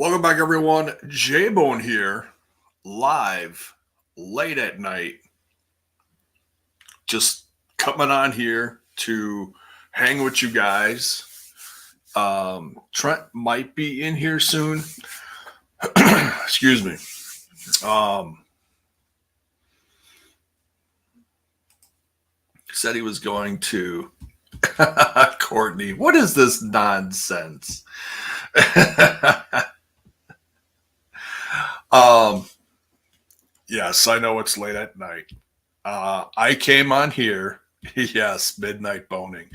Welcome back, everyone. J-Bone here, live, late at night. Just coming on here to hang with you guys. Trent might be in here soon. Excuse me. Said he was going to. Courtney, what is this nonsense? Yes, I know it's late at night. I came on here. Yes, midnight boning.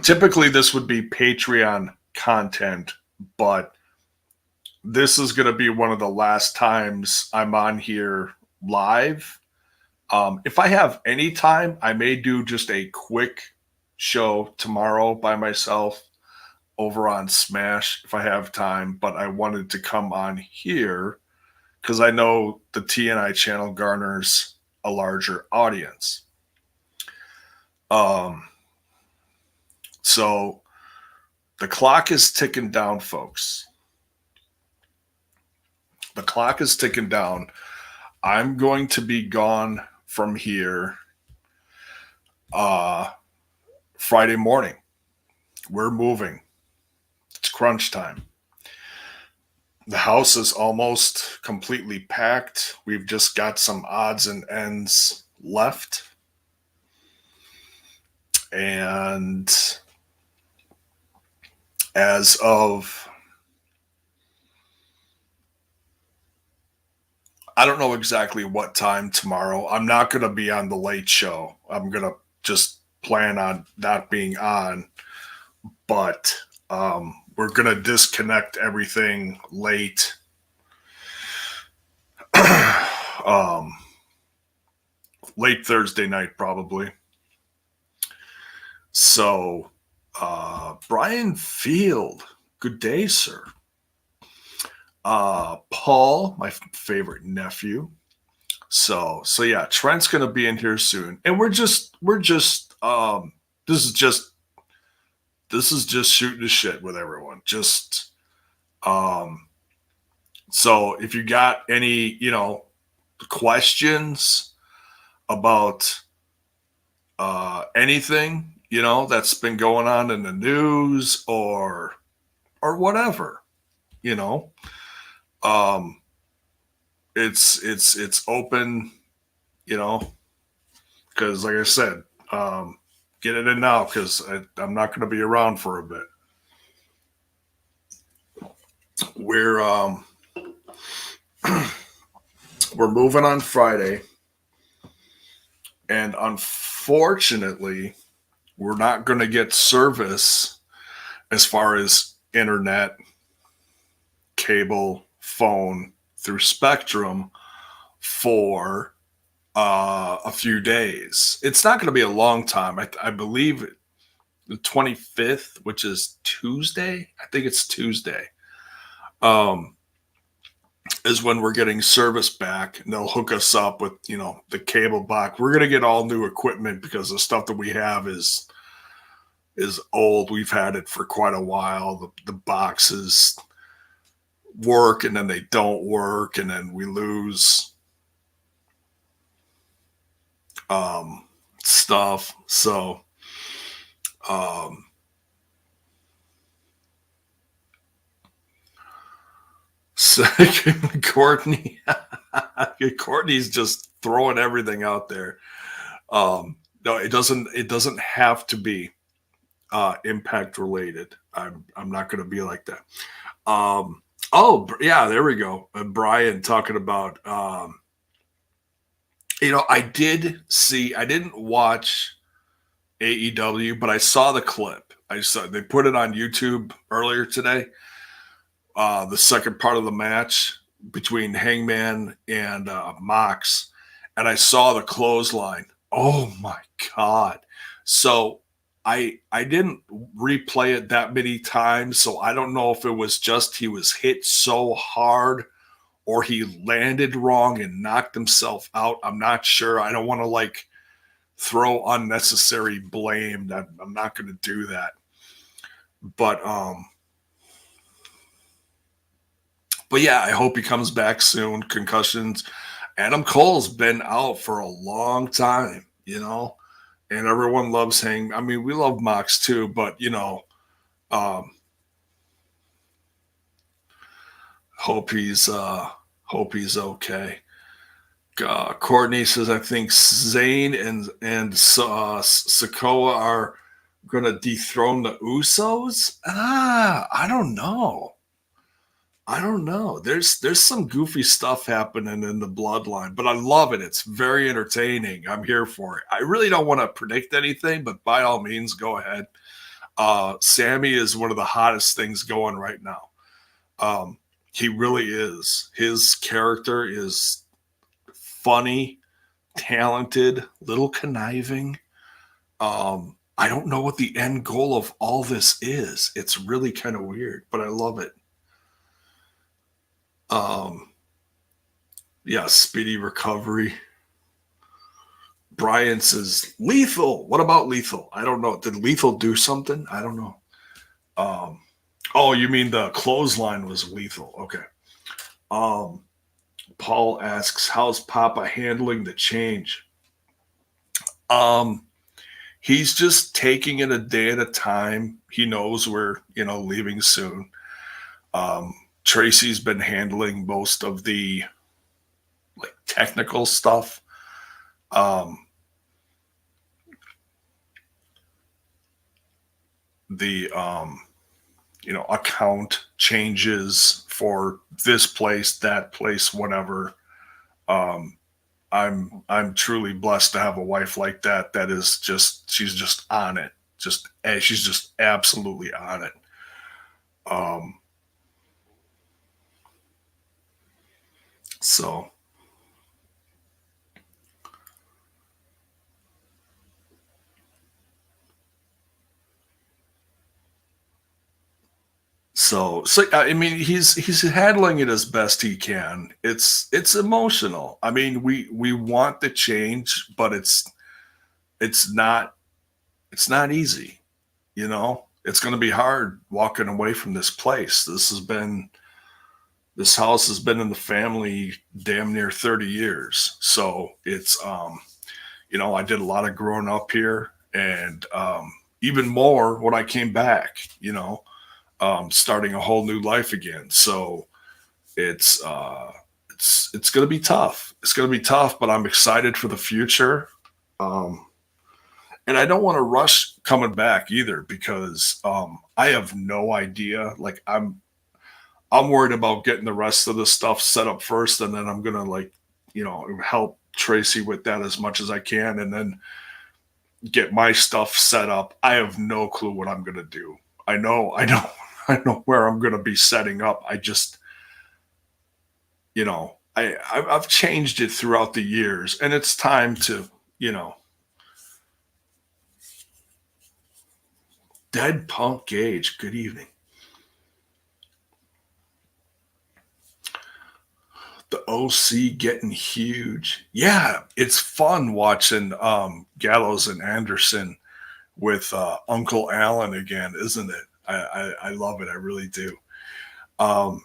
Typically, this would be Patreon content, but this is going to be one of the last times I'm on here live. If I have any time, I may do just a quick show tomorrow by myself over on Smash if I have time, but I wanted to come on here because I know the TNI channel garners a larger audience. So the clock is ticking down, folks. The clock is ticking down. I'm going to be gone from here Friday morning. We're moving. It's crunch time. The house is almost completely packed. We've just got some odds and ends left. And as of, I don't know exactly what time tomorrow. I'm not going to be on the late show. I'm going to just plan on not being on. But we're going to disconnect everything late. Late Thursday night, probably. So, Brian Field, good day, sir. Paul, my favorite nephew. So yeah, Trent's gonna be in here soon, and we're just this is just shooting the shit with everyone. Just so if you got any, questions about anything, that's been going on in the news or whatever, it's open, because like I said, get it in now because I'm not going to be around for a bit. We're moving on Friday, and unfortunately, we're not going to get service as far as internet, cable, phone through Spectrum for a few days. It's not going to be a long time. I believe the 25th, which is Tuesday. I think it's Tuesday. Is when we're getting service back, and they'll hook us up with, the cable box. We're going to get all new equipment because the stuff that we have is old. We've had it for quite a while. The boxes work and then they don't work, and then we lose stuff. So Courtney's just throwing everything out there. No, it doesn't have to be impact related. I'm not going to be like that. Oh yeah, there we go. Brian talking about I didn't watch AEW, but I saw the clip. They put it on YouTube earlier today. The second part of the match between Hangman and Mox, and I saw the clothesline. Oh my God. So I didn't replay it that many times, so I don't know if it was just he was hit so hard or he landed wrong and knocked himself out. I'm not sure. I don't want to throw unnecessary blame. I'm not going to do that. But But yeah, I hope he comes back soon. Concussions. Adam Cole's been out for a long time, and everyone loves Hang. I mean, we love Mox too, but um, hope he's okay. Courtney says, I think Zayn and Sikoa are going to dethrone the Usos. I don't know. There's some goofy stuff happening in the bloodline, but I love it. It's very entertaining. I'm here for it. I really don't want to predict anything, but by all means, go ahead. Sammy is one of the hottest things going right now. He really is. His character is funny, talented, little conniving. I don't know what the end goal of all this is. It's really kind of weird, but I love it. Yeah, speedy recovery. Brian says, Lethal. What about Lethal? I don't know. Did Lethal do something? I don't know. Oh, you mean the clothesline was Lethal. Okay. Paul asks, how's Papa handling the change? He's just taking it a day at a time. He knows we're, leaving soon. Tracy's been handling most of the technical stuff. The account changes for this place, that place, whatever. I'm truly blessed to have a wife like that. That is she's just on it. She's just absolutely on it. So I mean, he's handling it as best he can. It's emotional. I mean, we want the change, but it's not easy. It's going to be hard walking away from this place. This house has been in the family damn near 30 years. So it's I did a lot of growing up here, and even more when I came back. Starting a whole new life again. So it's going to be tough. It's going to be tough, but I'm excited for the future. And I don't want to rush coming back either, because I have no idea. Like I'm worried about getting the rest of the stuff set up first, and then I'm going to help Tracy with that as much as I can, and then get my stuff set up. I have no clue what I'm going to do. I know where I'm going to be setting up. I just, I've changed it throughout the years, and it's time to, Dead Punk Gage, good evening. The OC getting huge. Yeah, it's fun watching Gallows and Anderson with Uncle Alan again, isn't it? I love it. I really do. And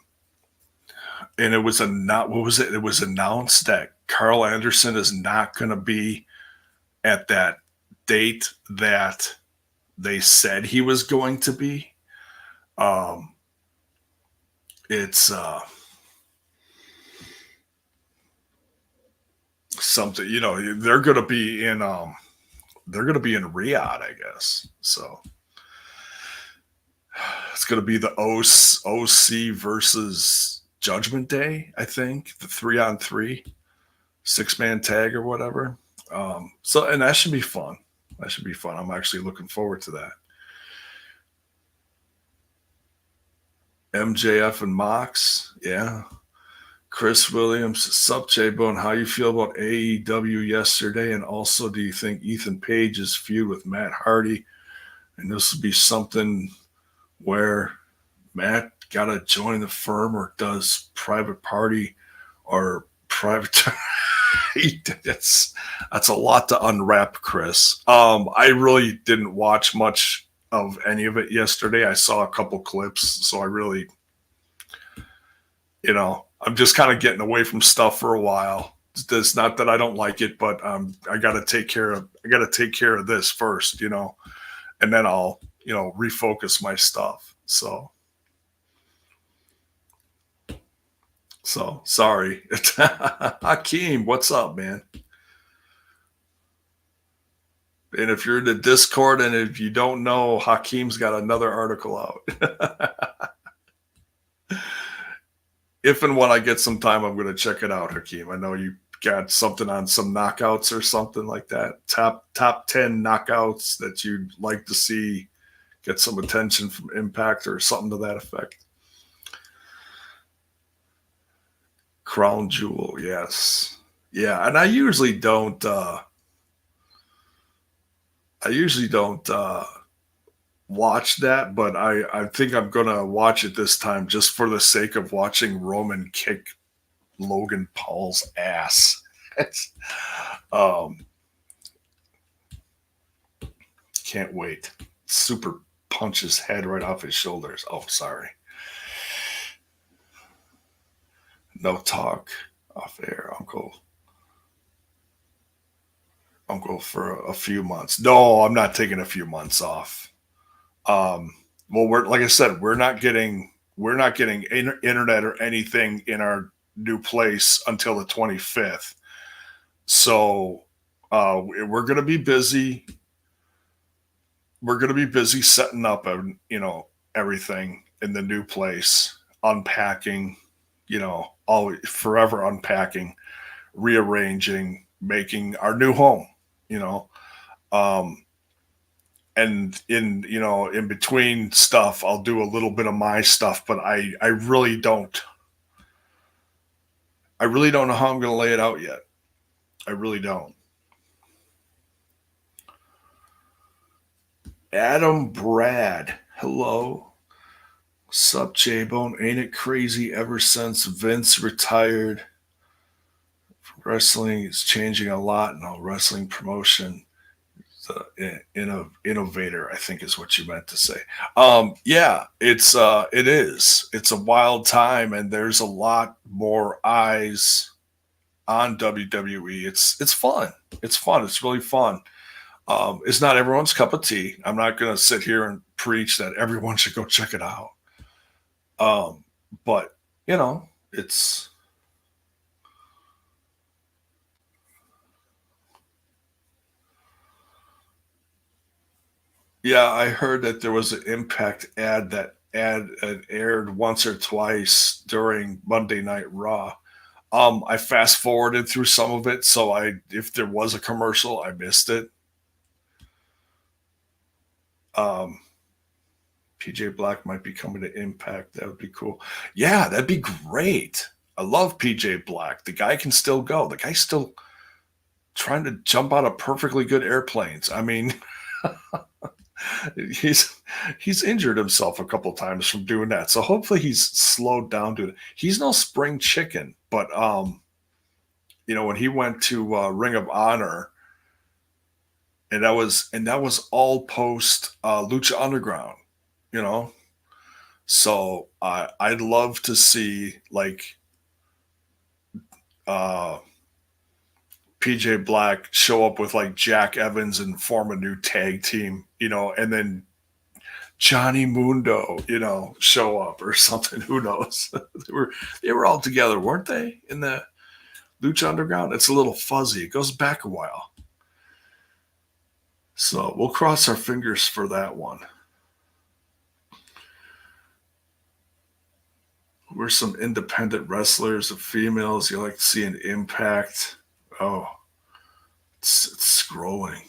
it was it was announced that Carl Anderson is not going to be at that date that they said he was going to be. It's something, they're going to be in Riyadh, I guess. So it's going to be the OC versus Judgment Day, I think, the 3-on-3 6-man tag or whatever. And that should be fun. I'm actually looking forward to that. MJF and Mox, yeah. Chris Williams, sup, J-Bone, how you feel about AEW yesterday? And also, do you think Ethan Page's feud with Matt Hardy, and this would be something where Matt got to join the firm, or does private party or private that's a lot to unwrap, Chris. I really didn't watch much of any of it yesterday. I saw a couple clips, so I really I'm just kind of getting away from stuff for a while. It's not that I don't like it, but I got to take care of this first, and then I'll refocus my stuff. So sorry. Hakeem, what's up, man? And if you're in the Discord and if you don't know, Hakeem's got another article out. If and when I get some time, I'm going to check it out, Hakeem. I know you got something on some knockouts or something like that. Top 10 knockouts that you'd like to see get some attention from Impact or something to that effect. Crown Jewel, yes. Yeah, and I usually don't watch that, but I think I'm gonna watch it this time just for the sake of watching Roman kick Logan Paul's ass. um, can't wait. Super punch his head right off his shoulders. Oh, sorry. No talk off air, Uncle for a few months. No, I'm not taking a few months off. Well, we're like I said, we're not getting internet or anything in our new place until the 25th. So we're gonna be busy. We're gonna be busy setting up, everything in the new place, unpacking. Always forever unpacking, rearranging, making our new home. You know, um, and in between stuff I'll do a little bit of my stuff, but I really don't know how I'm going to lay it out yet. I really don't. Adam Brad, hello. Sup, J-Bone? Ain't it crazy ever since Vince retired, wrestling is changing a lot. No, wrestling promotion, the innovator, I think is what you meant to say. Yeah, it is. It's a wild time, and there's a lot more eyes on WWE. It's fun. It's fun. It's really fun. It's not everyone's cup of tea. I'm not going to sit here and preach that everyone should go check it out. But it's yeah. I heard that there was an Impact ad aired once or twice during Monday Night Raw. I fast forwarded through some of it, so if there was a commercial, I missed it. Um, PJ Black might be coming to Impact. That would be cool. Yeah, that'd be great. I love PJ Black. The guy can still go. The guy's still trying to jump out of perfectly good airplanes. I mean, he's injured himself a couple times from doing that. So hopefully he's slowed down to it. He's no spring chicken, but when he went to Ring of Honor, and that was all post Lucha Underground, you know. So I'd love to see like uh, PJ Black show up with like Jack Evans and form a new tag team, and then Johnny Mundo, show up or something. Who knows? they were all together, weren't they? In the Lucha Underground. It's a little fuzzy. It goes back a while. So we'll cross our fingers for that one. We're some independent wrestlers of females you like to see an Impact. Oh, it's scrolling.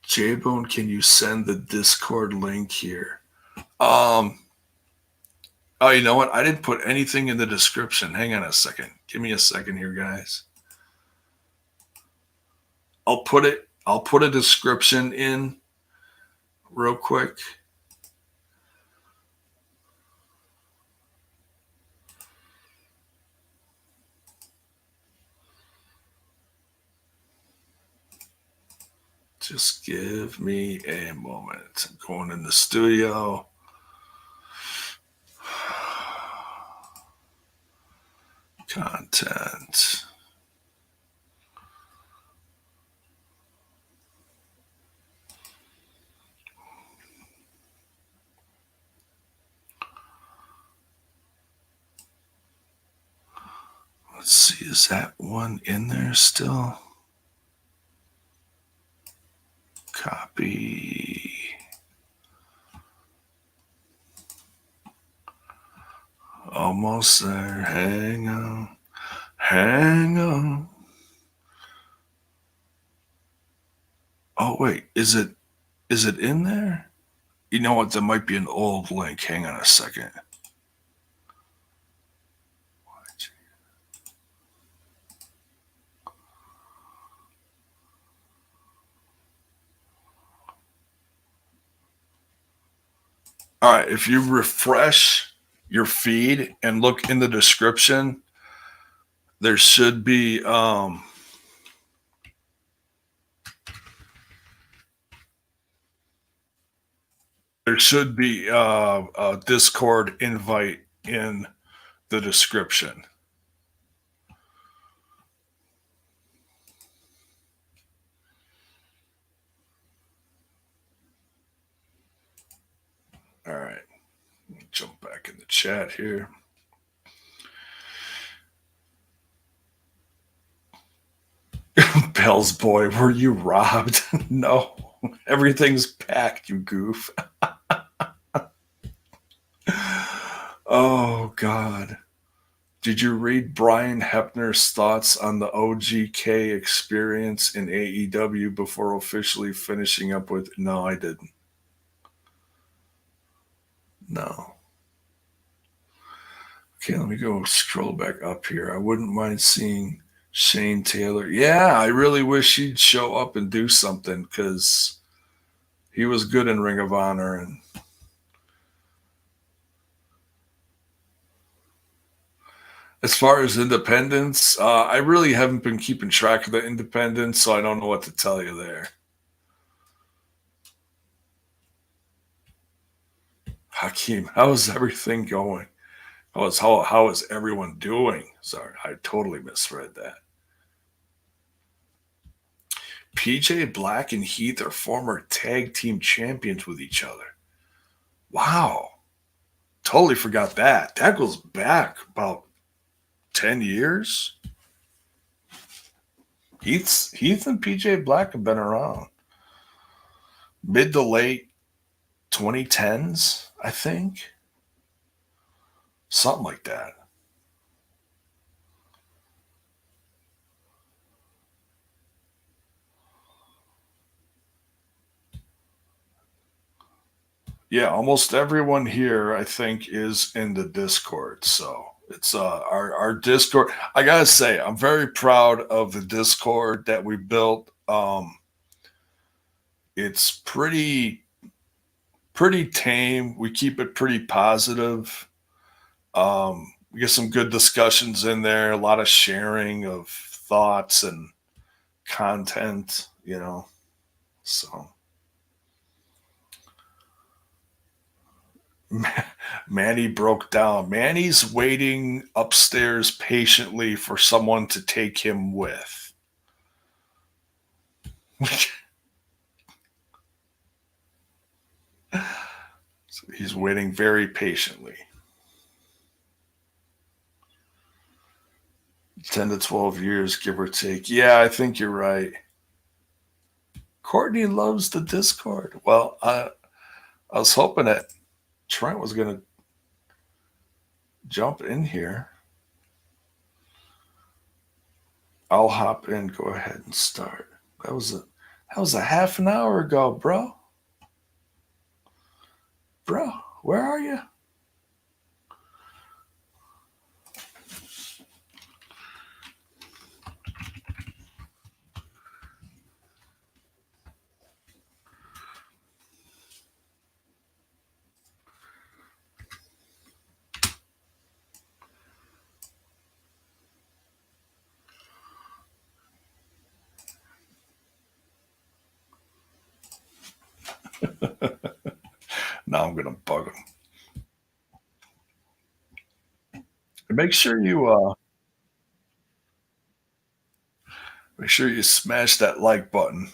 J-Bone, can you send the Discord link here? Oh, you know what? I didn't put anything in the description. Hang on a second. Give me a second here, guys. I'll put a description in real quick. Just give me a moment. I'm going in the studio. Content. Let's see, is that one in there still? Copy. Almost there. Hang on. Hang on. Oh wait, is it in there? You know what? That might be an old link. Hang on a second. All right, if you refresh your feed and look in the description, there should be a Discord invite in the description. All right, jump back in the chat here. Bell's boy, were you robbed? No, everything's packed, you goof. Oh, God. Did you read Brian Hepner's thoughts on the OGK experience in AEW before officially finishing up with? No, I didn't. No. Okay, let me go scroll back up here. I wouldn't mind seeing Shane Taylor. Yeah, I really wish he'd show up and do something because he was good in Ring of Honor. And as far as independents, I really haven't been keeping track of the independents, so I don't know what to tell you there. Hakeem, how is everything going? How is everyone doing? Sorry, I totally misread that. PJ Black and Heath are former tag team champions with each other. Wow. Totally forgot that. That goes back about 10 years. Heath and PJ Black have been around. Mid to late 2010s, I think. Something like that. Yeah, almost everyone here, I think, is in the Discord. So it's our Discord. I gotta say, I'm very proud of the Discord that we built. It's pretty tame. We keep it pretty positive. We get some good discussions in there, a lot of sharing of thoughts and content, So Manny broke down. Manny's waiting upstairs patiently for someone to take him with. So he's waiting very patiently. 10 to 12 years, give or take. Yeah, I think you're right. Courtney loves the Discord. Well, I was hoping that Trent was going to jump in here. I'll hop in. Go ahead and start. That was a half an hour ago, bro. Bro, where are you? Now I'm gonna bug him. Make sure you smash that like button.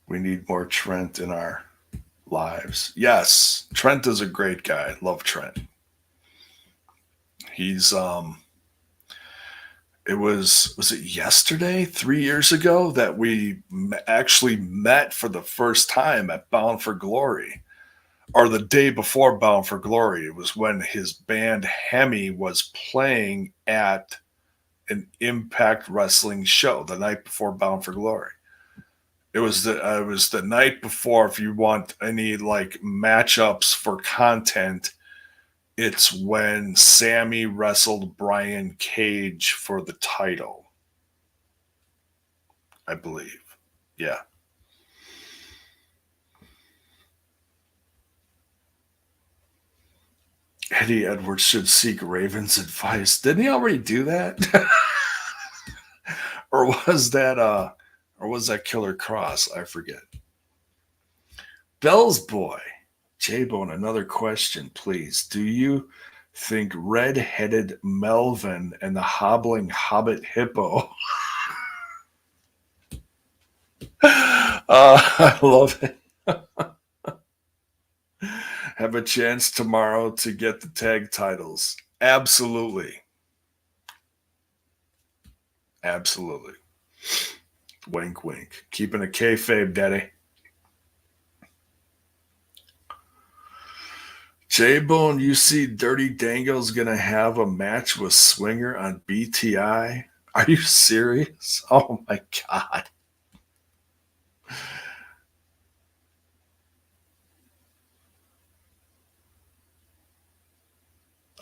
We need more Trent in our lives. Yes, Trent is a great guy. Love Trent. He's was it yesterday, 3 years ago, that we actually met for the first time at Bound for Glory, or the day before Bound for Glory. It was when his band HEMI was playing at an Impact Wrestling show the night before Bound for Glory. It was the night before. If you want any like matchups for content, it's when Sammy wrestled Brian Cage for the title, I believe. Yeah. Eddie Edwards should seek Raven's advice. Didn't he already do that? or was that Killer Cross? I forget. Bell's boy. J-Bone, another question, please. Do you think red-headed Melvin and the hobbling Hobbit hippo? I love it. Have a chance tomorrow to get the tag titles. Absolutely. Absolutely. Wink, wink. Keeping a kayfabe, daddy. J-Bone, you see Dirty Dango's going to have a match with Swinger on BTI? Are you serious? Oh, my God.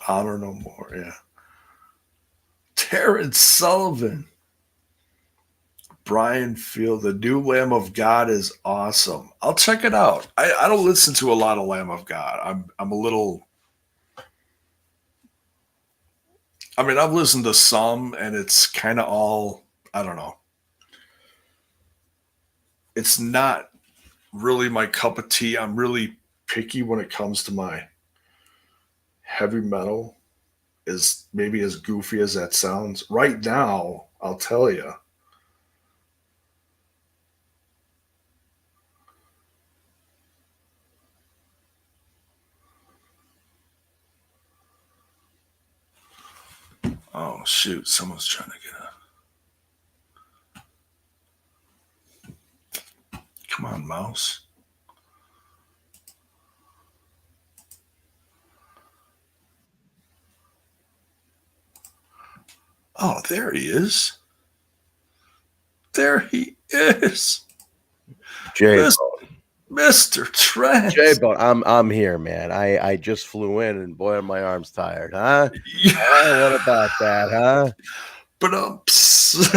Honor no more, yeah. Terrence Sullivan. Brian Field, the new Lamb of God is awesome. I'll check it out. I don't listen to a lot of Lamb of God. I'm a little. I mean, I've listened to some, and it's kind of all. I don't know. It's not really my cup of tea. I'm really picky when it comes to my heavy metal. Is maybe as goofy as that sounds. Right now, I'll tell you. Oh shoot! Someone's trying to get a. Come on, mouse. Oh, there he is. There he is. Mr. Trent. J-Bone, I'm here, man. I just flew in, and boy, are my arms tired, huh? What about that, huh? But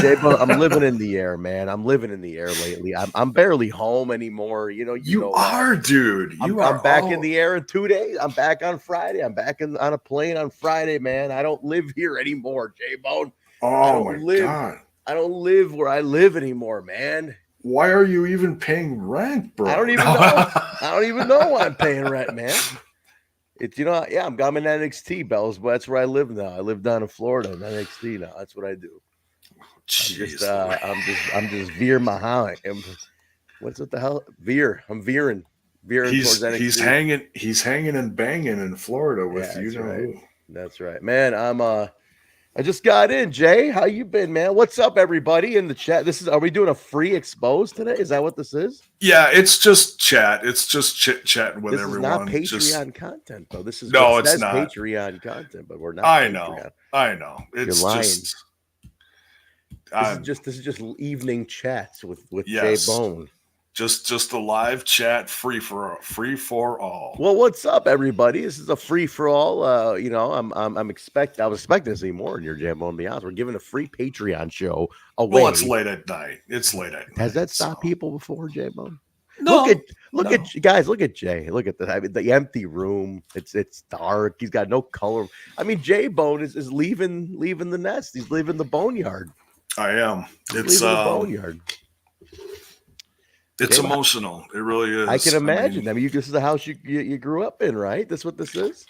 J-Bone, I'm living in the air, man. I'm living in the air lately. I'm barely home anymore. You are, dude. I'm back in the air in 2 days. I'm back on Friday. I'm back on a plane on Friday, man. I don't live here anymore, J-Bone. Oh my God. I don't live where I live anymore, man. Why are you even paying rent, bro? I don't even know. I don't even know why I'm paying rent, man. I'm in NXT, Bells, but that's where I live now. I live down in Florida in NXT now. That's what I do. Jeez, I'm just veer Muhammad. What's what the hell? Veer. I'm veering towards NXT. He's hanging and banging in Florida with who. That's right, man. I just got in, Jay. How you been, man? What's up, everybody in the chat? Are we doing a free expose today? Is that what this is? Yeah, it's just chat. It's just chit-chatting with everyone. This is not Patreon content, though. This is it's not Patreon content, but we're not. I know. It's You're lying. This is just evening chats with yes. J-Bone. Just a live chat, free for all. Well, what's up, everybody? This is a free for all. I was expecting to see more in your J-Bone. To be honest, we're giving a free Patreon show away. Well, it's late at night. Has that stopped people before, J-Bone? No. Look at guys. Look at Jay. Look at the empty room. It's dark. He's got no color. I mean, J-Bone is leaving the nest. He's leaving the boneyard. I am. It's the boneyard. It's emotional. It really is. I can imagine. I mean, this is the house you grew up in, right? That's what this is.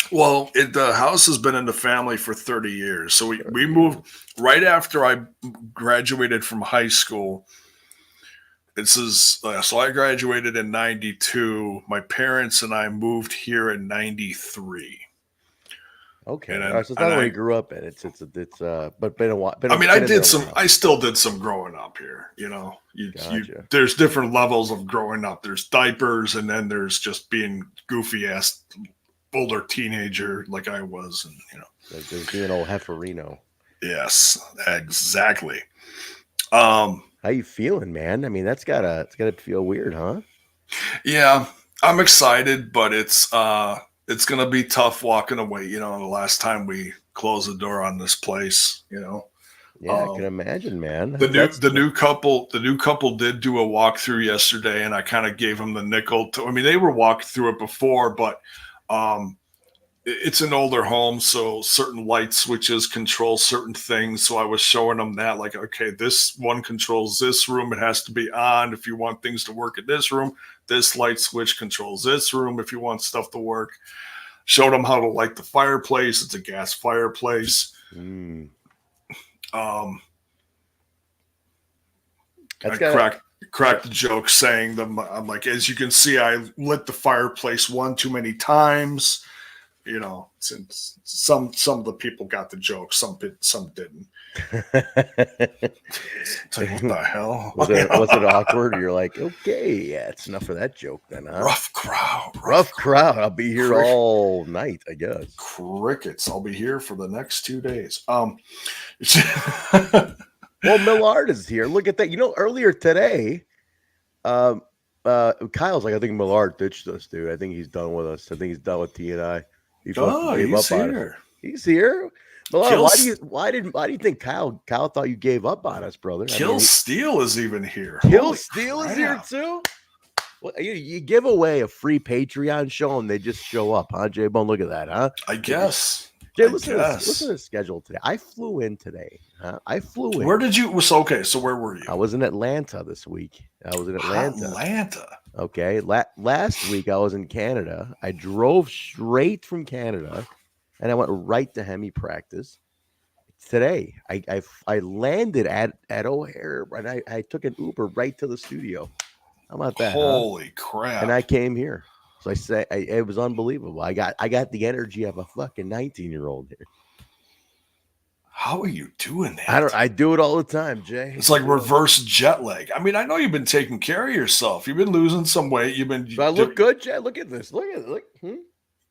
Well, the house has been in the family for 30 years. So we moved right after I graduated from high school. So I graduated in 92. My parents and I moved here in 93. Okay. All right, so it's not what you grew up in. It's but been a while. I still did some growing up here. You know, there's different levels of growing up. There's diapers, and then there's just being goofy ass older teenager like I was, and you know, like being old Hefferino. Yes, exactly. How you feeling, man? I mean, it's gotta feel weird, huh? Yeah, I'm excited, but it's gonna be tough walking away. You know, the last time we closed the door on this place, you know. Yeah, I can imagine, man. The new couple did do a walkthrough yesterday, and I kind of gave them the nickel. I mean, they were walked through it before, but it's an older home, so certain light switches control certain things. So I was showing them that, like, okay, this one controls this room. It has to be on if you want things to work in this room. This light switch controls this room if you want stuff to work. Showed them how to light the fireplace. It's a gas fireplace. I cracked the joke saying them. I'm like, as you can see, I lit the fireplace one too many times. You know, since some of the people got the joke, some didn't. It's like, what the hell? Was it awkward? You're like, okay, yeah, it's enough of that joke then, huh? Rough crowd. I'll be here all night, I guess. Crickets. I'll be here for the next 2 days. Well, Millard is here. Look at that. You know, earlier today, Kyle's like, I think Millard ditched us, dude. I think he's done with us. I think he's done with TNI. He's here. He's here. Millard, why do you think Kyle thought you gave up on us, brother? Steel is even here. Kill Steel is here too. Well, you give away a free Patreon show and they just show up, huh, J-Bone? Look at that, huh? I guess. Jay, listen to the schedule today. I flew in today. Huh? Where did you? So where were you? I was in Atlanta this week. Atlanta. Okay. Last week I was in Canada. I drove straight from Canada, and I went right to HEMI practice. Today I landed at O'Hare, and I took an Uber right to the studio. How about that? Holy crap! And I came here. So it was unbelievable. I got the energy of a fucking 19-year-old here. How are you doing that? I do it all the time, Jay. It's like reverse jet lag. I mean, I know you've been taking care of yourself. You've been losing some weight. Do I look good, Jay? Look at this. Look.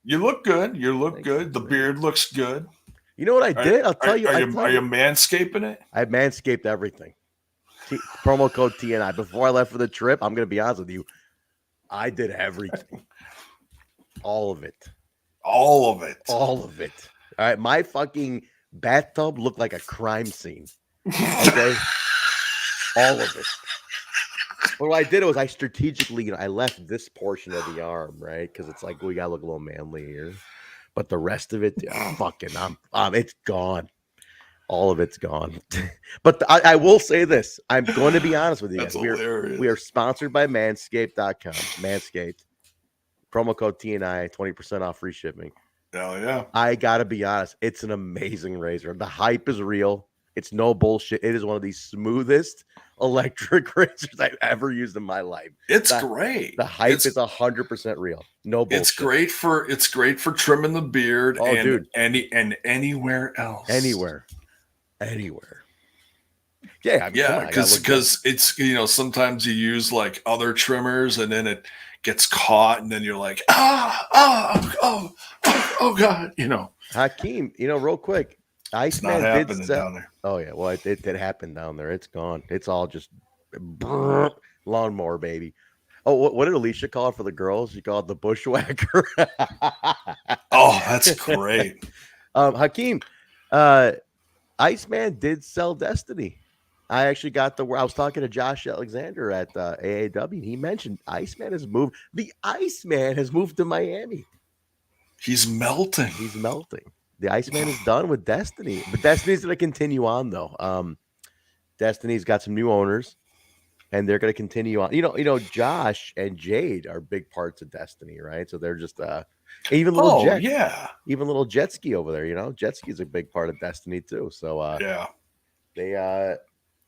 You look good. You look good. The beard looks good. You know what I did? I'll tell you. Are you manscaping it? I manscaped everything. Promo code TNI. Before I left for the trip, I'm going to be honest with you. I did everything. All of it. All right. My fucking bathtub looked like a crime scene. Okay. All of it. But what I did was I strategically, I left this portion of the arm, right? Because it's like we gotta look a little manly here. But the rest of it, it's gone. All of it's gone. But I will say this. I'm going to be honest with you guys. We are sponsored by Manscaped.com. Manscaped. Promo code TNI, 20% off free shipping. Hell yeah. I got to be honest. It's an amazing razor. The hype is real. It's no bullshit. It is one of the smoothest electric razors I've ever used in my life. It's great. The hype is 100% real. No bullshit. It's great for trimming the beard dude. and anywhere else. Anywhere. Yeah, because it's sometimes you use like other trimmers and then it gets caught and then you're like oh god, Hakeem, real quick, Iceman did down there. Oh yeah, well it happened down there. It's gone. It's all just lawnmower baby. Oh, what did Alicia call it for the girls? She called it the bushwhacker. Oh, that's great. Hakeem, Iceman did sell Destiny. I actually got I was talking to Josh Alexander at AAW. He mentioned Iceman has moved. The Iceman has moved to Miami. He's melting. The Iceman is done with Destiny, but Destiny's going to continue on though. Destiny's got some new owners, and they're going to continue on. Josh and Jade are big parts of Destiny, right? So they're just even little Jet, even little Jet Ski over there. Jet Ski is a big part of Destiny too. So they're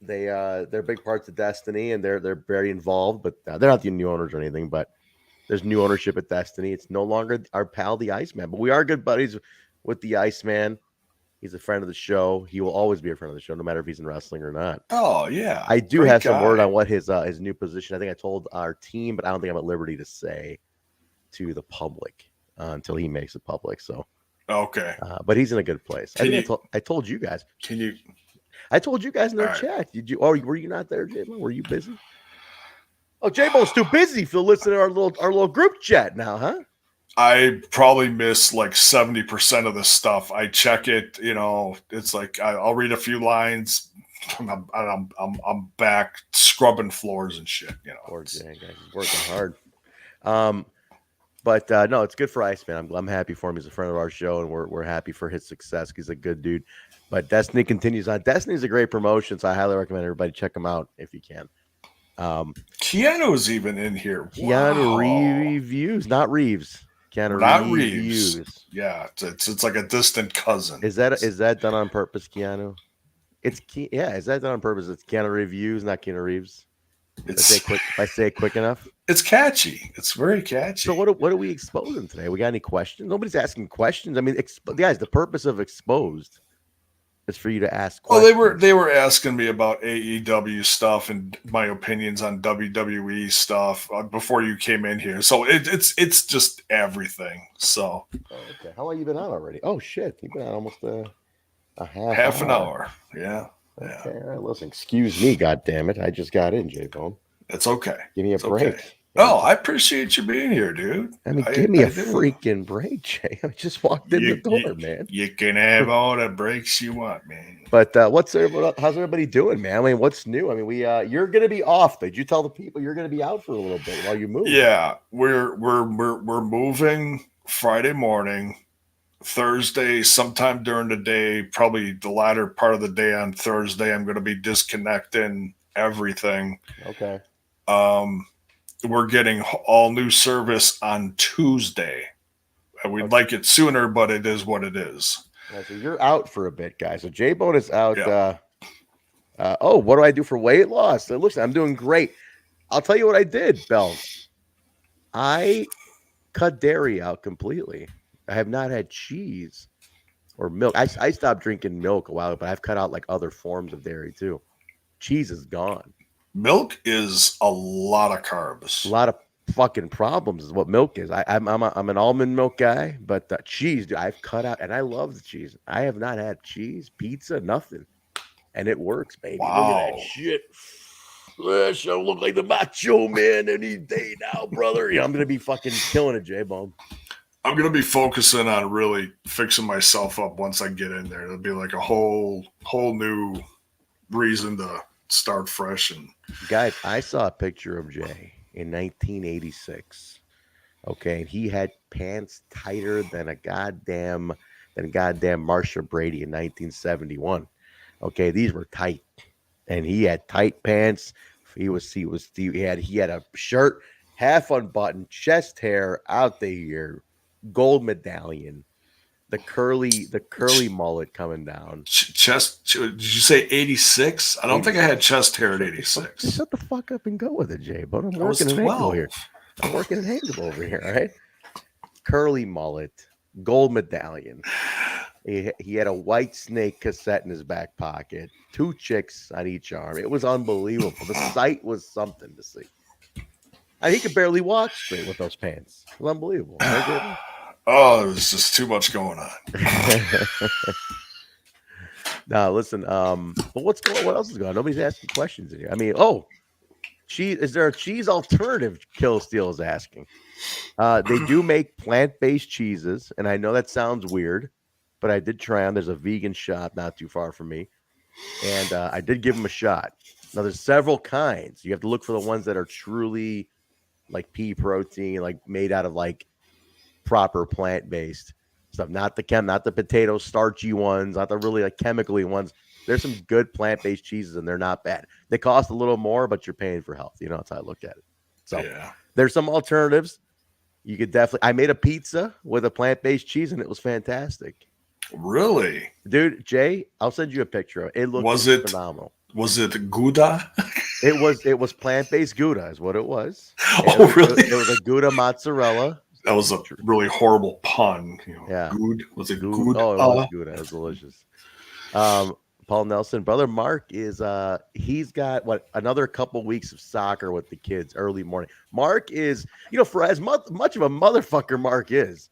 big parts of Destiny, and they're very involved. But they're not the new owners or anything. But there's new ownership at Destiny. It's no longer our pal, the Iceman, but we are good buddies with the Iceman. He's a friend of the show. He will always be a friend of the show, no matter if he's in wrestling or not. Oh, yeah. I do have some word on what his new position. I think I told our team, but I don't think I'm at liberty to say to the public until he makes it public. So, okay. But he's in a good place. I told you guys. I told you guys in their chat. Did you? Oh, were you not there, J-Mo? Were you busy? Oh, J-Mo's too busy to listen to our little group chat now, huh? I probably miss like 70% of the stuff. I check it, it's like I'll read a few lines. I'm back scrubbing floors and shit. Poor Jay, guys, he's working hard. But no, it's good for Iceman. I'm happy for him. He's a friend of our show, and we're happy for his success. He's a good dude. But Destiny continues on. Destiny's a great promotion, so I highly recommend everybody check him out if you can. Keanu's even in here. Keanu reviews, not Reeves. Keanu not Reeves. Yeah, it's like a distant cousin. Is that done on purpose, Keanu? Is that done on purpose? It's Keanu reviews, not Keanu Reeves. If I say it quick enough. It's catchy. It's very catchy. So what are we exposing today? We got any questions? Nobody's asking questions. I mean, guys, the purpose of Exposed is for you to ask questions. Well, they were asking me about AEW stuff and my opinions on WWE stuff before you came in here. So it's just everything. So okay, how long you been on already? Oh shit, you've been on almost a half an hour. Yeah. Okay, all right, listen, excuse me, God damn it. I just got in, J-Bone. It's okay. Give me a break. Okay. Oh, I appreciate you being here, dude. I mean, give me a freaking break, Jay. I just walked in the door, man. You can have all the breaks you want, man. But how's everybody doing, man? I mean, what's new? I mean, you're gonna be off. Did you tell the people you're gonna be out for a little bit while you move? Yeah, we're moving Friday morning. Thursday, sometime during the day, probably the latter part of the day on Thursday, I'm going to be disconnecting everything. Okay. We're getting all new service on Tuesday. We'd like it sooner, but it is what it is. Right, so you're out for a bit, guys. So J-Bone is out. Yeah. What do I do for weight loss? So listen, I'm doing great. I'll tell you what I did, Bell. I cut dairy out completely. I have not had cheese or milk. I stopped drinking milk a while ago, but I've cut out like other forms of dairy too. Cheese is gone. Milk is a lot of carbs. A lot of fucking problems is what milk is. I'm an almond milk guy, but cheese, dude, I've cut out, and I love the cheese. I have not had cheese, pizza, nothing, and it works, baby. Wow. Look at that shit. Flesh, I look like the Macho Man any day now, brother. I'm gonna be fucking killing it, J-Bone. I'm going to be focusing on really fixing myself up once I get in there. It'll be like a whole new reason to start fresh. And guys, I saw a picture of Jay in 1986. Okay, and he had pants tighter than goddamn Marsha Brady in 1971. Okay, these were tight, and he had tight pants. He had a shirt half unbuttoned, chest hair out here. Gold medallion, the curly mullet coming down. Chest? Did you say 86? I don't think I had chest hair at 86. Shut the fuck up and go with it, Jay. But I'm working an angle here. I'm working an angle over here, all right? Curly mullet, gold medallion. He had a White Snake cassette in his back pocket, 2 chicks on each arm. It was unbelievable. The sight was something to see. He could barely walk straight with those pants. It was unbelievable. Oh, there was just too much going on. Now, listen. But what else is going on? Nobody's asking questions in here. I mean, cheese. Is there a cheese alternative? Kill Steel is asking. They do make plant-based cheeses, and I know that sounds weird, but I did try them. There's a vegan shop not too far from me, and I did give them a shot. Now, there's several kinds. You have to look for the ones that are truly like pea protein, like made out of like proper plant-based. stuff, not the potato starchy ones, not the really like chemically ones. There's some good plant-based cheeses, and they're not bad. They cost a little more, but you're paying for health. You know, that's how I look at it. So there's some alternatives. You could definitely. I made a pizza with a plant-based cheese, and it was fantastic. Really, dude? Jay, I'll send you a picture of it. It looked phenomenal. Was it Gouda? It was plant-based Gouda, is what it was. Really? It was a Gouda mozzarella. That was a really horrible pun. You know, yeah. Was it Gouda? Oh, it was Gouda. It was delicious. Paul Nelson, brother Mark is he's got another couple weeks of soccer with the kids early morning. Mark is, for as much of a motherfucker Mark is,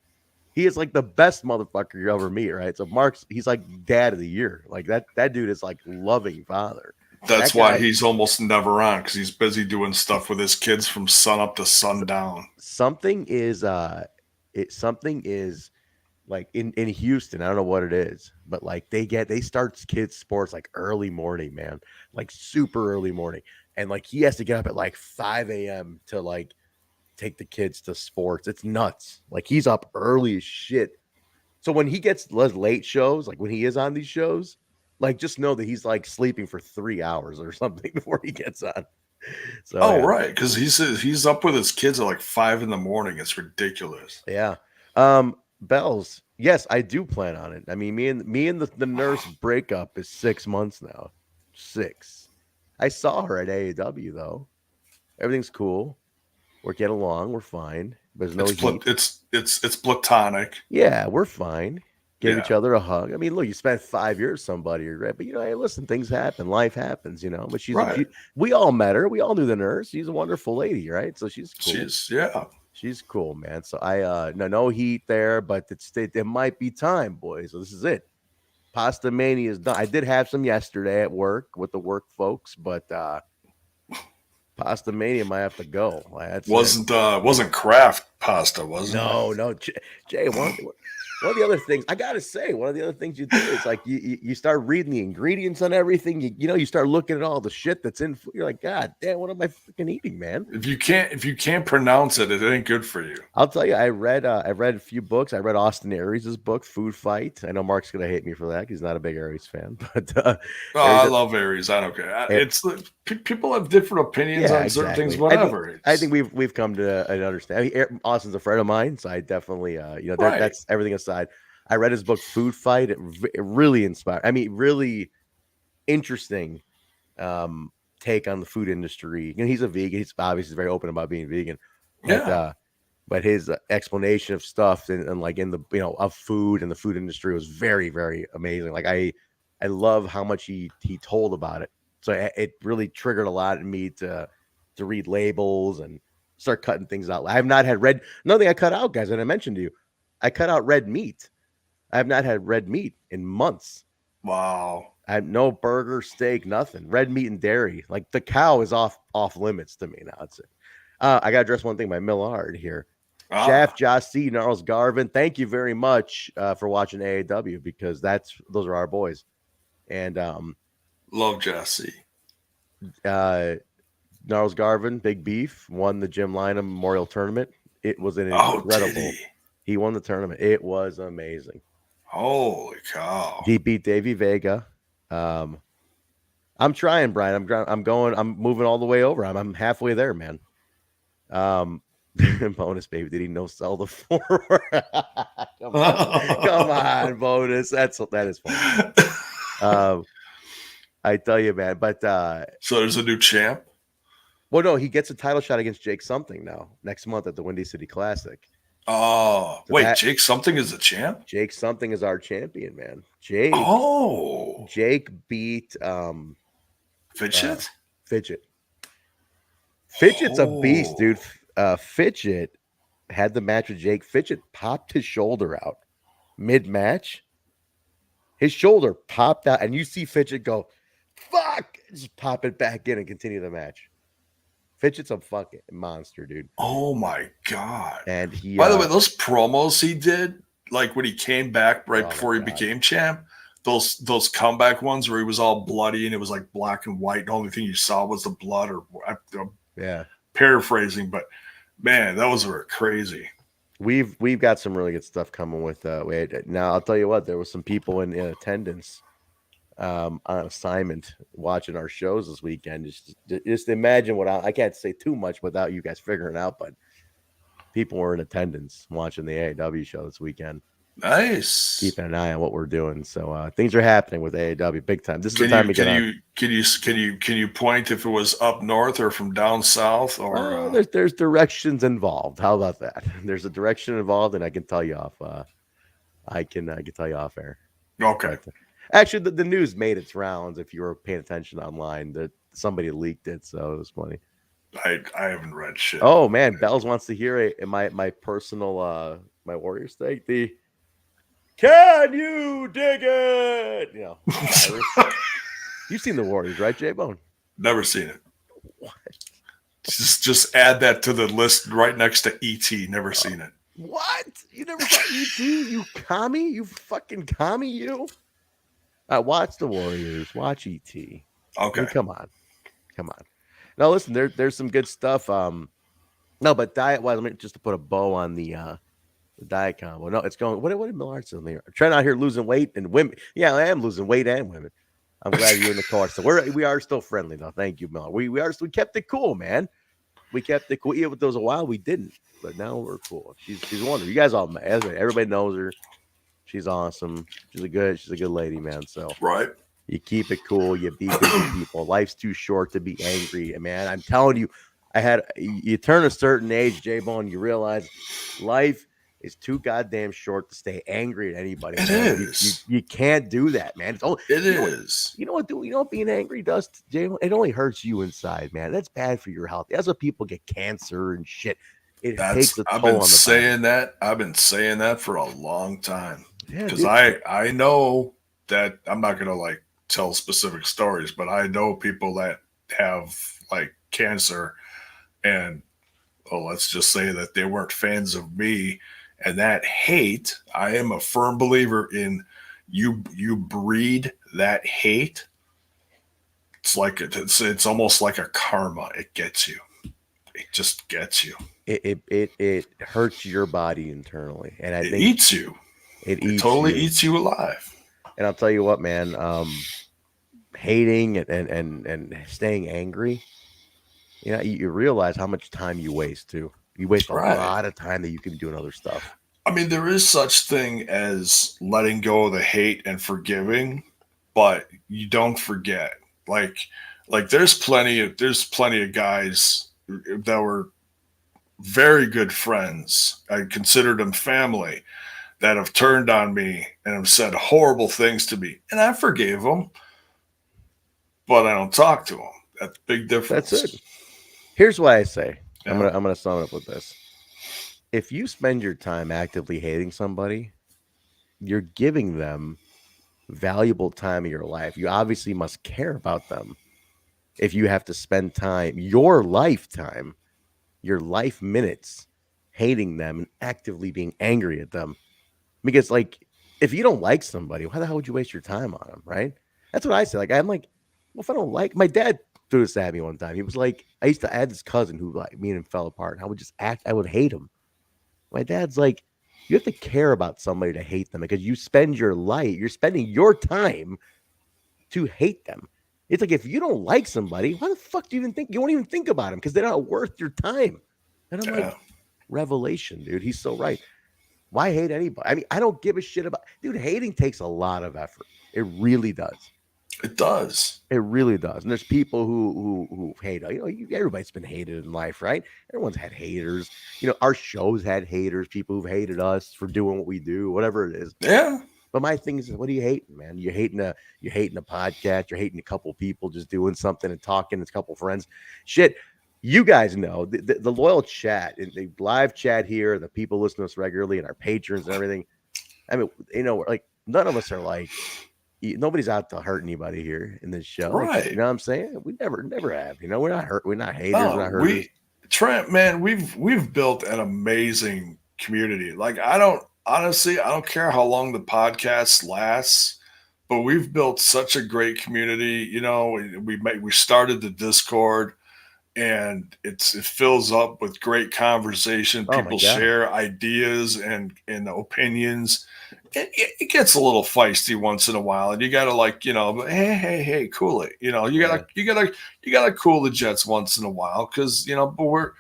he is like the best motherfucker you ever meet, right? So he's like dad of the year. Like that dude is like loving father. That's why he's almost never on, because he's busy doing stuff with his kids from sun up to sundown. Something is like in Houston, I don't know what it is, but like they start kids sports like early morning, man, like super early morning. And like he has to get up at like 5 a.m. to like take the kids to sports. It's nuts. Like he's up early as shit. So when he gets late shows, like when he is on these shows, like just know that he's like sleeping for 3 hours or something before he gets on. So right, because he's up with his kids at like 5 a.m. It's ridiculous. Yeah. Bells. Yes, I do plan on it. I mean, me and the nurse breakup is 6 months now. 6. I saw her at AEW though. Everything's cool. We're getting along. We're fine. There's no heat. It's platonic. Yeah, we're fine. Give each other a hug. I mean, look, you spent 5 years with somebody, right? But hey, listen, things happen. Life happens, But we all met her. We all knew the nurse. She's a wonderful lady, right? So she's cool. She's cool, man. So I no heat there, but it might be time, boys. So this is it. Pasta Mania is done. I did have some yesterday at work with the work folks, but Pasta Mania might have to go. Wasn't craft pasta, was it? No. Jay, one of the other things I gotta say, one of the other things you do is like you start reading the ingredients on everything. You start looking at all the shit that's in food. You're like, God damn, what am I freaking eating, man? If you can't pronounce it, it ain't good for you. I'll tell you, I read a few books. I read Austin Aries' book, Food Fight. I know Mark's gonna hate me for that because he's not a big Aries fan, but I love Aries. I don't care. It's people have different opinions on certain things. Whatever. I think we've come to an understanding. I mean, Austin's a friend of mine, so I definitely that's everything aside. I read his book Food Fight. It really inspired. I mean, really interesting take on the food industry. He's a vegan. He's obviously very open about being vegan. But his explanation of stuff and like in the of food and the food industry was very, very amazing. Like I love how much he told about it. So it really triggered a lot in me to read labels and start cutting things out. I have not had another thing I cut out, guys, and I mentioned to you. I cut out red meat. I have not had red meat in months. Wow. I have no burger, steak, nothing. Red meat and dairy. Like the cow is off limits to me now. It's I gotta address one thing by Millard here. Shaft, Josh C, Gnarls Garvin. Thank you very much for watching AAW because those are our boys. And love Josh C. Gnarls Garvin, Big Beef, won the Jim Lynam Memorial Tournament. It was an incredible. He won the tournament. It was amazing. Holy cow! He beat Davey Vega. I'm trying, Brian. I'm moving all the way over. I'm halfway there, man. Bonus, baby. Did he no sell the forward? Come on, bonus. That is fun. I tell you, man. But so there's a new champ. Well, no, he gets a title shot against Jake Something now next month at the Windy City Classic. Oh, so wait, Jake Something is the champ? Jake Something is our champion, man. Jake beat Fidget? Fidget's a beast, dude. Fidget had the match with Jake. Fidget popped his shoulder out mid-match. His shoulder popped out, and you see Fidget go, fuck! Just pop it back in and continue the match. Fidget's a fucking monster, dude. Oh my god! And he, by the way, those promos he did, like when he came back before he became champ, those comeback ones where he was all bloody and it was like black and white. The only thing you saw was the blood, or paraphrasing, but man, those were crazy. We've got some really good stuff coming with now I'll tell you what, there was some people in attendance on assignment watching our shows this weekend. Just imagine what I can't say too much without you guys figuring out, but people were in attendance watching the AAW show this weekend. Nice. Keeping an eye on what we're doing. So things are happening with AAW big time. This is the time to get on. Can you point if it was up north or from down south or there's directions involved. How about that? There's a direction involved, and I can tell you off. I can tell you off air. Okay. But, actually, the news made its rounds. If you were paying attention online, that somebody leaked it, so it was funny. I haven't read shit. Oh man, Bells wants to hear my personal my Warriors thing. The can you dig it? You know, you've seen the Warriors, right, J-Bone? Never seen it. What? Just add that to the list right next to E.T. Never seen it. What? You never saw E.T.? You commie? You fucking commie? You? Watch the Warriors. Watch E.T. Okay. I mean, come on. Now listen, there's some good stuff. No, but diet-wise, just to put a bow on the diet combo. No, it's going. What did Millard say? Trent out here losing weight and women. Yeah, I am losing weight and women. I'm glad you're in the car. So we are still friendly though. Thank you, Millard. We kept it cool, man. We kept it cool. Even if there was a while we didn't, but now we're cool. She's wonderful. You guys all, everybody knows her. She's awesome. She's a good lady, man. So right. You keep it cool. You be good to people. Life's too short to be angry, man. I'm telling you, you turn a certain age, J-Bone, you realize life is too goddamn short to stay angry at anybody. It is. You can't do that, man. It is. You know what being angry does, J-Bone? It only hurts you inside, man. That's bad for your health. That's why people get cancer and shit. It takes a toll on the body. I've been saying that for a long time. Because I know that I'm not gonna like tell specific stories, but I know people that have like cancer, and let's just say that they weren't fans of me, and that hate. I am a firm believer in you breed that hate. It's like it's almost like a karma. It gets you. It just gets you. It hurts your body internally, and I think it eats you. It totally eats you alive. And I'll tell you what, man, hating and staying angry, you realize how much time you waste too. You waste a lot of time that you can be doing other stuff. I mean, there is such thing as letting go of the hate and forgiving, but you don't forget. Like there's plenty of guys that were very good friends. I considered them family, that have turned on me and have said horrible things to me. And I forgave them, but I don't talk to them. That's a big difference. That's it. Here's why I say, I'm gonna sum it up with this. If you spend your time actively hating somebody, you're giving them valuable time of your life. You obviously must care about them. If you have to spend time, your lifetime, your life minutes, hating them and actively being angry at them. Because, like, if you don't like somebody, why the hell would you waste your time on them, right? That's what I say. Like, I'm like, well, if I don't like, my dad threw this at me one time. He was like, I had this cousin who, like, me and him fell apart, and I would just I would hate him. My dad's like, you have to care about somebody to hate them, because you spend your life, you're spending your time to hate them. It's like, if you don't like somebody, why the fuck do you even think, you won't even think about them, because they're not worth your time. And I'm like, revelation, dude. He's so right. Why hate anybody? I mean, I don't give a shit about, dude, hating takes a lot of effort. It really does. It does. It really does. And there's people who hate, everybody's been hated in life, right? Everyone's had haters. Our show's had haters, people who've hated us for doing what we do, whatever it is. Yeah. But my thing is, what are you hating, man? You're hating a podcast. You're hating a couple people just doing something and talking. It's a couple friends. Shit. You guys know the loyal chat, the live chat here, the people listen to us regularly, and our patrons and everything. I mean, like, none of us are like, nobody's out to hurt anybody here in this show. Right. You know what I'm saying? We never have. We're not hurt. We're not haters. We're not hurters. Trent, man, we've built an amazing community. Like, I don't care how long the podcast lasts, but we've built such a great community. We started the Discord. and it fills up with great conversation. Oh my People God. share ideas and opinions. It gets a little feisty once in a while, and you gotta, like, hey, cool it. You gotta cool the jets once in a while, because but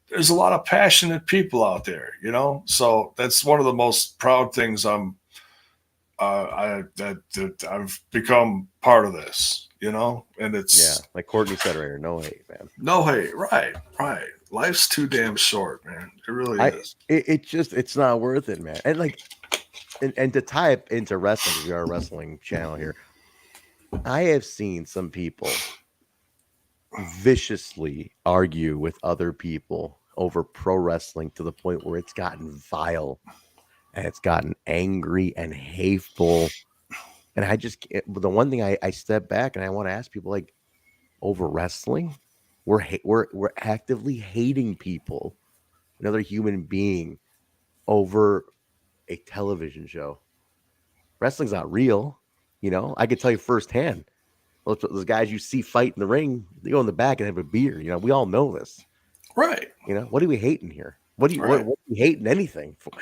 there's a lot of passionate people out there, so that's one of the most proud things that I've become part of this, and it's like Courtney said earlier, no hate, man. no hate, right. Life's too damn short, man. It really is. It's not worth it, man. And like, and to tie it into wrestling, because we are a wrestling channel here, I have seen some people viciously argue with other people over pro wrestling to the point where it's gotten vile and it's gotten angry and hateful. And the one thing I step back and I want to ask people, like, over wrestling, we're actively hating people, another human being, over a television show. Wrestling's not real. I can tell you firsthand. Those guys you see fight in the ring, they go in the back and have a beer. We all know this. Right. What are we hating here? What are we hating anything for?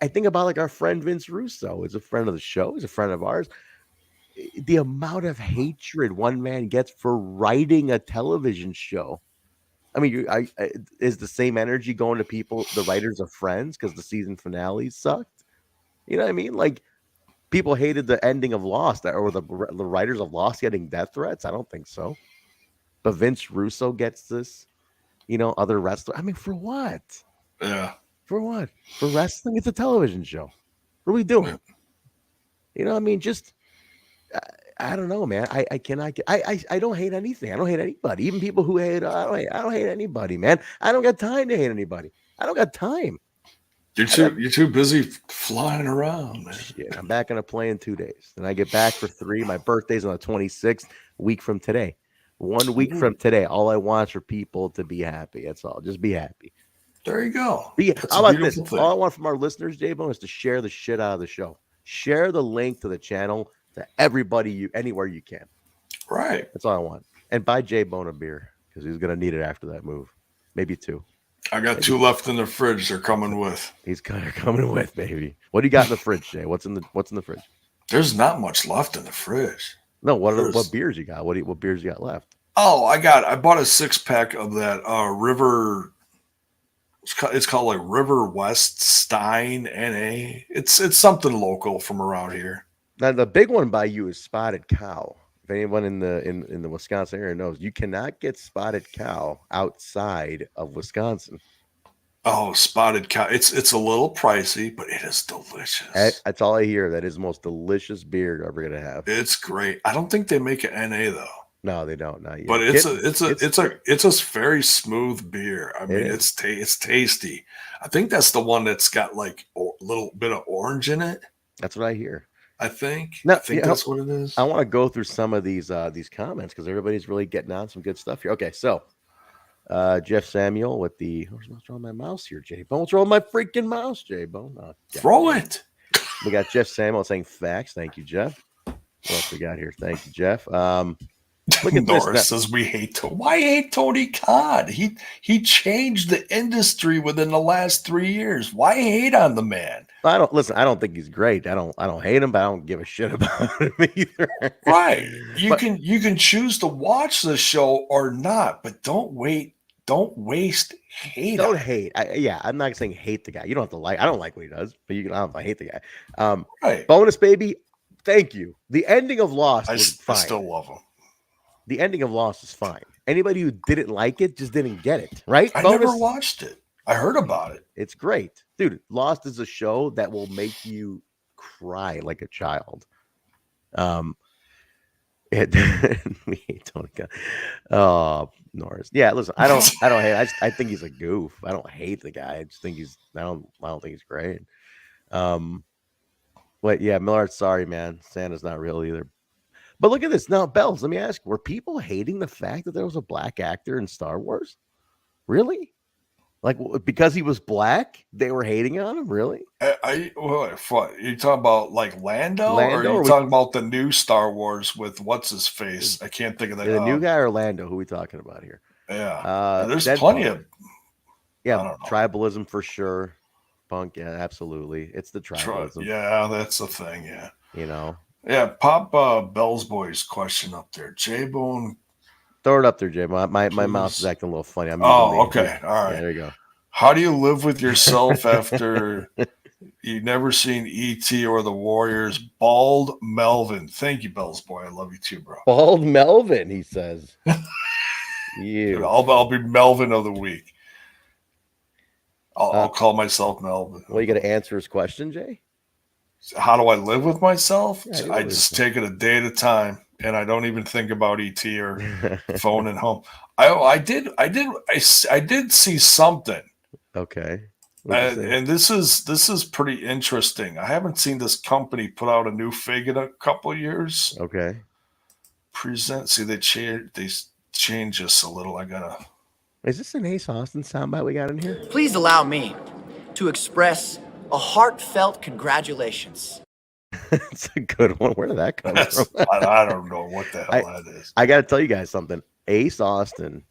I think about, like, our friend Vince Russo is a friend of the show. He's a friend of ours. The amount of hatred one man gets for writing a television show. I mean, is the same energy going to people, the writers of Friends, because the season finale sucked? You know what I mean? Like, people hated the ending of Lost, or the writers of Lost getting death threats. I don't think so. But Vince Russo gets this, other wrestler. I mean, for what? Yeah. For what? For wrestling? It's a television show. What are we doing? I mean, just, I don't know, man. I cannot. I don't hate anything. I don't hate anybody. Even people who hate. I don't hate anybody, man. I don't got time to hate anybody. I don't got time. You're too busy flying around, man. Shit, I'm back on a plane in 2 days. Then I get back for 3. My birthday's on the 26th, a week from today. 1 week from today. All I want is for people to be happy. That's all. Just be happy. There you go. How about this? Thing. All I want from our listeners, J-Bone, is to share the shit out of the show. Share the link to the channel to everybody, anywhere you can. Right. That's all I want. And buy J-Bone a beer, because he's going to need it after that move. Maybe 2. I got 2 left in the fridge. They're coming with. He's kind of coming with, baby. What do you got in the fridge, Jay? What's in the fridge? There's not much left in the fridge. No, what beers you got? What beers you got left? Oh, I bought a 6-pack of that River. It's called like River West Stein NA. It's something local from around here. Now the big one by you is Spotted Cow. If anyone in the Wisconsin area knows, you cannot get Spotted Cow outside of Wisconsin. Oh, Spotted Cow. It's a little pricey, but it is delicious. That's all I hear. That is the most delicious beer you're ever gonna have. It's great. I don't think they make an NA though. No, they don't. Not yet. But it's a very smooth beer. I mean, it's tasty. I think that's the one that's got like a little bit of orange in it. That's what I hear. I think that's what it is. I want to go through some of these comments, because everybody's really getting on some good stuff here. Okay, so Jeff Samuel with what's wrong with my mouse here, J-Bone? What's wrong with my freaking mouse, J-Bone? Oh, throw it. We got Jeff Samuel saying facts. Thank you, Jeff. What else we got here? Thank you, Jeff. Look at Norris says we hate why hate Tony Khan? He changed the industry within the last 3 years. Why hate on the man? I don't think he's great. I don't hate him, but I don't give a shit about him either. Right. You can choose to watch the show or not, but don't waste hate. Don't hate. I'm not saying hate the guy. You don't have to like. I don't like what he does, but I don't have to hate the guy. Right. Bonus baby. Thank you. The ending of Lost was fine. I still love him. The ending of Lost is fine. Anybody who didn't like it just didn't get it, right? I never watched it. I heard about it. It's great. Dude, Lost is a show that will make you cry like a child. We hate Tony Khan. Oh, Norris. Yeah, listen, I don't hate. I think he's a goof. I don't hate the guy. I just think I don't think he's great. But yeah, Millard, sorry, man. Santa's not real either. But look at this. Now, Bells, let me ask, were people hating the fact that there was a black actor in Star Wars? Really? Like because he was black, they were hating on him. Really? You talking about like Lando, or are you talking about the new Star Wars with what's his face? I can't think of that. The new guy or Lando? Who are we talking about here? Yeah, there's plenty of tribalism for sure. Punk, yeah, absolutely. It's the tribalism. Yeah, that's the thing. Yeah, you know. Yeah, pop Bell's Boy's question up there. J-Bone. Throw it up there, Jay. My mouse is acting a little funny. Okay. All right. Yeah, there you go. How do you live with yourself after you've never seen E.T. or the Warriors? Bald Melvin. Thank you, Bell's Boy. I love you too, bro. Bald Melvin, he says. I'll be Melvin of the week. I'll call myself Melvin. Well, you got to answer his question, Jay? How do I live with myself? Yeah, I just take it a day at a time, and I don't even think about ET or phoning home. I did see something. Okay. And this is pretty interesting. I haven't seen this company put out a new fig in a couple of years. Okay. See, they change this a little. Is this an Ace Austin soundbite we got in here? Please allow me to express a heartfelt congratulations. It's a good one. Where did that come from? I don't know what the hell that is. I got to tell you guys something. Ace Austin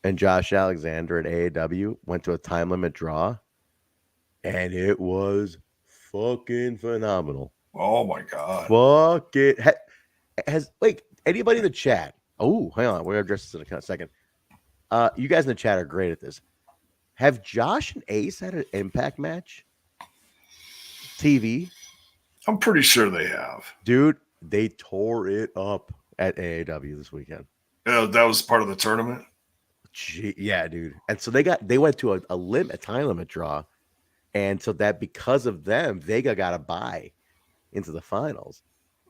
and Josh Alexander at AAW went to a time limit draw, and it was fucking phenomenal. Oh my god! Fuck it. Has anybody in the chat? Oh, hang on. We're gonna address this in a second. You guys in the chat are great at this. Have Josh and Ace had an Impact match? TV? I'm pretty sure they have. Dude, they tore it up at AAW this weekend. Yeah, that was part of the tournament. Yeah, dude. And so they went to a time limit draw. And so that because of them, Vega got a bye into the finals.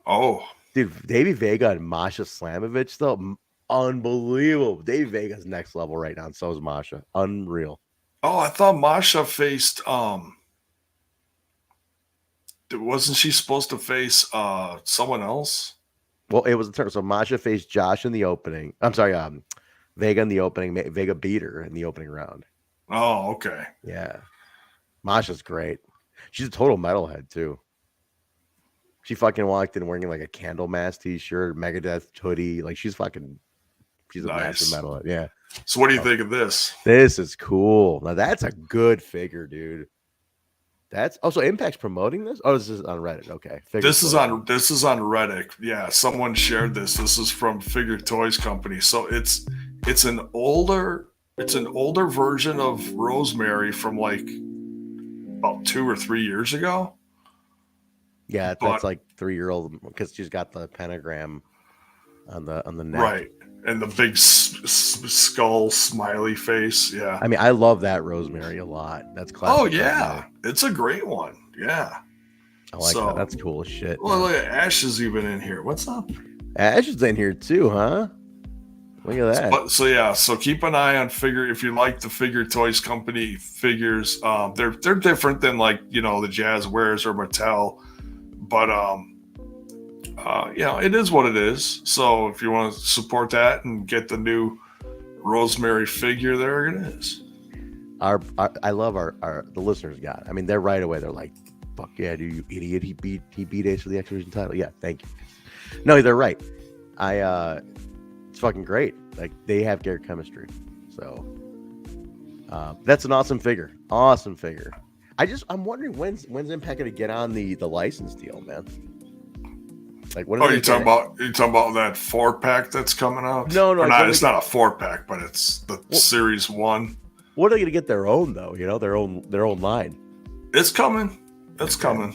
Oh. Dude, Davey Vega and Masha Slamovich, though, unbelievable. Davey Vega's next level right now, and so is Masha. Unreal. Oh, I thought Masha faced wasn't she supposed to face someone else? Well, it was a turn. So Masha faced Josh in the opening. I'm sorry, Vega in the opening. Vega beat her in the opening round. Oh, okay. Yeah. Masha's great. She's a total metalhead, too. She fucking walked in wearing like a Candlemass t-shirt, Megadeth hoodie. Like she's a massive metalhead. Yeah. So what do you think of this? This is cool. Now that's a good figure, dude. That's also Impact's promoting this. Oh, this is on Reddit. Okay. This is on Reddit. Yeah, someone shared this. This is from Figure Toys Company. So it's an older version of Rosemary from like about 2 or 3 years ago. Yeah, that's like 3-year-old because she's got the pentagram on the neck. Right. And the big skull smiley face. Yeah. I mean, I love that Rosemary a lot. That's classic. Oh, yeah. Rosemary. It's a great one. Yeah. I like that. That's cool as shit. Well, look at Ash is even in here. What's up? Ash is in here too, huh? Look at that. So keep an eye on Figure. If you like the Figure Toys Company figures, they're different than like, the Jazzwares or Mattel. But it is what it is. So if you want to support that and get the new Rosemary figure, there it is. I love the listeners got it. I mean, they're right away. They're like, "Fuck yeah, dude, you idiot! He beat Ace for the X Division title." Yeah, thank you. No, they're right. It's fucking great. Like they have great chemistry. So that's an awesome figure. Awesome figure. I'm wondering when's Impact gonna get on the license deal, man. Like what? You talking about that 4-pack that's coming out? No, it's not a 4-pack, but it's the Series 1. What are they gonna get their own though? Their own line. It's coming. It's coming.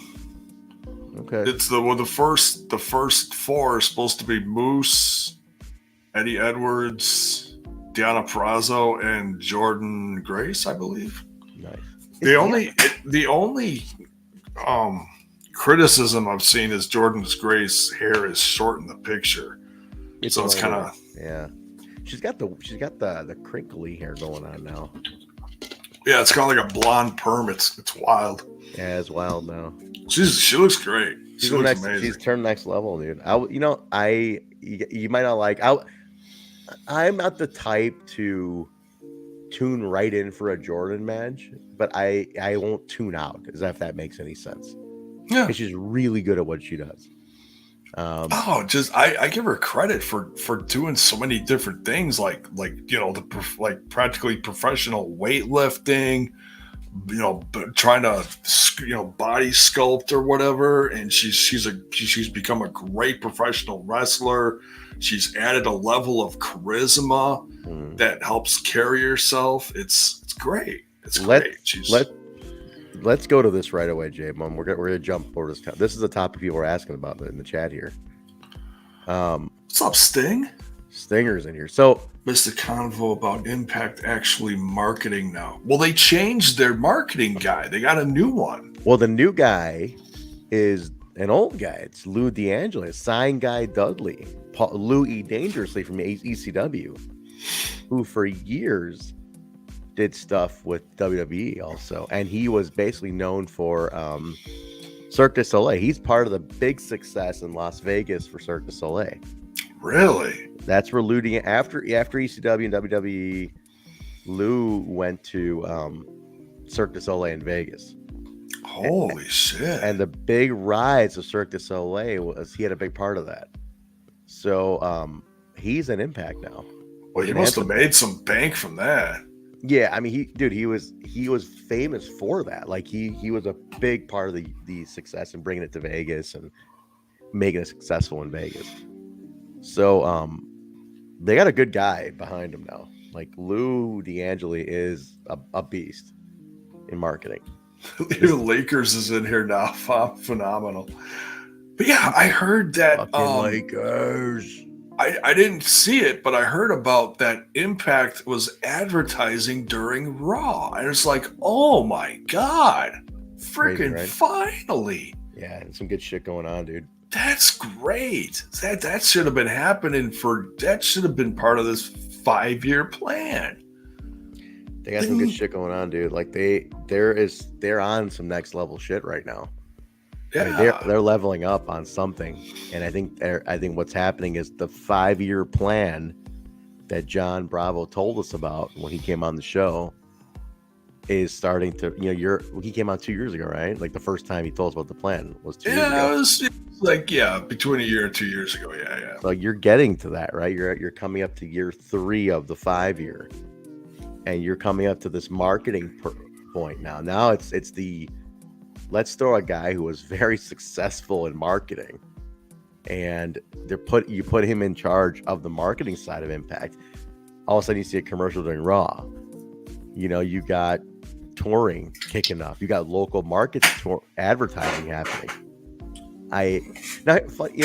Okay. It's the first 4 are supposed to be Moose, Eddie Edwards, Deonna Purrazzo, and Jordan Grace, I believe. Nice. The only criticism I've seen is Jordan's Grace hair is short in the picture, so it's kind of She's got the crinkly hair going on now. Yeah, it's kind of like a blonde perm. It's wild. Yeah, it's wild now. She looks great. She looks amazing. She's turned next level, dude. You might not like. I'm not the type to tune right in for a Jordan match, but I won't tune out, as if that makes any sense. Yeah, she's really good at what she does. I give her credit for doing so many different things, like practically professional weightlifting, trying to body sculpt or whatever, and she's become a great professional wrestler. She's added a level of charisma that helps carry herself. It's great. Let's go to this right away, Jay. Mom, we're gonna jump over this. This is a topic people are asking about in the chat here. What's up, Sting? Stinger's in here. So missed a convo about Impact actually marketing now. Well, they changed their marketing guy. They got a new one. Well, the new guy is an old guy. It's Lou D'Angelo, sign guy Dudley, Lou E. Dangerously from ECW, who for years did stuff with WWE also, and he was basically known for Cirque du Soleil. He's part of the big success in Las Vegas for Cirque du Soleil. Really? That's where Lou after ECW and WWE, Lou went to Cirque du Soleil in Vegas. Holy shit! And the big rise of Cirque du Soleil he had a big part of that. So he's an Impact now. Well, he must have made some bank from that. Yeah, I mean, he was famous for that. Like he was a big part of the success in bringing it to Vegas and making it successful in Vegas. So they got a good guy behind him now. Like Lou D'Angelo is a beast in marketing. The Lakers is in here now. Phenomenal. But yeah, I heard that Lakers. I didn't see it, but I heard about that Impact was advertising during Raw. And it's like, oh my God. Freaking right? Finally. Yeah, and some good shit going on, dude. That's great. That should have been happening that should have been part of this 5-year plan. They got some good shit going on, dude. Like they're on some next level shit right now. Yeah, I mean, they're leveling up on something, and I think what's happening is the 5-year plan that John Bravo told us about when he came on the show is starting to. He came on 2 years ago, right? Like the first time he told us about the plan was 2 years ago. Yeah, it was like between a year and 2 years ago. Yeah. So you're getting to that, right? You're coming up to year 3 of the 5-year, and you're coming up to this marketing point now. Now it's the. Let's throw a guy who was very successful in marketing, and you put him in charge of the marketing side of Impact. All of a sudden, you see a commercial during Raw. You got touring kicking off. You got local markets advertising happening. I'm telling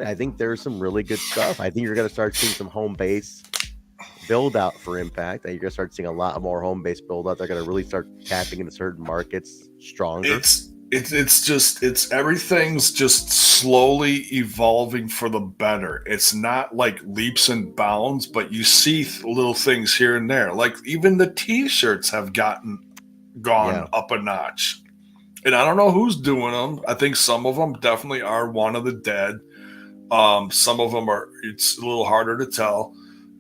you, I think there's some really good stuff. I think you're going to start seeing some home base build out for Impact, and you're gonna start seeing a lot more home base build out. They're gonna really start tapping into certain markets stronger. It's everything's just slowly evolving for the better. It's not like leaps and bounds, but you see little things here and there. Like even the t-shirts have gone up a notch, and I don't know who's doing them. I think some of them definitely are One of the Dead. Some of them it's a little harder to tell.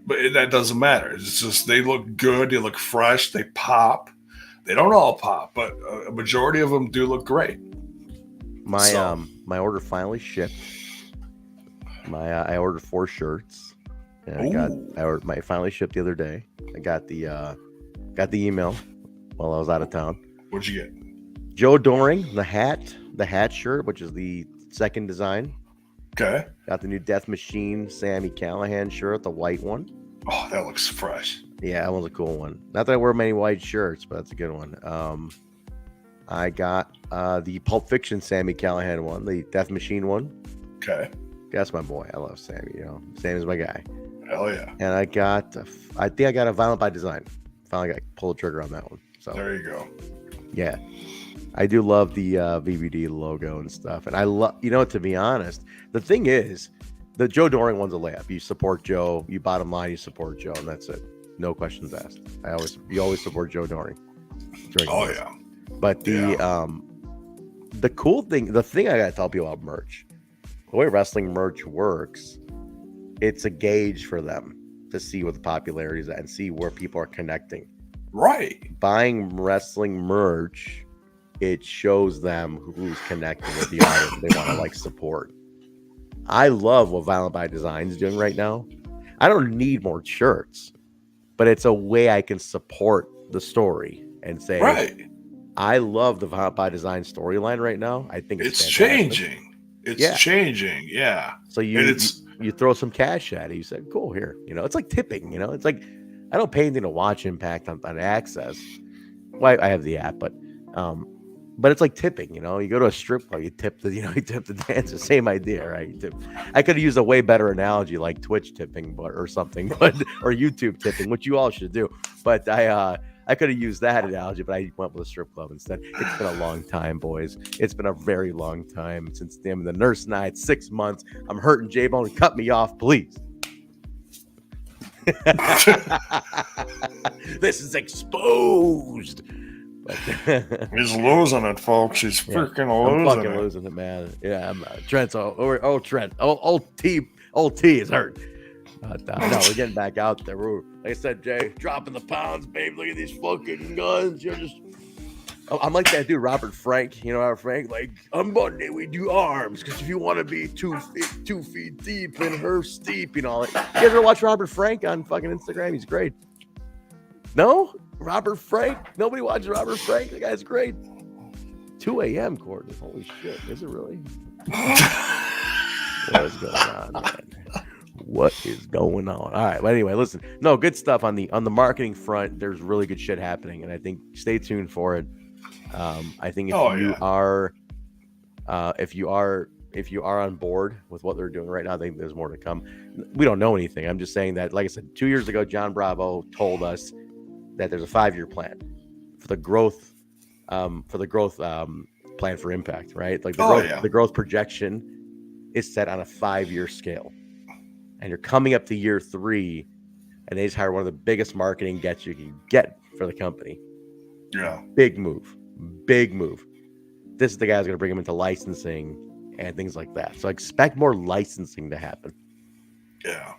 But that doesn't matter. It's just they look good. They look fresh. They pop. They don't all pop, but a majority of them do look great. My order finally shipped. I ordered 4 shirts, and I ordered my finally shipped the other day. I got the email while I was out of town. What'd you get? Joe Doring, the hat shirt, which is the second design. Okay. Got the new Death Machine Sammy Callahan shirt, the white one. Oh, that looks fresh. Yeah, that one's a cool one. Not that I wear many white shirts, but that's a good one. I got the Pulp Fiction Sammy Callahan one, the Death Machine one. Okay. That's my boy. I love Sammy. Sammy's my guy. Hell yeah. And I think I got a Violent by Design. Finally got pull the trigger on that one. So there you go. Yeah. I do love the VVD logo and stuff. And I love, to be honest, the thing is, the Joe Doring one's a layup. You support Joe, you bottom line, you support Joe, and that's it. No questions asked. You always support Joe Doring. Yeah. But the cool thing, the thing I gotta tell people about merch, the way wrestling merch works, it's a gauge for them. to see what the popularity is at and see where people are connecting. Right. Buying wrestling merch, it shows them who's connecting with the artist they want to like support. I love what Violent by Design is doing right now. I don't need more shirts, but it's a way I can support the story and say, right. I love the Violent by Design storyline right now. I think it's changing. It's changing. Yeah. So you throw some cash at it. You say, cool, here. You know, it's like tipping. You know, it's like I don't pay anything to watch Impact on Access. Well, I have the app, but it's like tipping. You know, you go to a strip club, you tip the dancer. Same idea, right? You tip. I could have used a way better analogy like Twitch tipping, or something, or YouTube tipping, which you all should do. But I could have used that analogy, but I went with a strip club instead. It's been a long time, boys. It's been a very long time since the nurse and I had 6 months. I'm hurting J-Bone. Cut me off, please. This is exposed. But he's losing it, folks. He's freaking losing it. I'm fucking losing it, man. Yeah, Trent's Trent. Old T is hurt. But no, we're getting back out there. Like I said, Jay, dropping the pounds, babe. Look at these fucking guns. You're just. I'm like that dude, Robert Frank. You know Robert Frank? Like, on Monday we do arms because if you want to be 2 feet deep and her steep, you know. Like, you guys ever watch Robert Frank on fucking Instagram? He's great. No, Robert Frank. Nobody watches Robert Frank. The guy's great. 2 a.m. Courtney. Holy shit! Is it really? What is going on, man? What is going on? All right. Well, anyway, listen. No, good stuff on the marketing front. There's really good shit happening, and I think stay tuned for it. I think if you are on board with what they're doing right now, I think there's more to come. We don't know anything. I'm just saying that, like I said, 2 years ago, John Bravo told us that there's a 5-year plan for the growth plan for Impact, right? Like the growth projection is set on a 5-year scale. And you're coming up to year 3, and they just hired one of the biggest marketing gets you can get for the company. Yeah. Big move. This is the guy who's going to bring him into licensing and things like that. So expect more licensing to happen. Yeah.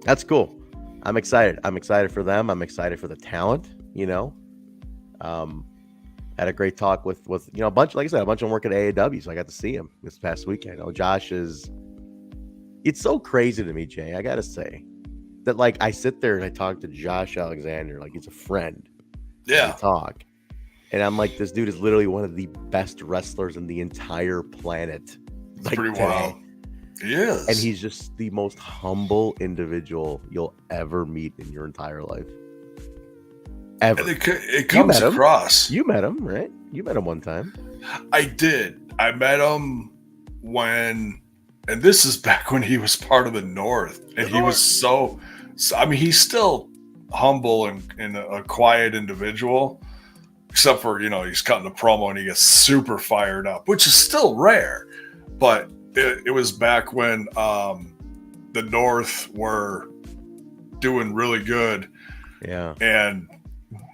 That's cool. I'm excited. I'm excited for them. I'm excited for the talent, you know. Had a great talk with a bunch of them work at AAW, so I got to see him this past weekend. Oh, Josh is... It's so crazy to me, Jay. I gotta say that, like, I sit there and I talk to Josh Alexander like he's a friend. Yeah. I talk, and I'm like, this dude is literally one of the best wrestlers in the entire planet. Like, pretty wild. He is, and he's just the most humble individual you'll ever meet in your entire life. Ever. And it comes across. You met him, right? You met him one time. I did. I met him when. And this is back when he was part of the North. And he was so I mean, he's still humble and a quiet individual, except for, you know, he's cutting a promo and he gets super fired up, which is still rare. But it was back when the North were doing really good. Yeah. And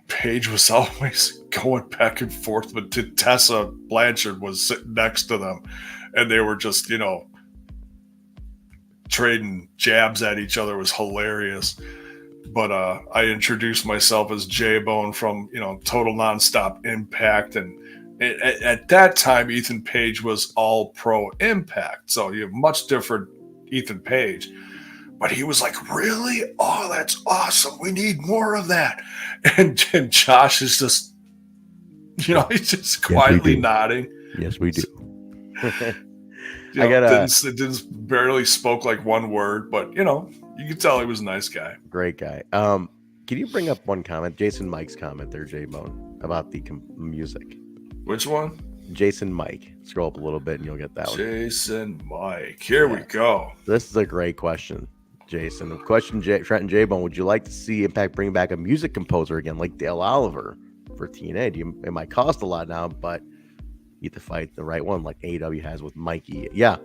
Paige was always going back and forth, but Tessa Blanchard was sitting next to them. And they were just, you know, trading jabs at each other. Was hilarious. But I introduced myself as J-Bone from, you know, Total Nonstop Impact, and at that time Ethan Page was All Pro Impact, so you have much different Ethan Page. But he was like, really? Oh, that's awesome. We need more of that. And Josh is just, you know, he's just quietly nodding. Yes, we do. You know, didn't barely spoke like one word, but, you know, you could tell he was a nice guy. Great guy. Can you bring up one comment? Jason Mike's comment there, J-Bone, about the music. Which one? Jason Mike. Scroll up a little bit and you'll get that one. Jason Mike. Here we go. This is a great question, Jason. Question, Trent and J-Bone. Would you like to see Impact bring back a music composer again, like Dale Oliver for TNA? It might cost a lot now, but you have to fight the right one, like AEW has with Mikey. Yeah.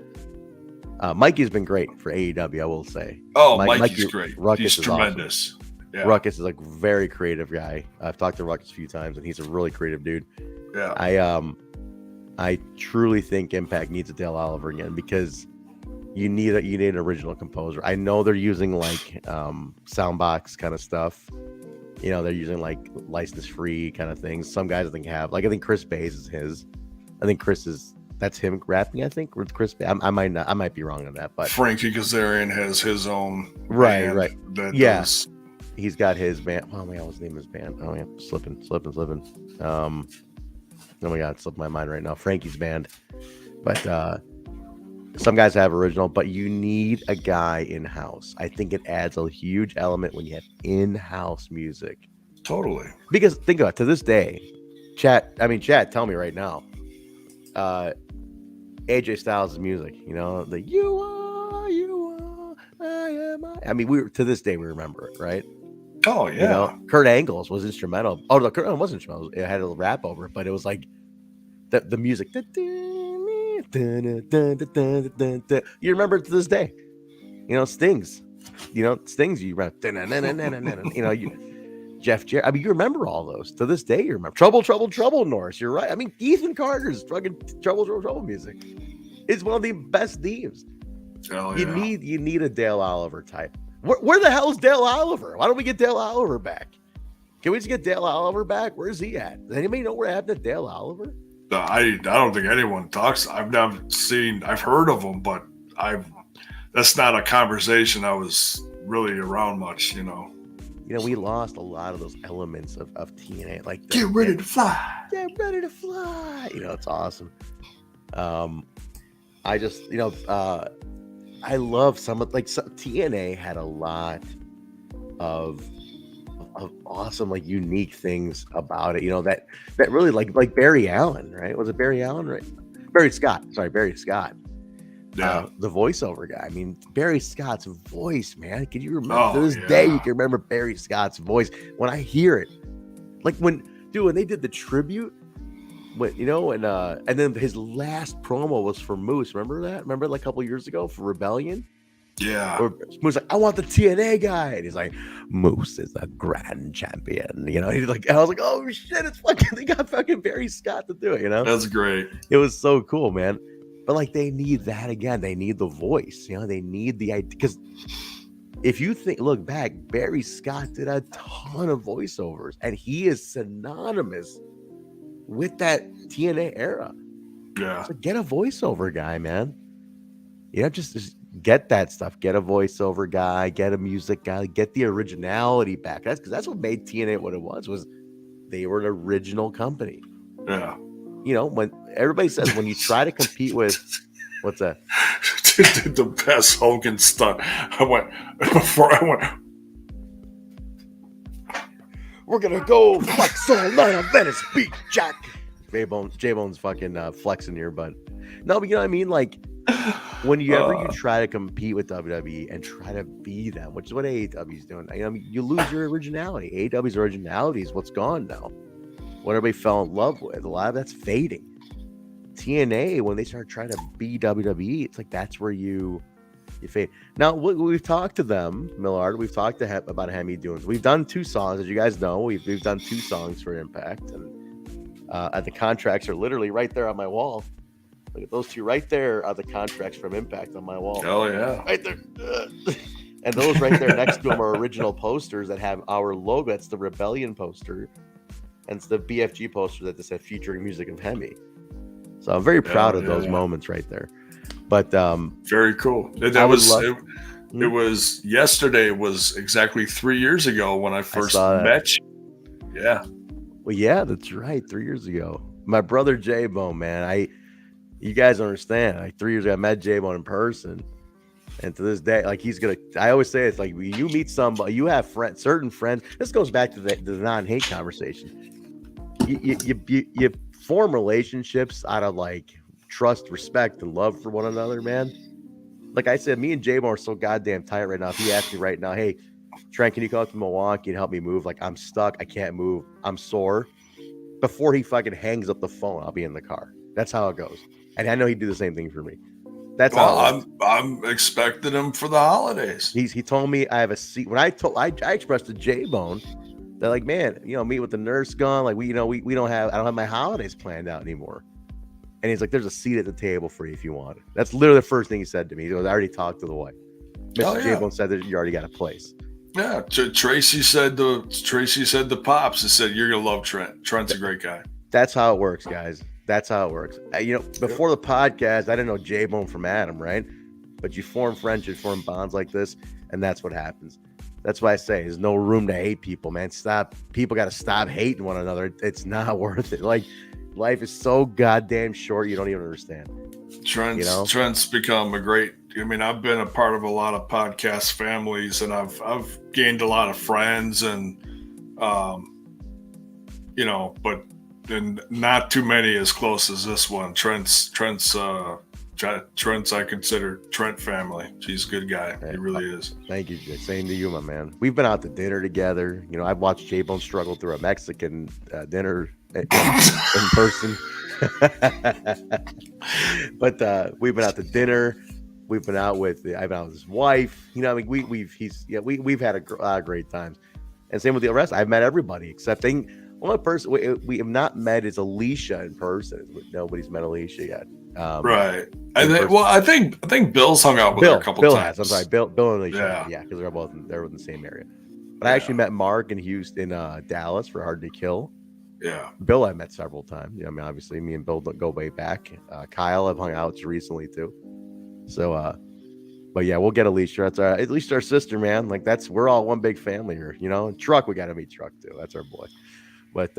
Mikey's been great for AEW, I will say. Oh, Mikey's great. Ruckus he's tremendous. Awesome. Yeah. Ruckus is like a very creative guy. I've talked to Ruckus a few times, and he's a really creative dude. Yeah. I truly think Impact needs a Dale Oliver again because, You need an original composer. I know they're using like soundbox kind of stuff. You know, they're using like license free kind of things. Some guys I think have, like, I think Chris Bayes is his. I think that's him rapping, I think, with Chris Bayes. I might be wrong on that, but Frankie Kazarian has his own right. Does... He's got his band. Oh my god, what's the name of his band? Oh yeah, slipping. Oh my god, it slipped my mind right now. Frankie's band. But some guys have original, but you need a guy in-house. I think it adds a huge element when you have in-house music. Totally. Because think about it, to this day, chat, tell me right now. AJ Styles' music, you know, the you are, I am I. I mean, to this day we remember it, right? Oh yeah. You know, Kurt Angle's was instrumental. Oh no, Kurt wasn't instrumental. It had a rap over it, but it was like the music. You remember it to this day. You know, Stings. You remember. You know, Jeff Jarrett. I mean, you remember all those to this day. You remember Trouble, Norris. You're right. I mean, Ethan Carter's fucking Trouble music is one of the best themes. Hell you need a Dale Oliver type. Where the hell is Dale Oliver? Why don't we get Dale Oliver back? Can we just get Dale Oliver back? Where's he at? Does anybody know where happened to Dale Oliver? I don't think anyone talks. I've heard of him, but that's not a conversation I was really around much, you know. You know, we lost a lot of those elements of TNA, like get ready to fly. You know, it's awesome. I just, you know, I love TNA had a lot of awesome, like, unique things about it, you know, that really like Barry Allen, right? Was it Barry Allen, right? Barry Scott. Yeah. The voiceover guy. I mean, Barry Scott's voice, man. Can you remember to this day? You can remember Barry Scott's voice when I hear it. Like when they did the tribute, and then his last promo was for Moose. Remember that? Remember like a couple years ago for Rebellion? Yeah. Or Moose like, I want the TNA guy, and he's like, Moose is a grand champion. You know, he's like, I was like, oh shit, they got fucking Barry Scott to do it. You know, that's great. It was so cool, man. But like, they need that again. They need the voice. You know, they need the idea. Because if you look back, Barry Scott did a ton of voiceovers, and he is synonymous with that TNA era. Yeah. So get a voiceover guy, man. You know, just get that stuff. Get a voiceover guy. Get a music guy. Get the originality back. That's what made TNA what it was they were an original company. Yeah. You know, when everybody says when you try to compete with what's that? Did the best Hogan stunt. We're gonna go flex all night on Venice Beach, Jack. J-Bone's fucking flexing here, but no, but you know what I mean? Like, whenever you try to compete with WWE and try to be them, which is what AEW is doing, you know, you lose your originality. AEW's originality is what's gone now. What everybody fell in love with, a lot of that's fading. TNA, when they start trying to be WWE, it's like that's where you fade. Now, we've talked to them, Millard. We've talked to about HEMI doing. We've done 2 songs, as you guys know. We've done 2 songs for Impact, and the contracts are literally right there on my wall. Look at those 2 right there are the contracts from Impact on my wall. Oh yeah, right there. And those right there next to them are original posters that have our logo. That's the Rebellion poster, and it's the BFG poster that just said featuring music of HEMI. So I'm very proud of those moments right there. But very cool. It was yesterday. It was exactly 3 years ago when I first met you. Yeah. Well, yeah, that's right. 3 years ago, my brother J-Bone, man. You guys understand? Like 3 years ago, I met J-Bone in person, and to this day, like I always say, it's like you meet somebody, you have certain friends. This goes back to the non-hate conversation. You form relationships out of like trust, respect, and love for one another, man. Like I said, me and J-Bone are so goddamn tight right now. If he asked me right now, hey, Trent, can you come up to Milwaukee and help me move? Like, I'm stuck. I can't move. I'm sore. Before he fucking hangs up the phone, I'll be in the car. That's how it goes. And I know he'd do the same thing for me. That's how I'm expecting him for the holidays. He told me I have a seat. When I expressed to J-Bone that, like, man, you know, meet with the nurse gone. Like, I don't have my holidays planned out anymore. And he's like, "There's a seat at the table for you if you want it." That's literally the first thing he said to me. He goes, "I already talked to the wife." Mr. J-Bone said that you already got a place. Yeah, Tracy said to Pops, he said, "You're gonna love Trent. Trent's a great guy." That's how it works, guys. That's how it works. Before the podcast, I didn't know J-Bone from Adam, right? But you form friendships, form bonds like this, and that's what happens. That's why I say there's no room to hate people, man. Stop. People got to stop hating one another. It's not worth it. Like, life is so goddamn short, you don't even understand. Trent's become a great. I mean, I've been a part of a lot of podcast families, and I've gained a lot of friends, and but not too many as close as this one. Trent's I consider Trent family. He's a good guy. He really is. Thank you, Jay. Same to you, my man. We've been out to dinner together. I've watched J-Bone struggle through a Mexican dinner in person. But we've been out to dinner. We've been out with his wife. We've had a great times. And same with the rest. I've met everybody except only person we have not met is Alicia in person. Nobody's met Alicia yet. Right. I think Bill's hung out with her a couple times. I'm sorry, Bill and Alicia. Yeah, because they're in the same area. But I actually met Mark in Houston, Dallas for Hard to Kill. Yeah. Bill I met several times. I mean, obviously me and Bill go way back. Kyle I've hung out with recently too. So but yeah, we'll get Alicia. That's at least our sister, man. Like we're all one big family here, Truck, we gotta meet Truck too. That's our boy. But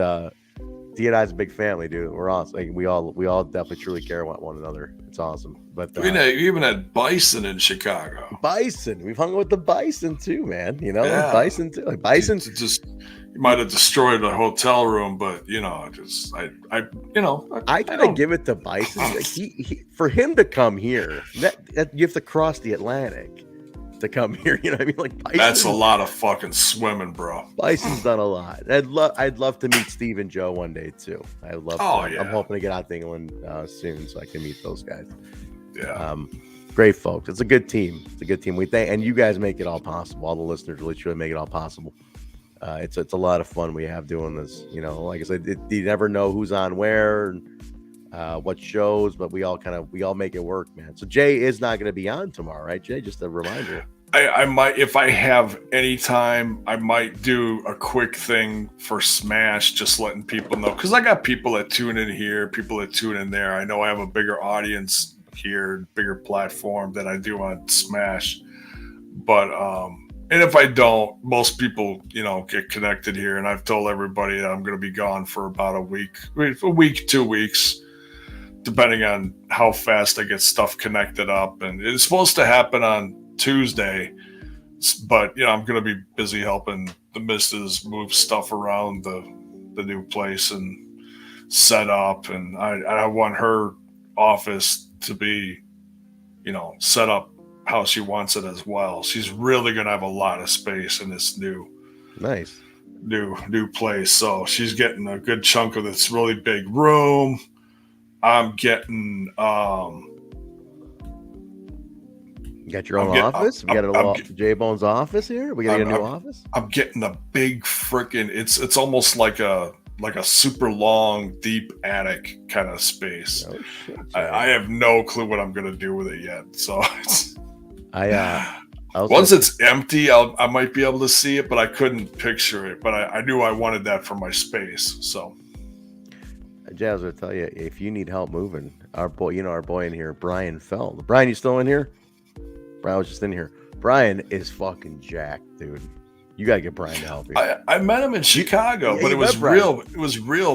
TNI's a big family, dude. We're awesome. Like, we all definitely truly care about one another. It's awesome. But we even had Bison in Chicago. Bison, we've hung with the Bison too, man. Bison too. Like Bison, just you might have destroyed a hotel room, but I gotta give it to Bison. Like, he for him to come here, that you have to cross the Atlantic to come here. You know what I mean? Like, Bison, that's a lot of fucking swimming, bro. Bison's done a lot. I'd love to meet Steve and Joe one day too. I would love. Yeah. I'm hoping to get out to England soon so I can meet those guys. Yeah. Great folks. It's a good team. We thank, and you guys make it all possible. All the listeners really truly make it all possible. It's a lot of fun we have doing this. Like I said, you never know who's on where, what shows, but we all make it work, man. So Jay is not going to be on tomorrow, right, Jay? Just a reminder. I might, if I have any time, I might do a quick thing for Smash, just letting people know, because I got people that tune in here, people that tune in there. I know I have a bigger audience here, bigger platform than I do on Smash. But and if I don't, most people, get connected here. And I've told everybody that I'm going to be gone for about a week, 2 weeks, depending on how fast I get stuff connected up. And it's supposed to happen on Tuesday, but I'm going to be busy helping the missus move stuff around the new place and set up. And I want her office to be, set up how she wants it as well. She's really going to have a lot of space in this new place. So she's getting a good chunk of this really big room. I'm getting, you got your own office? We got a J-Bone's office here? We got to get a new office? I'm getting a big freaking, it's almost like a super long, deep attic kind of space. Oh, shit, I have no clue what I'm going to do with it yet. So once it's empty, I might be able to see it, but I couldn't picture it. But I knew I wanted that for my space. So, Jazz, I'll tell you, if you need help moving, our boy in here, Brian Feld. Brian, you still in here? Brian was just in here. Brian is fucking jacked, dude. You gotta get Brian to help you. I met him in Chicago, but it was real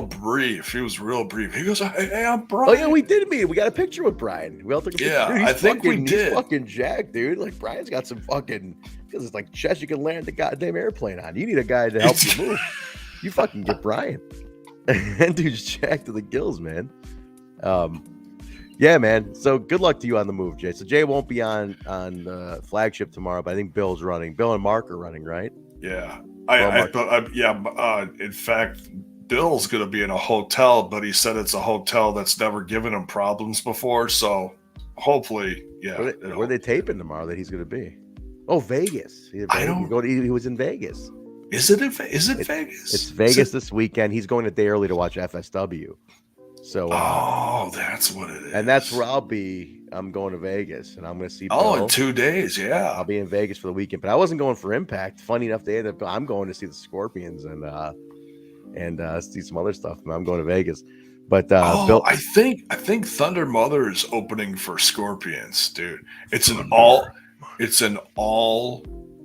brief. He was real brief. He goes, "Hey, I'm Brian." Oh yeah, we did meet. We got a picture with Brian. We all took a picture. Yeah, I think we did. He's fucking jacked, dude. Like, Brian's got some fucking, because it's like chest you can land the goddamn airplane on. You need a guy to help you move. You fucking get Brian. That dude's jacked to the gills, man. Yeah, man. So good luck to you on the move, Jay. So Jay won't be on the flagship tomorrow, but I think Bill's running. Bill and Mark are running, right? Yeah. In fact, Bill's going to be in a hotel, but he said it's a hotel that's never given him problems before. So hopefully, yeah. Where are they taping tomorrow that he's going to be? Oh, Vegas. He was in Vegas. Is it Vegas? It's Vegas this weekend. He's going a day early to watch FSW. So, that's what it is. And that's where I'll be. I'm going to Vegas, and I'm going to see Bill. in 2 days, yeah. I'll be in Vegas for the weekend, but I wasn't going for Impact. Funny enough, I'm going to see the Scorpions and see some other stuff. I'm going to Vegas. But Bill, I think Thunder Mother is opening for Scorpions, dude. It's an all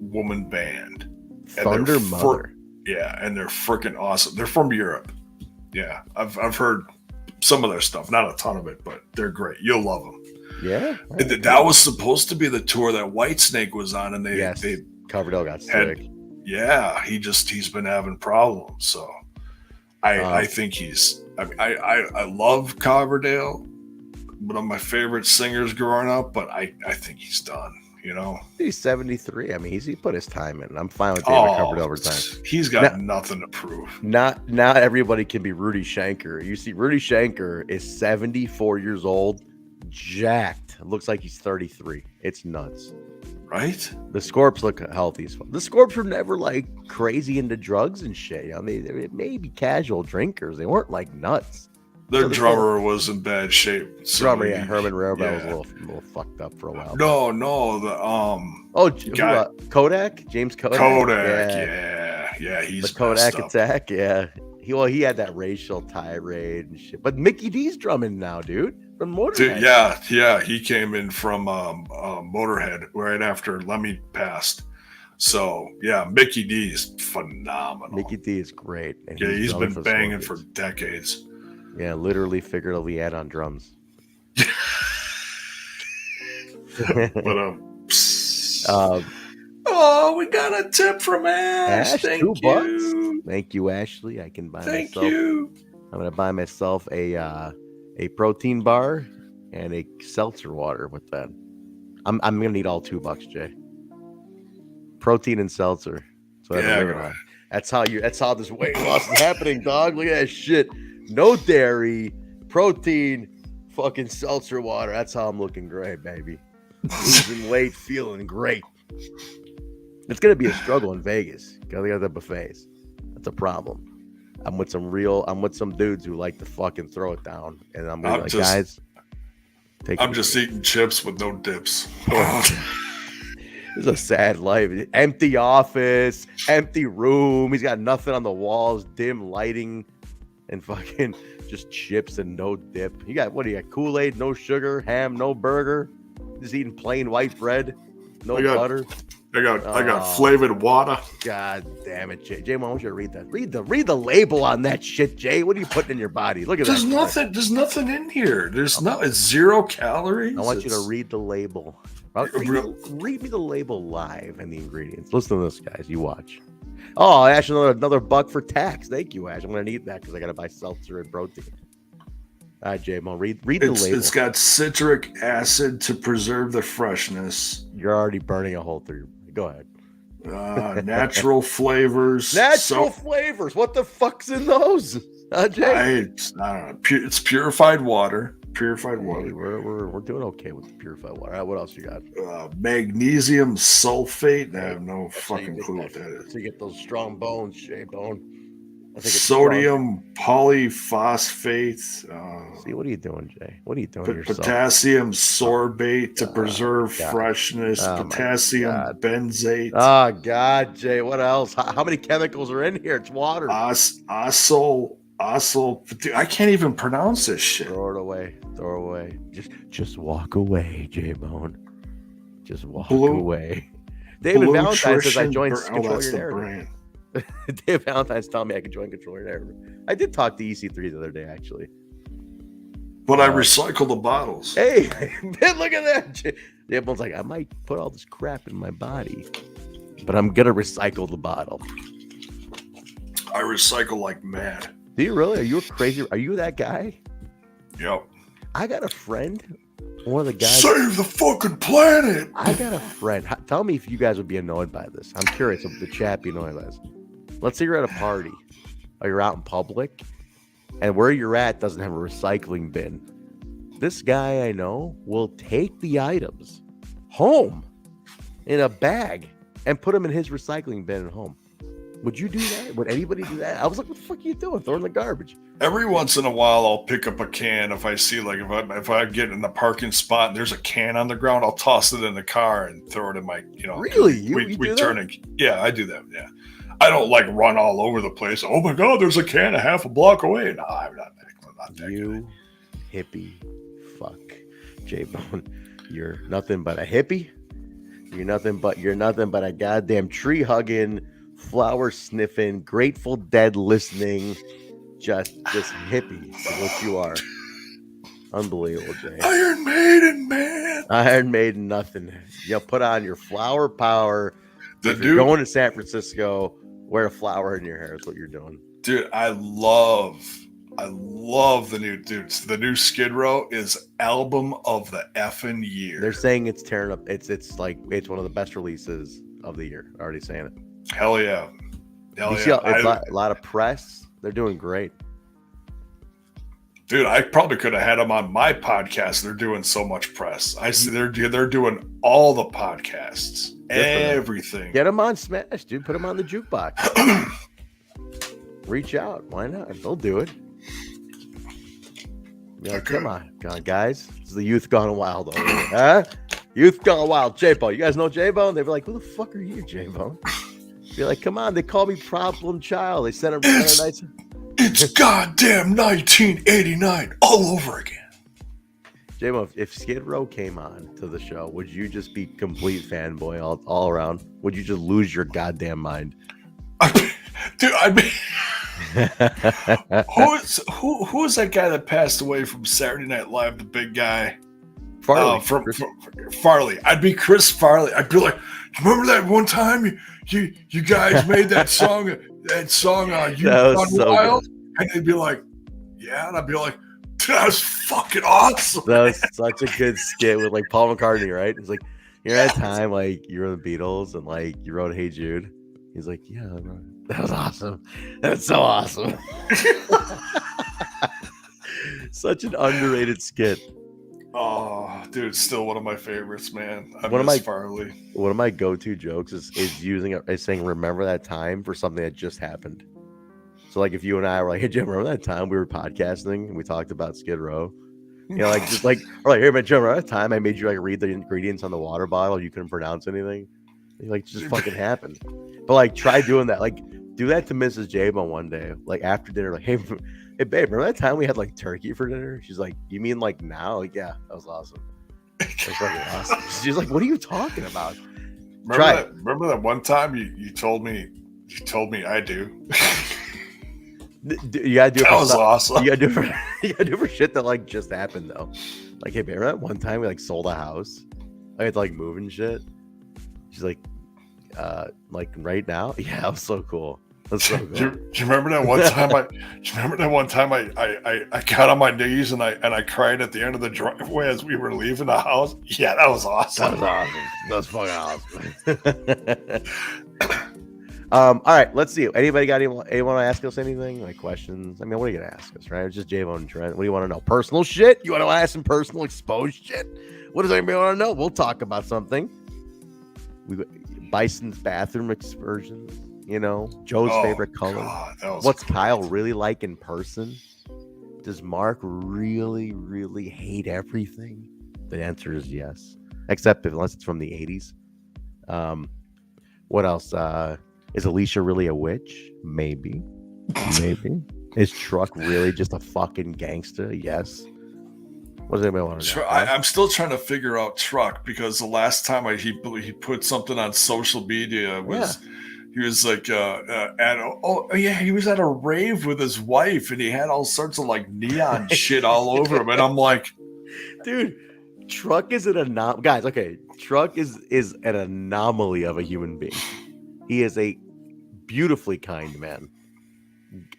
woman band. Thunder Mother. Yeah, and they're freaking awesome. They're from Europe. Yeah, I've heard some of their stuff, not a ton of it, but they're great. You'll love them. Yeah, that was supposed to be the tour that Whitesnake was on, and they Coverdale got sick. Yeah, he's been having problems. So I think he's. I love Coverdale, one of my favorite singers growing up, but I think he's done. You know, he's 73. I mean, he put his time in. I'm fine with David Coverdale over time. He's got nothing to prove. Not everybody can be Rudy Schenker. You see, Rudy Schenker is 74 years old, jacked. Looks like he's 33. It's nuts, right? The Scorps look healthy as well. The Scorps were never like crazy into drugs and shit. You know, they may be casual drinkers. They weren't like nuts. Their drummer was in bad shape. So Herman Rarebell was a little fucked up for a while. No, Kodak, James Kodak. Yeah, he's the Kodak attack. Yeah, he had that racial tirade and shit. But Mickey D's drumming now, dude, from Motorhead. Dude, yeah, he came in from Motorhead right after Lemmy passed. So yeah, Mickey D is phenomenal. Mickey D is great. And he's been banging for decades. Yeah, literally, figuratively, add on drums. But we got a tip from Ash. Thank you. $2. Thank you, Ashley. I can buy myself. I'm gonna buy myself a protein bar and a seltzer water with that. I'm gonna need all $2, Jay. Protein and seltzer. So that's how this weight loss is happening, dog. Look at that shit. No dairy, protein, fucking seltzer water. That's how I'm looking great, baby. Losing weight, feeling great. It's gonna be a struggle in Vegas. Gotta get the buffets. That's a problem. I'm with some dudes who like to fucking throw it down, and I'm like, guys, I'm just eating chips with no dips. It's a sad life. Empty office, empty room. He's got nothing on the walls, dim lighting. And fucking just chips and no dip. You got Kool-Aid, no sugar, ham, no burger. Just eating plain white bread, no butter. I got flavored water. God damn it, Jay. Jay, why don't you read that? Read the label on that shit, Jay. What are you putting in your body? Look at that. There's nothing in here. It's 0 calories. I want you to read the label. Read me the label live and the ingredients. Listen to this, guys. You watch. Oh, Ash, another $1 for tax. Thank you, Ash. I'm going to need that because I got to buy seltzer and protein. All right, J-Mo, read the label. It's got citric acid to preserve the freshness. You're already burning a hole through. Go ahead. Natural flavors. Flavors. What the fuck's in those? Jay? I don't know. It's purified water. Purified water. Hey, we're doing okay with the purified water. All right, what else you got? Magnesium sulfate. I have no fucking clue what that is. So you get those strong bones, Shay Bone. Sodium polyphosphate. See, what are you doing, Jay? What are you doing to yourself? Potassium sorbate to preserve freshness. Potassium benzate. Oh, God, Jay. What else? How many chemicals are in here? It's water. Osol. I can't even pronounce this shit. Throw it away. Just walk away, J-Bone. Just walk away. David Valentine says I joined Control Your Narrative. Dave Valentine's telling me I can join Control Your Narrative. I did talk to EC3 the other day, actually. But I recycle the bottles. Hey, look at that. J-Bone's like, I might put all this crap in my body, but I'm going to recycle the bottle. I recycle like mad. Do you really? Are you crazy? Are you that guy? Yep. I got a friend. One of the guys. Save the fucking planet. I got a friend. Tell me if you guys would be annoyed by this. I'm curious if the chat be annoyed by this. Let's say you're at a party or you're out in public and where you're at doesn't have a recycling bin. This guy I know will take the items home in a bag and put them in his recycling bin at home. Would you do that? Would anybody do that? I was like, what the fuck are you doing? Throw it in the garbage. Every once in a while, I'll pick up a can if I see, like, if I get in the parking spot and there's a can on the ground, I'll toss it in the car and throw it in my, Really? We turn it. Yeah, I do that. Yeah. I don't like run all over the place. Oh my God, there's a can a half a block away. No, I'm not that You hippie fuck. J-Bone, you're nothing but a hippie. You're nothing but a goddamn tree hugging, flower sniffing, Grateful Dead listening, just hippie is what you are. Unbelievable, Jay. Iron Maiden, man. Iron Maiden, nothing. Put on your flower power. If you're going to San Francisco, wear a flower in your hair is what you're doing. Dude, I love the new dudes. The new Skid Row is album of the effing year. They're saying it's tearing up. It's one of the best releases of the year. Already saying it. Hell yeah. See a lot of press. They're doing great. Dude, I probably could have had them on my podcast. They're doing so much press. I see they're doing all the podcasts, everything. Get them on Smash, dude. Put them on the jukebox. Reach out. Why not? They'll do it. Come on, guys. This is the youth gone wild over here, huh? Youth gone wild. J-Bone. You guys know J-Bone? They'd be like, who the fuck are you, J-Bone? Be like, come on. They call me Problem Child. They sent him nice. It's goddamn 1989 all over again. J-Bone, if Skid Row came on to the show, would you just be complete fanboy all around? Would you just lose your goddamn mind? Dude, I mean, who is that guy that passed away from Saturday Night Live? The big guy, Farley. From Farley. I'd be Chris Farley. I'd be like, remember that one time you guys made that song? That song, You Gone so Wild? Good. And they'd be like, yeah, and I'd be like, that was fucking awesome. That was such a good skit with like Paul McCartney, right? It's like, you're at a time like you were the Beatles and like you wrote Hey Jude. He's like, yeah, that was awesome. That's so awesome. Such an underrated skit. Oh, dude, still one of my favorites, man. Farley. One of my go-to jokes is saying, remember that time for something that just happened. So like if you and I were like, hey Jim, remember that time we were podcasting and we talked about Skid Row? Just like, or like, hey man, Jim, remember that time I made you like read the ingredients on the water bottle, you couldn't pronounce anything? And like, just fucking happened. But like, try doing that. Like, do that to Mrs. J-Bone one day. Like after dinner, like, hey babe, remember that time we had like turkey for dinner? She's like, you mean like now? Like, yeah, that was awesome. That's fucking awesome. She's like, what are you talking about? Remember that one time you told me I do. You gotta do it. That was awesome. You gotta do it for shit that like just happened though. Like, hey, remember that one time we like sold a house? I had to like move and shit. She's like right now? Yeah, that was so cool. That's so cool. Do you remember that one time? I got on my knees and I cried at the end of the driveway as we were leaving the house. Yeah, that was awesome. That was fucking awesome. All right, let's see. Anybody want to ask us anything? Like questions? I mean, what are you gonna ask us, right? It's just J-Bone and Trent. What do you want to know? Personal shit? You want to ask some personal exposed shit? What does anybody want to know? We'll talk about something. Bison's bathroom excursions. Joe's favorite color. God, what's cool. Kyle really like in person? Does Mark really, really hate everything? The answer is yes, unless it's from the 80s. What else? Is Alicia really a witch? Maybe. Is Truck really just a fucking gangster? Yes. What does anybody want to know? I'm still trying to figure out Truck because the last time he put something on social media was he was like he was at a rave with his wife and he had all sorts of like neon shit all over him and I'm like, dude, Truck is an anomaly. Guys, okay, Truck is an anomaly of a human being. He is a beautifully kind man.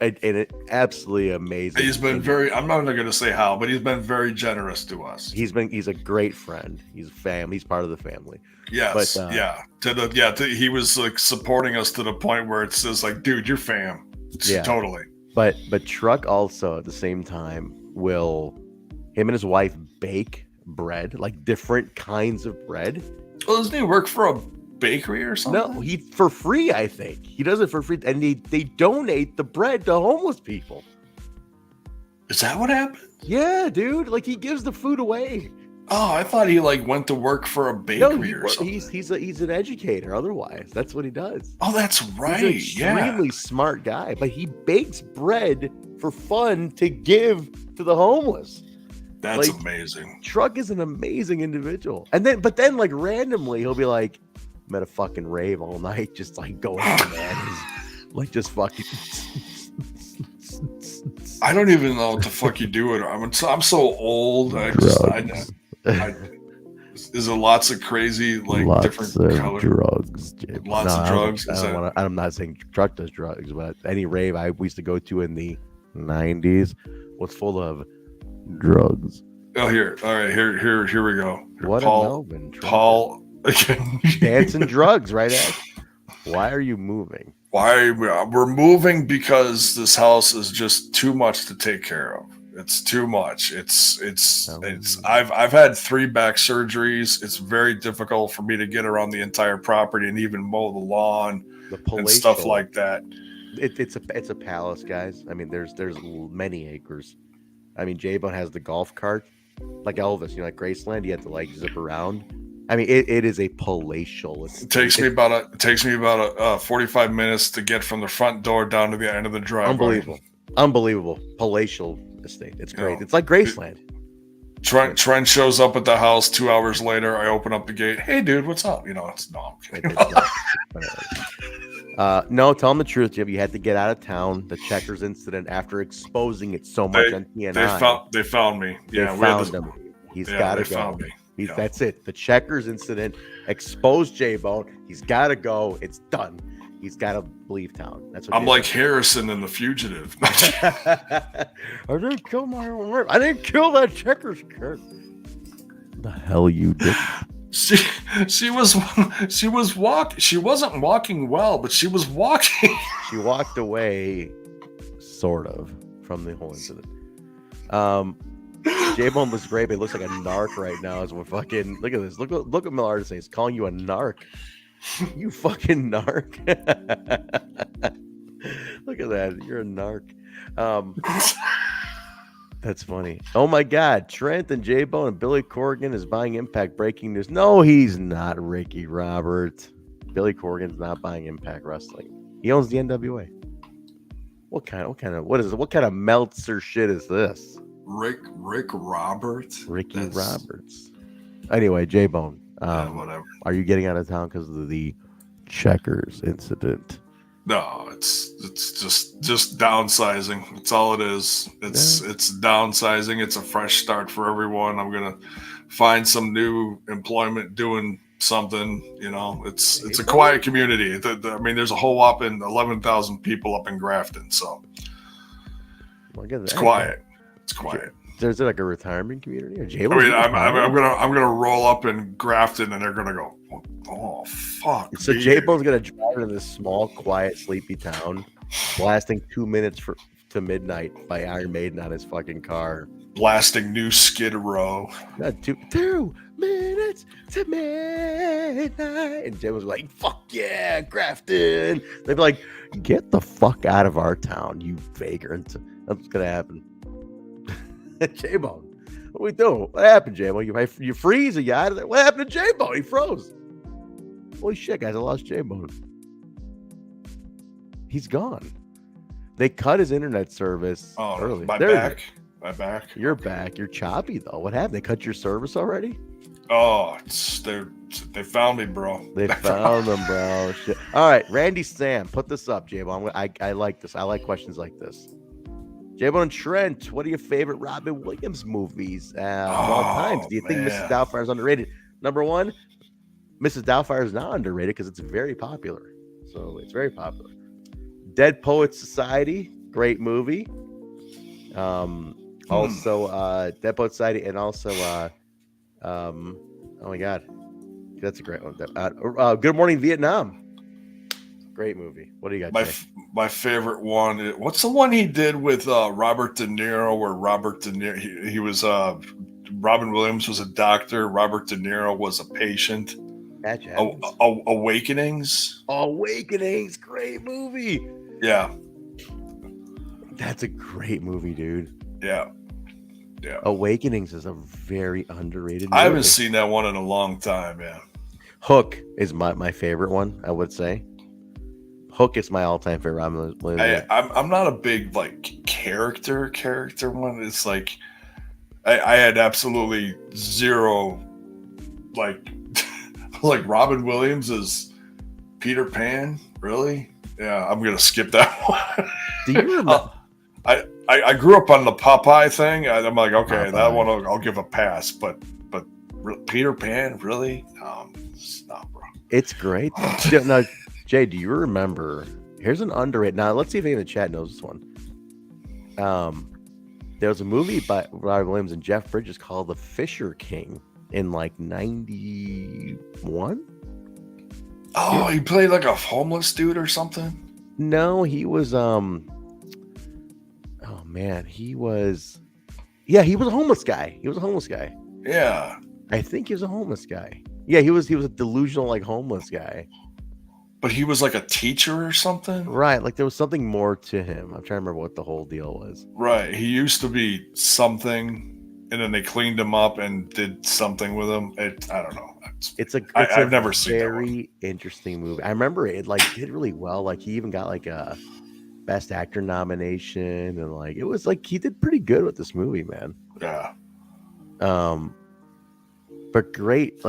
And it absolutely amazing. He's been I'm not going to say how, but he's been very generous to us. He's a great friend. He's He's part of the family. Yes. But, he was like supporting us to the point where it says like, dude, you're fam. Yeah. Totally. But Truck also at the same time him and his wife bake bread, like different kinds of bread. Well, doesn't he work for bakery or something? No, he for free, I think. He does it for free. And they donate the bread to homeless people. Is that what happened? Yeah, dude. Like he gives the food away. Oh, I thought he like went to work for a bakery or something. He's an educator. Otherwise, that's what he does. Oh, that's right. He's an extremely smart guy, but he bakes bread for fun to give to the homeless. That's amazing. Truck is an amazing individual. But then like randomly he'll be like, I'm at a fucking rave all night, just like going bananas, like just fucking. I don't even know what the fuck you do it. I'm so old. Is there lots of crazy different color drugs? Lots of drugs. I'm not saying Truck does drugs, but any rave we used to go to in the 90s was full of drugs. Oh, here. All right, here we go. What Paul dancing drugs, right? Ash? Why are you moving? We're moving because this house is just too much to take care of. It's too much. I've had 3 back surgeries. It's very difficult for me to get around the entire property and even mow the lawn and stuff like that. It's a palace, guys. I mean, there's many acres. I mean, J-Bone has the golf cart, like Elvis, like Graceland. You have to like zip around. I mean, it is a palatial. It takes me about 45 minutes to get from the front door down to the end of the driveway. Unbelievable palatial estate. It's great. It's like Graceland. Trent shows up at the house 2 hours later. I open up the gate. Hey, dude, what's up? I'm kidding. No, tell him the truth, Jim. You had to get out of town. The Checkers incident, after exposing it so much on TNI. They found me. Yeah, they found him. He's got to go. Found me. That's it. The Checkers incident exposed J-Bone. He's got to go. It's done. He's got to leave town. That's what I'm like Harrison in The Fugitive. I didn't kill my own wife. I didn't kill that Checkers kid. The hell you did. She wasn't walking well, but she was walking. She walked away, sort of, from the whole incident. J-Bone looks great, but he looks like a narc right now. As we're fucking look at this. Look what Mil Artist is calling you a narc. You fucking narc. Look at that. You're a narc. That's funny. Oh my God. Trent and J-Bone and Billy Corgan is buying Impact. Breaking news. No, he's not, Ricky Robert. Billy Corgan's not buying Impact Wrestling. He owns the NWA. What kind of Meltzer shit is this? Rick Roberts. Ricky Roberts. Anyway, J-Bone. Whatever. Are you getting out of town because of the Checkers incident? No, it's just downsizing. That's all it is. It's downsizing. It's a fresh start for everyone. I'm gonna find some new employment doing something. It's a quiet community. I mean, there's a whole whopping 11,000 people up in Grafton, so it's quiet. It's quiet. Is it like a retirement community? I'm gonna roll up in Grafton, and they're gonna go, oh fuck. So J-Bone's gonna drive into this small, quiet, sleepy town, blasting 2 minutes to midnight by Iron Maiden on his fucking car, blasting new Skid Row. Not 2 minutes to midnight, and J-Bone's like, fuck yeah, Grafton. They'd be like, get the fuck out of our town, you vagrant. That's what's gonna happen. J-Bone, what we doing? What happened, J-Bone? You freeze? Are you out of there? What happened to J-Bone? He froze. Holy shit, guys! I lost J-Bone. He's gone. They cut his internet service early. My back. You're back. You're choppy though. What happened? They cut your service already? Oh, they found me, bro. They found them, bro. Shit. All right, Randy Sam, put this up, J-Bone. I like this. I like questions like this. J-Bone and Trent, what are your favorite Robin Williams movies of all time? Do you think Mrs. Doubtfire is underrated? Number one, Mrs. Doubtfire is not underrated because it's very popular. So it's very popular. Dead Poets Society, great movie. Also, Dead Poets Society, and also, oh my God, that's a great one. Good Morning Vietnam. Great movie. What do you got? My favorite one. What's the one he did with Robert De Niro? Where Robert De Niro, he was Robin Williams was a doctor. Robert De Niro was a patient. Patch Awakenings. Awakenings, great movie. Yeah. That's a great movie, dude. Yeah. Awakenings is a very underrated movie. I haven't seen that one in a long time, man. Hook is my favorite one, I would say. Hook is my all-time favorite. I'm not a big like character one. It's like I had absolutely zero like like Robin Williams as Peter Pan. Really? Yeah, I'm gonna skip that one. Do you remember? I grew up on the Popeye thing. I'm like, okay, Popeye. that one I'll give a pass. But Peter Pan, really? No, bro. It's great. Now, Jay, do you remember? Here's an underrated. Now, let's see if anyone in the chat knows this one. There was a movie by Robert Williams and Jeff Bridges called The Fisher King in like 91. Oh, he played like a homeless dude or something? No, he was oh man, he was a homeless guy. Yeah. I think he was a homeless guy. Yeah, he was a delusional like homeless guy. But he was like a teacher or something? Right, like there was something more to him. I'm trying to remember what the whole deal was. Right. He used to be something and then they cleaned him up and did something with him. I don't know. I've never seen that one. Very interesting movie. I remember it like did really well. Like he even got like a Best Actor nomination, and like it was like he did pretty good with this movie, man. Yeah. But great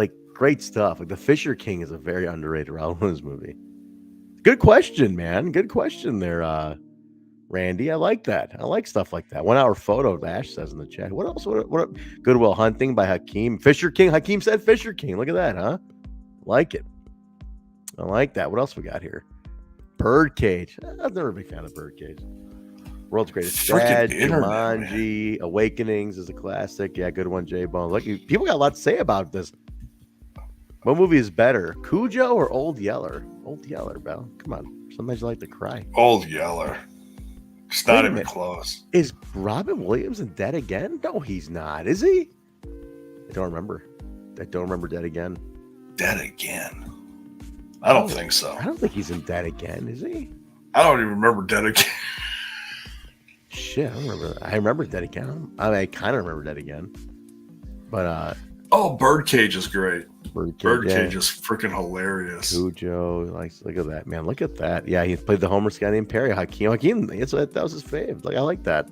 stuff. Like The Fisher King is a very underrated Robin Williams movie. Good question, man. Good question there, Randy. I like that. I like stuff like that. 1 hour photo, Ash says in the chat. What else? What Good Will Hunting by Hakeem. Fisher King. Hakeem said Fisher King. Look at that, huh? Like it. I like that. What else we got here? Birdcage. I've never been a fan of Birdcage. World's Greatest Dad, Jumanji, Awakenings is a classic. Yeah, good one, J-Bone. Look, people got a lot to say about this. What movie is better, Cujo or Old Yeller? Old Yeller, Bell. Come on. Sometimes you like to cry. Old Yeller. It's not even close. Is Robin Williams in Dead Again? No, he's not. Is he? I don't remember. Dead Again. Dead Again? I don't think so. I don't think he's in Dead Again, is he? I don't even remember Dead Again. Shit, I don't remember. I remember Dead Again. I kind of remember Dead Again. But Birdcage is great. Birdcage yeah. is freaking hilarious. Cujo, look at that, man. Look at that. Yeah, he played the homeless guy named Perry. Hakeem, that was his fave. Like, I like that.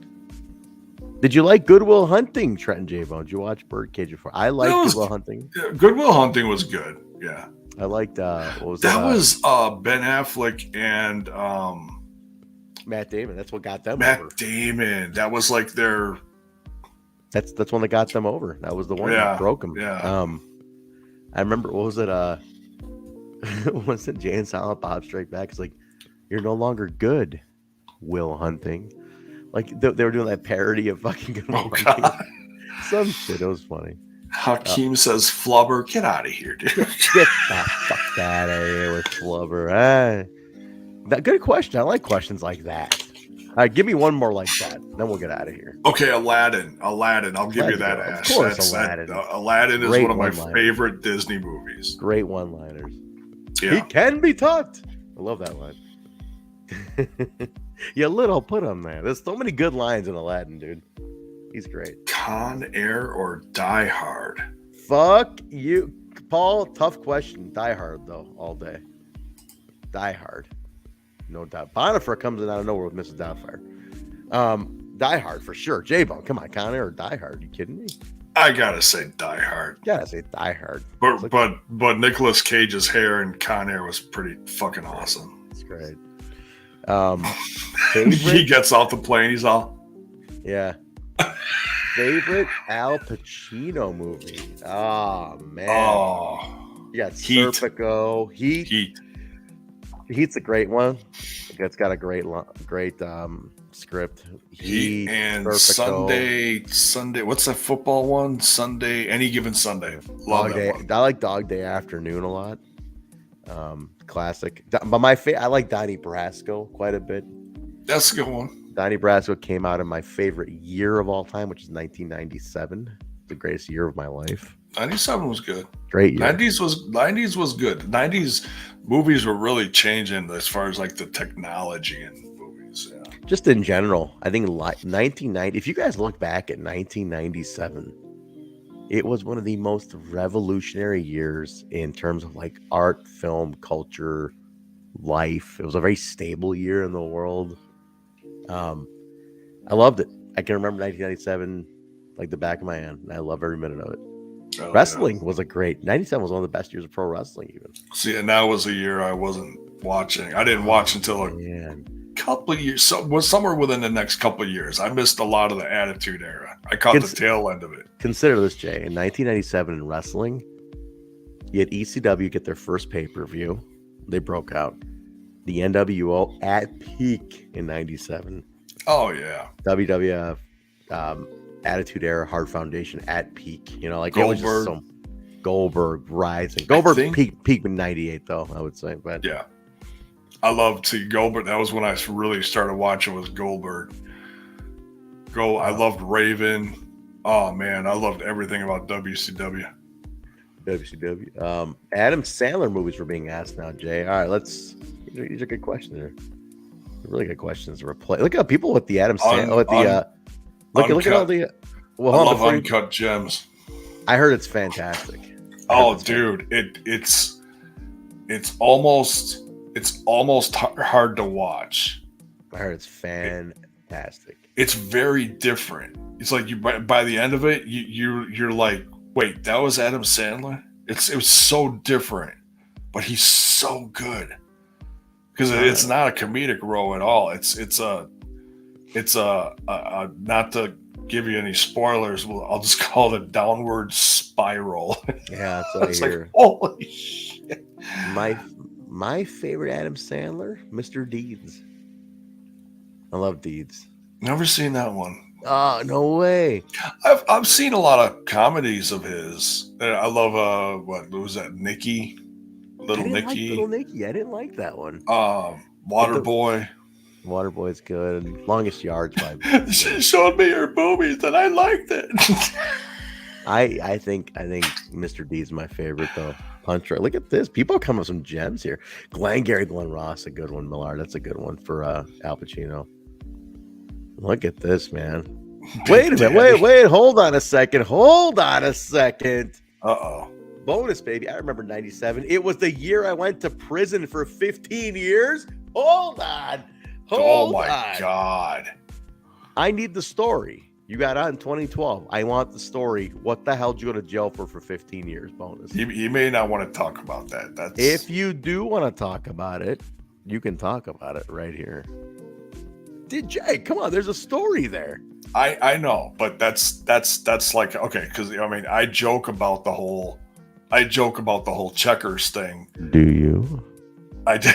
Did you like Good Will Hunting, Trent and J-Bone? Did you watch Birdcage before? I liked Good Will Hunting. Good Will Hunting was good. Yeah. I liked what was Ben Affleck and Matt Damon. That's what got them Matt over. Damon. That was like their. That's one that got them over. That was the one that broke them. Yeah. I remember. What was it? Was it Jay and Silent Bob Strike Back? It's like, you're no longer good, Will Hunting. Like they were doing that parody of fucking Good Will Hunting. God. Some shit. It was funny. Hakeem says, "Flubber, get out of here, dude. Get the fuck out of here with Flubber." Good question. I like questions like that. All right, give me one more like that, then we'll get out of here. Okay, Aladdin. I'll give you that, Ash. Of course, Aladdin. Aladdin is one of my favorite Disney movies. Great one-liners. Yeah. He can be taught. I love that line. You little put him there. There's so many good lines in Aladdin, dude. He's great. Con Air or Die Hard? Fuck you, Paul. Tough question. Die Hard though, all day. Die Hard, no doubt. Bonifer comes in out of nowhere with Mrs. Doubtfire. Die Hard for sure. J-Bone, come on, Con Air or Die Hard? You kidding me? I gotta say Die Hard. Gotta say Die Hard. But Nicolas Cage's hair in Con Air was pretty fucking awesome. It's great. He gets off the plane. He's all, yeah. Favorite Al Pacino movie? Oh man. Oh, you got Serpico. Heat. Heat's a great one. It's got a great script. Heat and Serpico. Sunday. What's that football one? Sunday. Any Given Sunday. Love that one. I like Dog Day Afternoon a lot. Classic. But I like Donnie Brasco quite a bit. That's a good one. Donnie Brasco came out in my favorite year of all time, which is 1997. The greatest year of my life. '97 was good. Great year. '90s was good. '90s movies were really changing as far as like the technology in movies. Yeah. Just in general, I think 1990. If you guys look back at 1997, it was one of the most revolutionary years in terms of like art, film, culture, life. It was a very stable year in the world. I loved it. I can remember 1997 like the back of my hand. And I love every minute of it. Oh, Wrestling was a great 97 was one of the best years of pro wrestling even. See, and that was a year I wasn't watching. I didn't watch until a couple of years. So was somewhere within the next couple of years. I missed a lot of the Attitude Era. I caught the tail end of it. Consider this, Jay. In 1997 in wrestling, you had ECW get their first pay-per-view. They broke out. The NWO at peak in 97. Oh yeah. WWF, Attitude Era, Hard Foundation at peak. You know, like Goldberg. It was just Goldberg rising. Goldberg peak in 98 though, I would say. But yeah. I loved Goldberg. That was when I really started watching was Goldberg. I loved Raven. Oh man, I loved everything about WCW. Adam Sandler movies were being asked now, Jay. All right, these are good questions here. Really good questions to replay. Look at people with the Adam Sandler. Look at all the. Well, I love Uncut Gems. I heard it's fantastic. Dude, it's almost hard to watch. I heard it's fantastic. It's very different. It's like you by the end of it, you're like, wait, that was Adam Sandler? It was so different, but he's so good because it's not a comedic role at all. It's a not to give you any spoilers. I'll just call it a downward spiral. Yeah, that's what it's I hear. Like, holy shit. My favorite Adam Sandler, Mr. Deeds. I love Deeds. Never seen that one. Oh, no way. I've seen a lot of comedies of his. I love what was that? Nicky, Little Nicky. Little Nicky. I didn't like that one. Waterboy. Waterboy's good. Longest Yard's She showed me her boobies and I liked it. I think Mr. D's my favorite though. Puncher. Look at this. People come with some gems here. Glenn Ross, a good one. Millard, that's a good one for Al Pacino. Look at this, man. Wait a minute. Wait. Hold on a second. Uh-oh. Bonus, baby. I remember 97. It was the year I went to prison for 15 years. Hold on. Oh my God. I need the story. You got out in 2012. I want the story. What the hell did you go to jail for 15 years? Bonus. You may not want to talk about that. If you do want to talk about it, you can talk about it right here. Jay, come on, there's a story there. I know, but that's like, okay, because I mean I joke about the whole checkers thing. Do you? I did.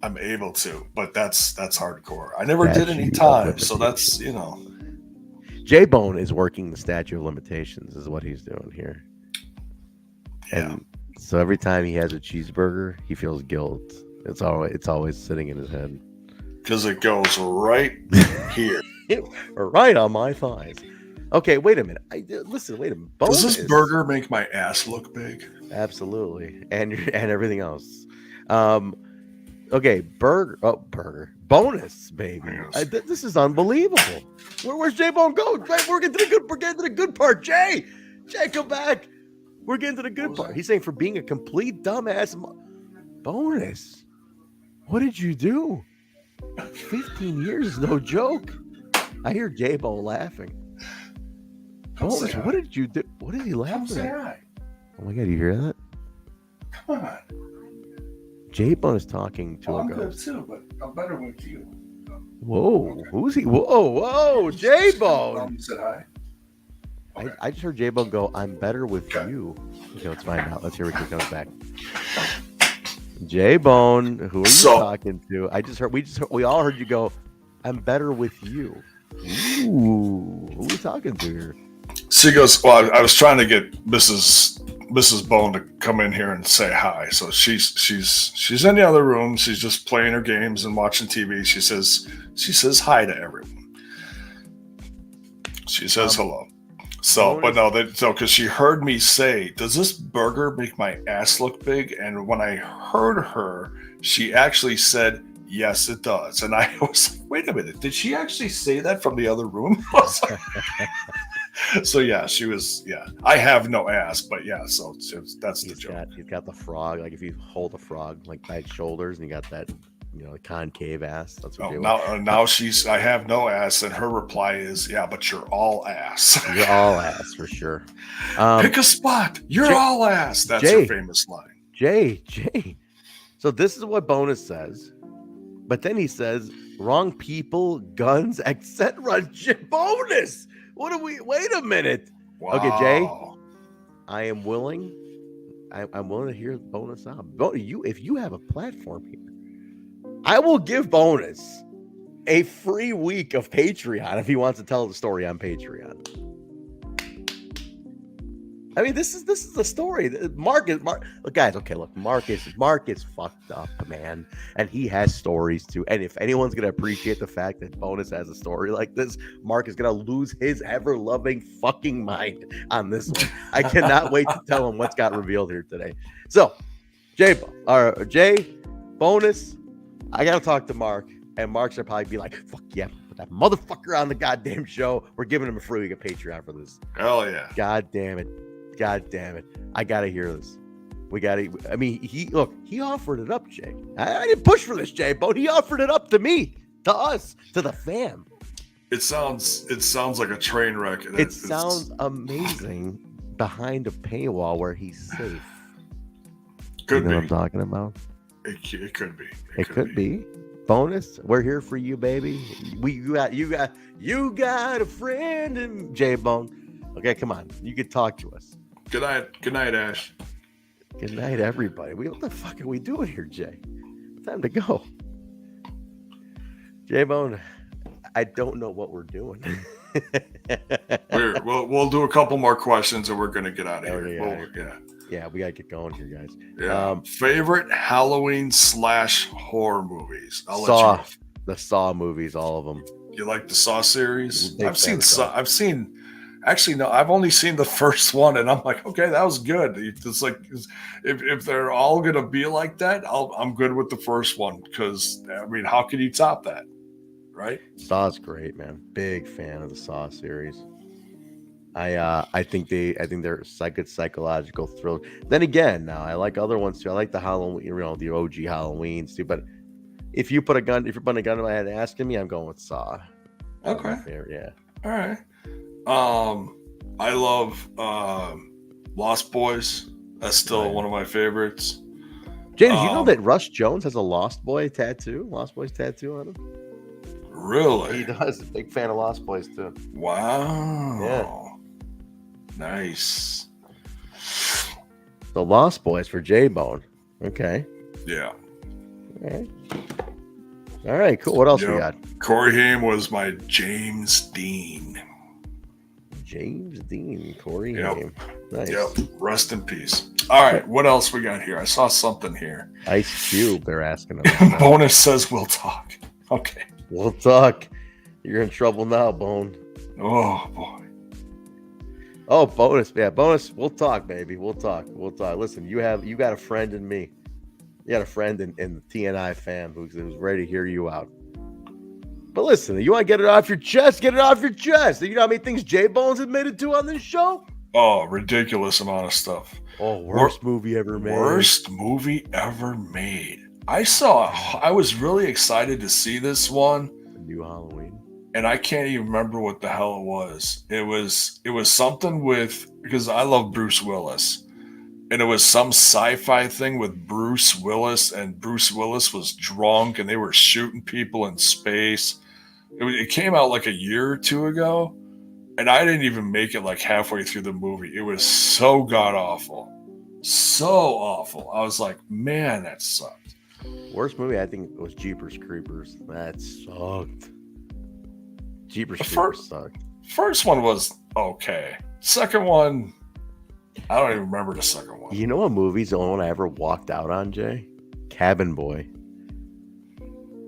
I'm able to, but that's hardcore. I never did any time, so that's J-Bone is working the statute of limitations, is what he's doing here. Yeah. And so every time he has a cheeseburger, he feels guilt. It's always sitting in his head. Because it goes right here. Right on my thighs. Okay, wait a minute. Wait a minute. Does this burger make my ass look big? Absolutely. And everything else. Okay, burger. Bonus, baby. This is unbelievable. Where's J-Bone go? We're getting to the good part. Jay, come back. We're getting to the good part. He's saying for being a complete dumbass. Bonus. What did you do? 15 years is no joke. I hear J-Bone laughing. Bonus, what did you do? What is he laughing at? Oh my God, you hear that? Come on. J-Bone is talking to a I'm ghost. good too, but I'm better with you. Whoa, who's he? Whoa, J-Bone. You said hi. Okay. I just heard J-Bone go, I'm better with you. Okay, let's find out. Let's hear what he comes back. J-Bone, who are you talking to? We all heard you go, I'm better with you. Ooh, who are we talking to here? She goes, well, I was trying to get Mrs. Bone to come in here and say hi. So she's in the other room. She's just playing her games and watching TV. She says hi to everyone. She says hello. So, but no, because she heard me say, "Does this burger make my ass look big?" And when I heard her, she actually said, "Yes, it does." And I was like, "Wait a minute, did she actually say that from the other room?" So yeah, she was. Yeah, I have no ass, but yeah. So that's the joke. He's got the frog. Like if you hold a frog like by its shoulders, and you got that, concave ass. That's what now she's. I have no ass, and her reply is, "Yeah, but you're all ass." You're all ass for sure. Pick a spot. You're all ass. That's her famous line. Jay. So this is what Bonus says, but then he says, "Wrong people, guns, etc." Bonus. What are we? Wait a minute. Wow. Okay, Jay. I am willing. I'm willing to hear Bonus out. If you have a platform here, I will give Bonus a free week of Patreon if he wants to tell the story on Patreon. I mean, this is the story. Mark, look, guys. Okay, look, Mark is fucked up, man, and he has stories too. And if anyone's gonna appreciate the fact that Bonus has a story like this, Mark is gonna lose his ever-loving fucking mind on this one. I cannot wait to tell him what's got revealed here today. So, Jay, Bonus, I gotta talk to Mark, and Mark should probably be like, "Fuck yeah, put that motherfucker on the goddamn show. We're giving him a free week of Patreon for this." Hell yeah! God damn it! I gotta hear this. I mean, he offered it up, Jay. I didn't push for this, Jay, but he offered it up to me, to us, to the fam. It sounds like a train wreck. It sounds amazing behind a paywall where he's safe. Could be. What I'm talking about? It could be. It could be. Bonus, we're here for you, baby. You got a friend in J Bone. Okay, come on. You can talk to us. Good night, Ash. Good night, everybody. What the fuck are we doing here, Jay? Time to go. J Bone, I don't know what we're doing. We'll do a couple more questions and we're gonna get out of here. Yeah, we gotta get going here, guys. Yeah. Favorite Halloween / horror movies? The Saw movies, all of them. You like the Saw series? I've only seen the first one, and I'm like, okay, that was good. It's like if they're all gonna be like that, I'm good with the first one because I mean, how can you top that, right? Saw's great, man. Big fan of the Saw series. I think they're good psychological thrill. Then again, now I like other ones too. I like the Halloween, the OG Halloweens too. But if you're putting a gun in my head asking me, I'm going with Saw. Okay. Yeah. All right. I love Lost Boys. That's still one of my favorites. Jay, did you know that Russ Jones has a Lost Boys tattoo on him? Really? He does. Big fan of Lost Boys too. Wow. Yeah. Nice. The Lost Boys for J-Bone. Okay. Yeah. All right, cool. What else we got? Corey Haim was my James Dean. Corey Haim. Nice. Yep. Rest in peace. All right, what else we got here? I saw something here. Ice Cube, they're asking about. Bonus says we'll talk. Okay. We'll talk. You're in trouble now, Bone. Oh, boy. Oh, Bonus. Yeah, Bonus. We'll talk, baby. We'll talk. Listen, you got a friend in me. You got a friend in the TNI fam who's ready to hear you out. But listen, you want to get it off your chest? Get it off your chest. You know how many things J-Bone's admitted to on this show? Oh, ridiculous amount of stuff. Oh, worst movie ever made. Worst movie ever made. I was really excited to see this one. The new Halloween. And I can't even remember what the hell it was. It was something because I love Bruce Willis. And it was some sci-fi thing with Bruce Willis, and Bruce Willis was drunk and they were shooting people in space. It came out like a year or two ago, and I didn't even make it like halfway through the movie. It was so god-awful. So awful. I was like, man, that sucked. Worst movie, I think, was Jeepers Creepers. That sucked. Jeepers Creepers sucked. First one was okay. Second one, I don't even remember the second one. You know what movie's the only one I ever walked out on, Jay? Cabin Boy.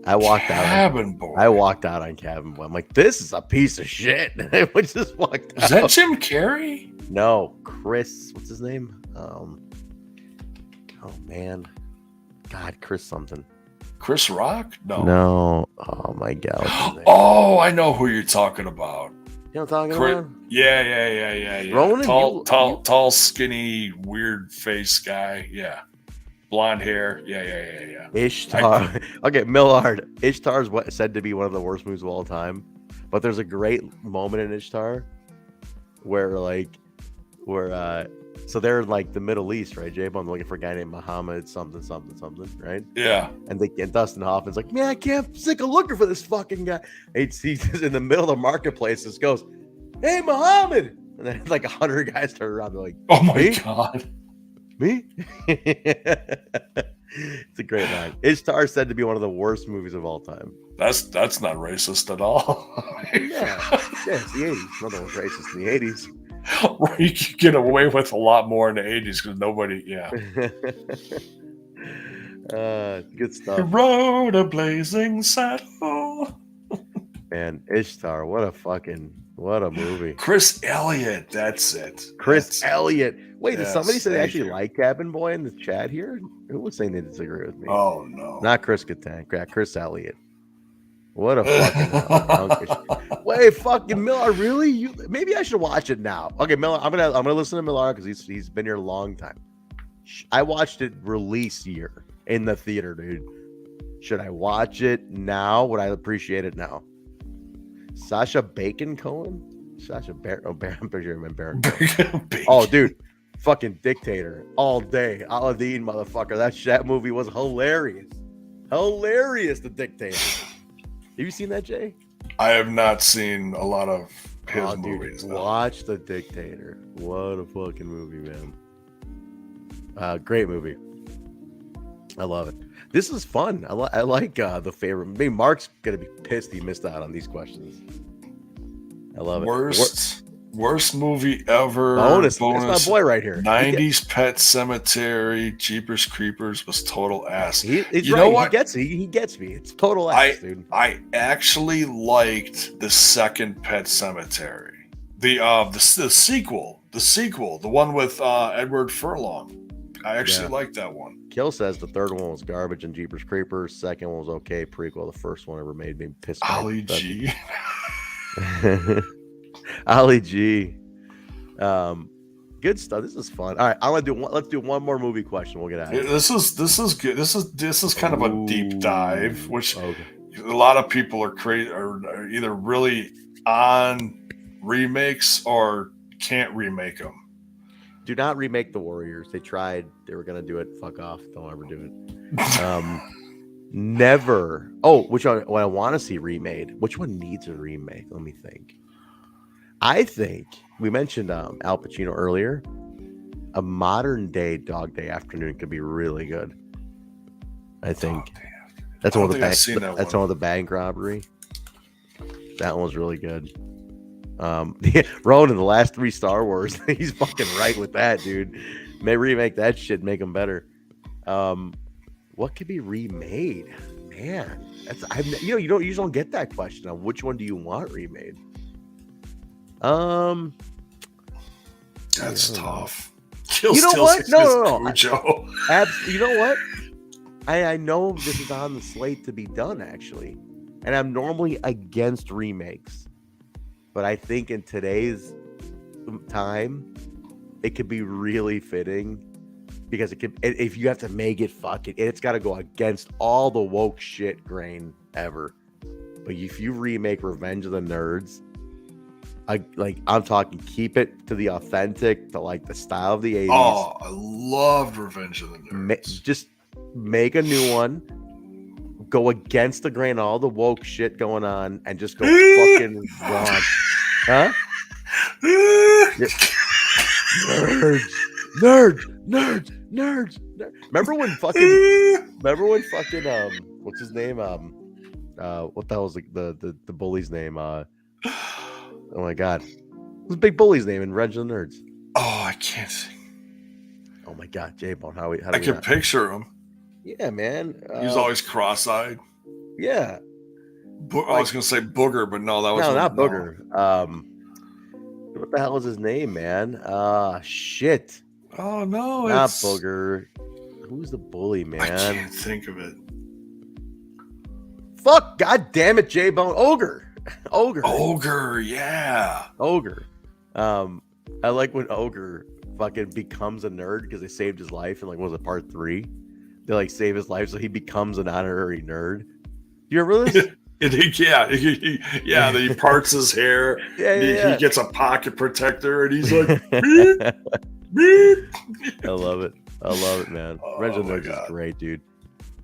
I walked out. Cabin Boy. I walked out on Cabin Boy. I'm like, this is a piece of shit. I just walked out. Is that Jim Carrey? No, Chris. What's his name? Oh man, God, Chris something. Chris Rock? No. Oh my God. Oh, I know who you're talking about. You know what I'm talking about? Yeah. Ronan, tall, skinny, weird face guy. Yeah. Blonde hair. Yeah. Ishtar. Okay, Millard. Ishtar is said to be one of the worst movies of all time. But there's a great moment in Ishtar where so they're in like the Middle East, right? J-Bone looking for a guy named Muhammad something, right? Yeah. And Dustin Hoffman's like, man, I can't sick of looking for this fucking guy. He's in the middle of the marketplace. Just goes, hey, Muhammad. And then like 100 guys turn around. They're like, oh my God. Me? It's a great line. Ishtar said to be one of the worst movies of all time. That's not racist at all. Yeah, it's the 80s. Nothing was racist in the 80s. You could get away with a lot more in the 80s because nobody, good stuff. He rode a blazing saddle. Man, Ishtar, what a movie. Chris Elliott, that's it. Chris Elliott. Wait, did Yes, somebody say they thank actually you. like Cabin Boy in the chat here? Who was saying they disagree with me? Oh, no. Not Chris Kattan. Chris Elliott. What a fucking wait, fucking Miller, really? Maybe I should watch it now. Okay, Miller, I'm gonna listen to Miller because he's been here a long time. I watched it release year in the theater, dude. Should I watch it now? Would I appreciate it now? Sacha Baron Cohen? Sacha Baron? Oh, I'm pretty sure I meant Baron Cohen. Oh, dude. Fucking Dictator. All day. Aladdin, motherfucker. That movie was hilarious. Hilarious, The Dictator. Have you seen that, Jay? I have not seen a lot of his movies. Dude, watch The Dictator. What a fucking movie, man. Great movie. I love it. This is fun. I like the favorite. Maybe Mark's gonna be pissed he missed out on these questions. I love it. Worst movie ever. Bonus. That's my boy right here. 90s Pet Cemetery. Jeepers Creepers was total ass. He's you right. know what? He gets me. It's total ass, dude. I actually liked the second Pet Cemetery. The sequel. The one with Edward Furlong. I actually liked that one. Kill says the third one was garbage and Jeepers Creepers. Second one was okay. Prequel. The first one ever made me pissed off. Ollie G. Ollie G. Good stuff. This is fun. All right, I'm gonna do one. Let's do one more movie question. We'll get out of here. This is good. This is kind of a deep dive, which a lot of people are either really on remakes or can't remake them. Do not remake The Warriors. They tried. They were gonna do it. Fuck off. Don't ever do it. Never. Oh, which one? What I want to see remade. Which one needs a remake? Let me think. I think we mentioned Al Pacino earlier. A modern day Dog Day Afternoon could be really good. I think that's one of the bank. That's one of the bank robbery. That one was really good. Ronan, the last 3 Star Wars. He's fucking right with that, dude. May remake that shit, make them better. What could be remade? Man, you usually don't get that question on which one do you want remade. That's tough. You know what? No. You know what? I know this is on the slate to be done, actually. And I'm normally against remakes. But I think in today's time, it could be really fitting. Because if you have to make it, it's got to go against all the woke shit grain ever. But if you remake Revenge of the Nerds, I'm talking, keep it to the authentic, to like the style of the 80s. Oh, I loved Revenge of the Nerds. Just make a new one, go against the grain, all the woke shit going on, and just go fucking wrong. Huh? Nerds. Remember when fucking what's his name? What the hell was the bully's name? Oh my god. What's the big bully's name in Revenge of the Nerds? Oh, I can't see. Oh my god, J-Bone, how I can picture him. Yeah, man. He's always cross-eyed. Yeah. I was gonna say Booger, but no, that was not Booger. What the hell is his name, man? Shit. Oh no, Not it's Booger. Who's the bully, man? I can't think of it. Fuck, god damn it, J-Bone. Ogre, yeah. Ogre. I like when Ogre fucking becomes a nerd because they saved his life in like, what was it, part 3? They like save his life so he becomes an honorary nerd. Do you remember this? Then he parts his hair. He gets a pocket protector and he's like, beep, beep. I love it, man. Revenge of the Nerds is great, dude.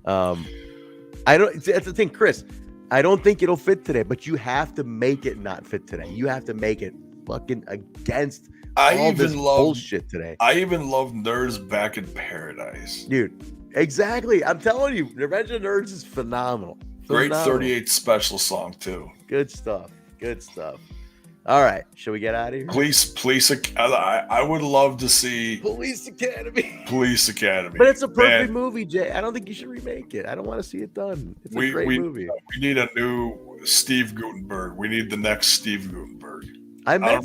That's the thing, Chris. I don't think it'll fit today, but you have to make it not fit today. You have to make it fucking against all this bullshit today. I even love Nerds Back in Paradise. Dude, exactly. I'm telling you, Revenge of the Nerds is phenomenal. Great 38 special song, too. Good stuff. All right. Shall we get out of here? Police. I would love to see Police Academy. But it's a perfect movie, Jay. I don't think you should remake it. I don't want to see it done. It's a great movie. We need a new Steve Guttenberg. We need the next Steve Guttenberg. I met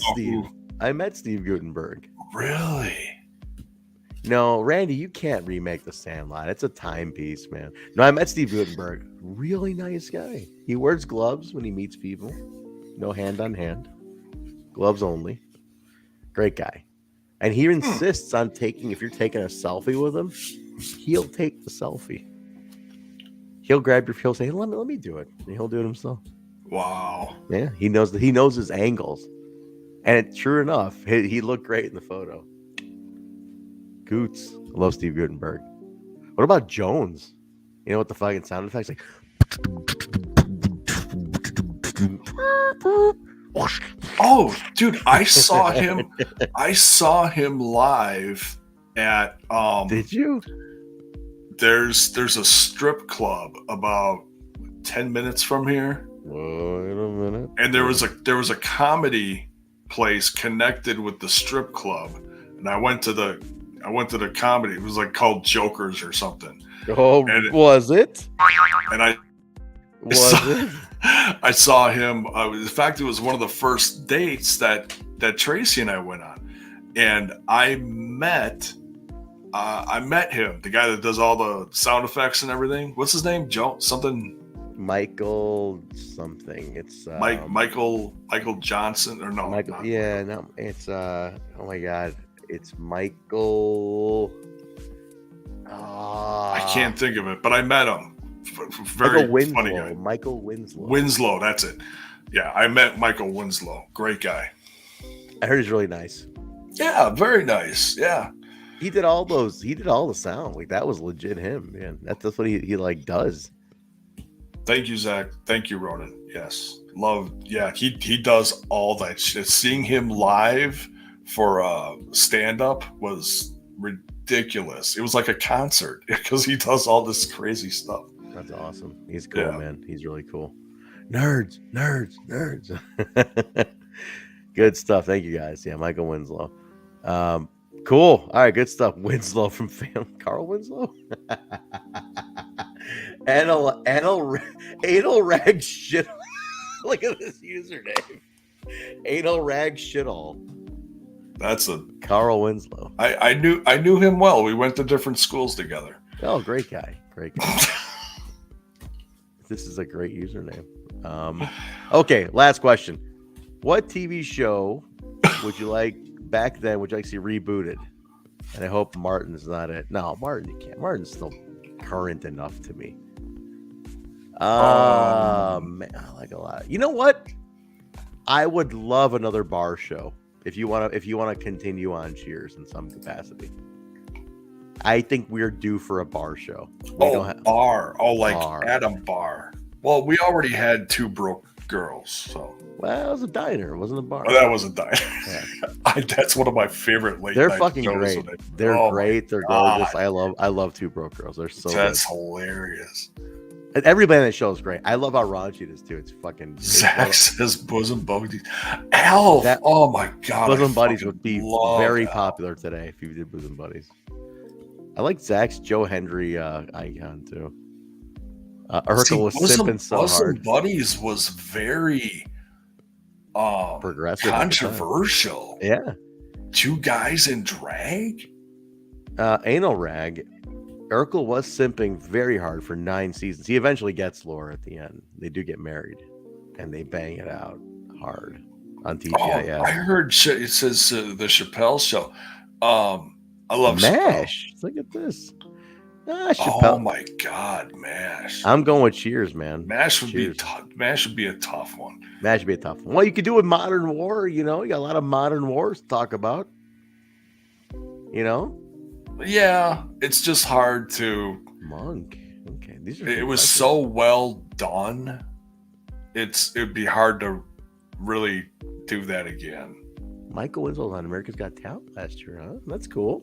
Steve Guttenberg. Really? No, Randy, you can't remake The Sandlot. It's a timepiece, man. No, I met Steve Guttenberg. Really nice guy. He wears gloves when he meets people. No hand on hand. Gloves only. Great guy. And he insists on if you're taking a selfie with him, he'll take the selfie. He'll grab he'll say, hey, let me do it. And he'll do it himself. Wow. Yeah, he knows his angles. And true enough, he looked great in the photo. Goots. I love Steve Guttenberg. What about Jones? You know what the fucking sound effects like? Oh, dude, I saw him live at Did you? There's a strip club about 10 minutes from here. Wait a minute. And there was a comedy place connected with the strip club. And I went to the comedy. It was like called Jokers or something. Oh, was it? And I saw him. In fact, it was one of the first dates that Tracy and I went on, and I met him, the guy that does all the sound effects and everything. What's his name? Michael something. It's Michael Johnson or no? Michael. Yeah, no. It's oh my god, it's Michael. I can't think of it, but I met him. Very funny guy. Michael Winslow. Winslow, that's it. Yeah, I met Michael Winslow. Great guy. I heard he's really nice. Yeah, very nice. Yeah. He did all the sound. Like that was legit him, man. That's what he like does. Thank you, Zach. Thank you, Ronan. Yes. He does all that shit. Seeing him live for stand-up was ridiculous. It was like a concert because he does all this crazy stuff. That's awesome. He's cool, man. He's really cool. Nerds. Good stuff. Thank you, guys. Yeah, Michael Winslow. Cool. All right, good stuff. Winslow from Carl Winslow. Anal rag shit. Look at this username. Anal rag shit all. That's a Carl Winslow. I knew him well. We went to different schools together. Oh, great guy. This is a great username. Okay, last question. What TV show would you like back then? Would you like to see rebooted? And I hope Martin's not it. No, Martin, you can't. Martin's still current enough to me. Man, I like a lot. You know what? I would love another bar show. If you want to continue on Cheers in some capacity. I think we're due for a bar show. Bar. Adam Bar. Well, we already had Two Broke Girls, so. Well, it was a diner. It wasn't a bar. Oh, that was a diner. Yeah. That's one of my favorite late They're night fucking shows. Great. They're great. They're gorgeous. I love Two Broke Girls. They're so That's good. Hilarious. And everybody on that show is great. I love how raunchy it is too. It's fucking. Zach says bosom buddies. Elf. Oh my god. Bosom buddies would be very popular today if you did bosom buddies. I like Zach's Joe Hendry icon too. Urkel was simping so hard. Buddies was very progressive, controversial. Yeah. 2 guys in drag. Anal rag. Urkel was simping very hard for 9 seasons. He eventually gets Laura at the end. They do get married, and they bang it out hard on TGIF. I heard it says the Chappelle Show. I love MASH. Chappelle. Look at this. Oh my God, MASH. I'm going with Cheers, man. MASH would be tough. MASH would be a tough one. MASH would be a tough one. Well, you could do it with Modern War. You got a lot of Modern Wars to talk about. Yeah, it's just hard to. Monk. Okay, it was so well done. It'd be hard to really do that again. Michael Winslow was on America's Got Talent last year, huh? That's cool.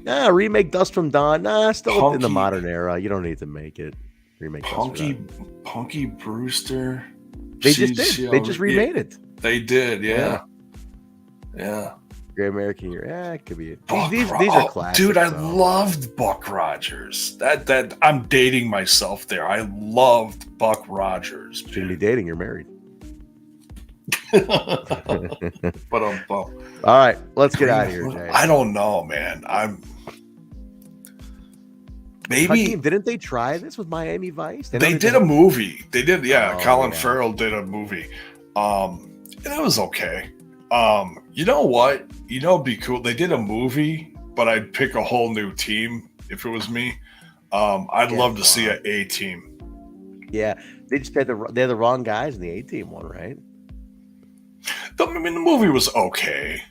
Remake Dust from Dawn. Still in the modern era. You don't need to make it. Remake Punky Brewster. They just did. They just remade it. They did, yeah. Great American Year. It could be. These are classics. Dude, I loved Buck Rogers. That I'm dating myself there. I loved Buck Rogers. Shouldn't be dating. You're married. But all right, let's get out of here, Jay. I don't know, man. Maybe didn't they try this with Miami Vice? They did a movie. They did, Colin Farrell did a movie, and it was okay. You know what? It'd be cool. They did a movie, but I'd pick a whole new team if it was me. I'd love to see an A team. Yeah, they just had they're the wrong guys in the A team one, right? The movie was okay.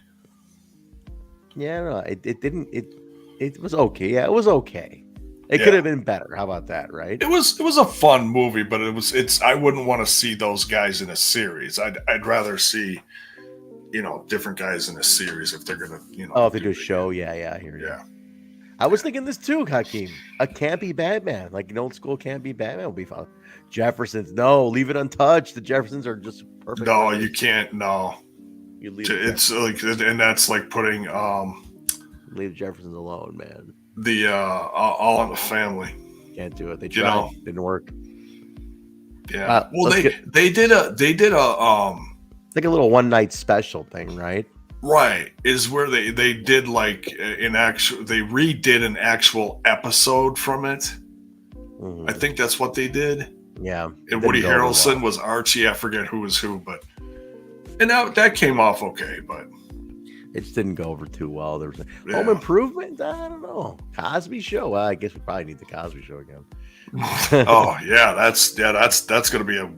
Yeah, no, it didn't. It was okay. Yeah, it was okay. It could have been better. How about that, right? It was a fun movie, but I wouldn't want to see those guys in a series. I'd rather see, different guys in a series if they're gonna, if they do a show, I hear you. Yeah. I was thinking this too, Hakeem. A campy Batman, like an old school campy Batman would be fun. Jeffersons, no, leave it untouched. The Jeffersons are just perfect. No, you can't. No, you leave it's like, and that's like putting leave Jeffersons alone, man. The All in the Family. Can't do it. They tried. Didn't work. Yeah. Well, they did a like a little one night special thing, right? Right, is where they did like they redid an actual episode from it. Mm-hmm. I think that's what they did. Yeah. And Woody Harrelson was Archie. I forget who was who, and that came off okay, but it just didn't go over too well. There was Home Improvement. I don't know. Cosby Show. Well, I guess we probably need the Cosby Show again. Oh yeah, that's gonna be a.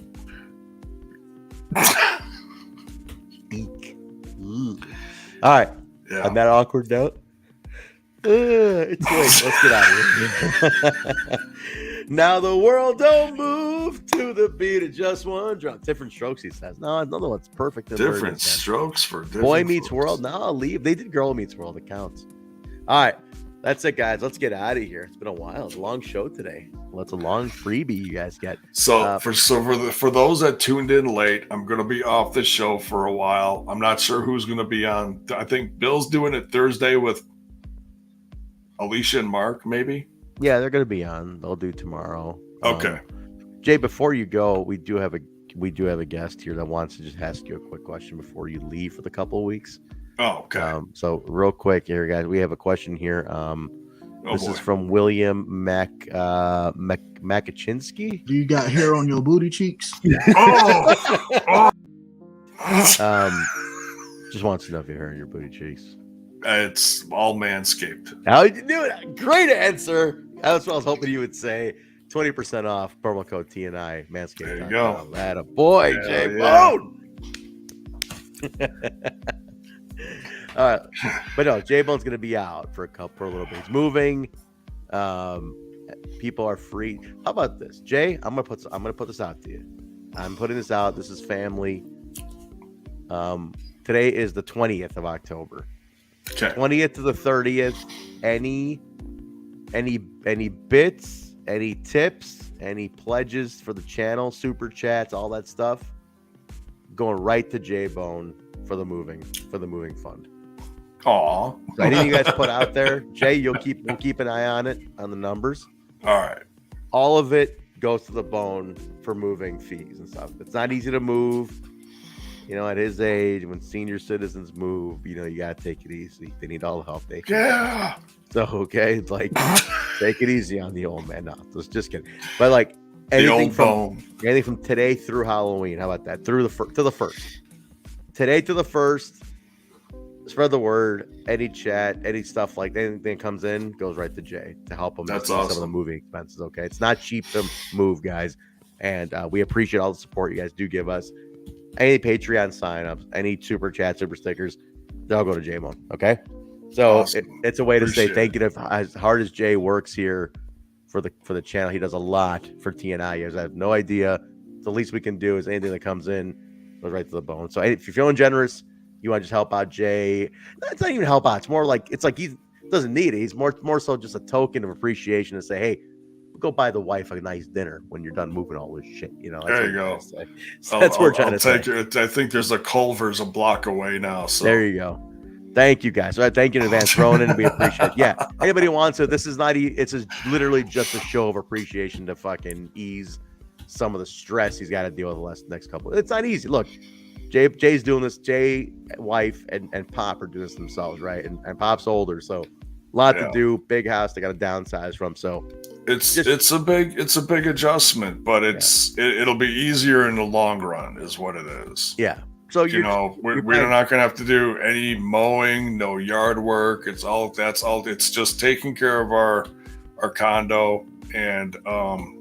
All right. Yeah. On that awkward note, it's late. Let's get out of here. Now the world don't move to the beat of just one drum. Different strokes, he says. No, another one's perfect. Different strokes for different Boy Meets folks. World. No, I'll leave. They did Girl Meets World. It counts. All right. That's it, guys. Let's get out of here. It's been a while. It's a long show today. Well, it's a long freebie you guys get. So for those that tuned in late, I'm going to be off the show for a while. I'm not sure who's going to be on. I think Bill's doing it Thursday with Alicia and Mark, maybe. Yeah, they're going to be on. They'll do tomorrow. Okay. Jay, before you go, we do have a guest here that wants to just ask you a quick question before you leave for the couple of weeks. Oh, okay. So real quick here, guys, we have a question here. This is from William Makachinsky. Do you got hair on your booty cheeks? Just wants to know if you have hair on your booty cheeks. It's all manscaped. How did you do it? Great answer. That's what I was hoping you would say. 20% off, promo code TNI, manscaped. There you go. That a boy, Jay Bone. All right, but no, J Bone's gonna be out for a little bit. He's moving. People are free. How about this, Jay? I'm gonna put this out to you. I'm putting this out. This is family. Today is the 20th of October. Okay. 20th to the 30th. Any bits, any tips, any pledges for the channel, super chats, all that stuff, going right to J Bone for the moving fund. Aw. So anything you guys put out there, Jay, we'll keep an eye on it, on the numbers. All right. all of it goes to the bone for moving fees and stuff. It's not easy to move. You know, at his age, when senior citizens move, you know, you gotta take it easy. They need all the help they can. Yeah. So okay, it's like take it easy on the old man. No, just kidding. But like anything from today through Halloween. How about that? To the first. Today to the first. Spread the word. Any chat, any stuff like that, anything that comes in goes right to Jay to help him with some of the moving expenses. Okay, it's not cheap to move, guys, and we appreciate all the support you guys do give us. Any Patreon signups, any super chat, super stickers, they'll go to J-Bone. Okay, so awesome. It's a way to say thank you. As hard as Jay works here for the channel, he does a lot for TNI. You guys have no idea. The least we can do is anything that comes in goes right to the bone. So if you're feeling generous, you want to just help out Jay. It's not even help out. It's more like he doesn't need it. He's more so just a token of appreciation to say, hey, go buy the wife a nice dinner when you're done moving all this shit. You know, there you go. So that's what we're trying to say. I think there's a Culver's a block away now. So there you go. Thank you guys. So thank you in advance, Ronan. We appreciate it. Yeah. Anybody wants it. This is not. It's literally just a show of appreciation to fucking ease some of the stress he's got to deal with the next couple. It's not easy. Look, Jay's doing this. Jay, wife, and Pop are doing this themselves, right? And Pop's older, so a lot to do. Big house. They got to downsize from. So it's a big adjustment, but it'll be easier in the long run, is what it is. Yeah. So we're not gonna have to do any mowing, no yard work. It's just taking care of our condo and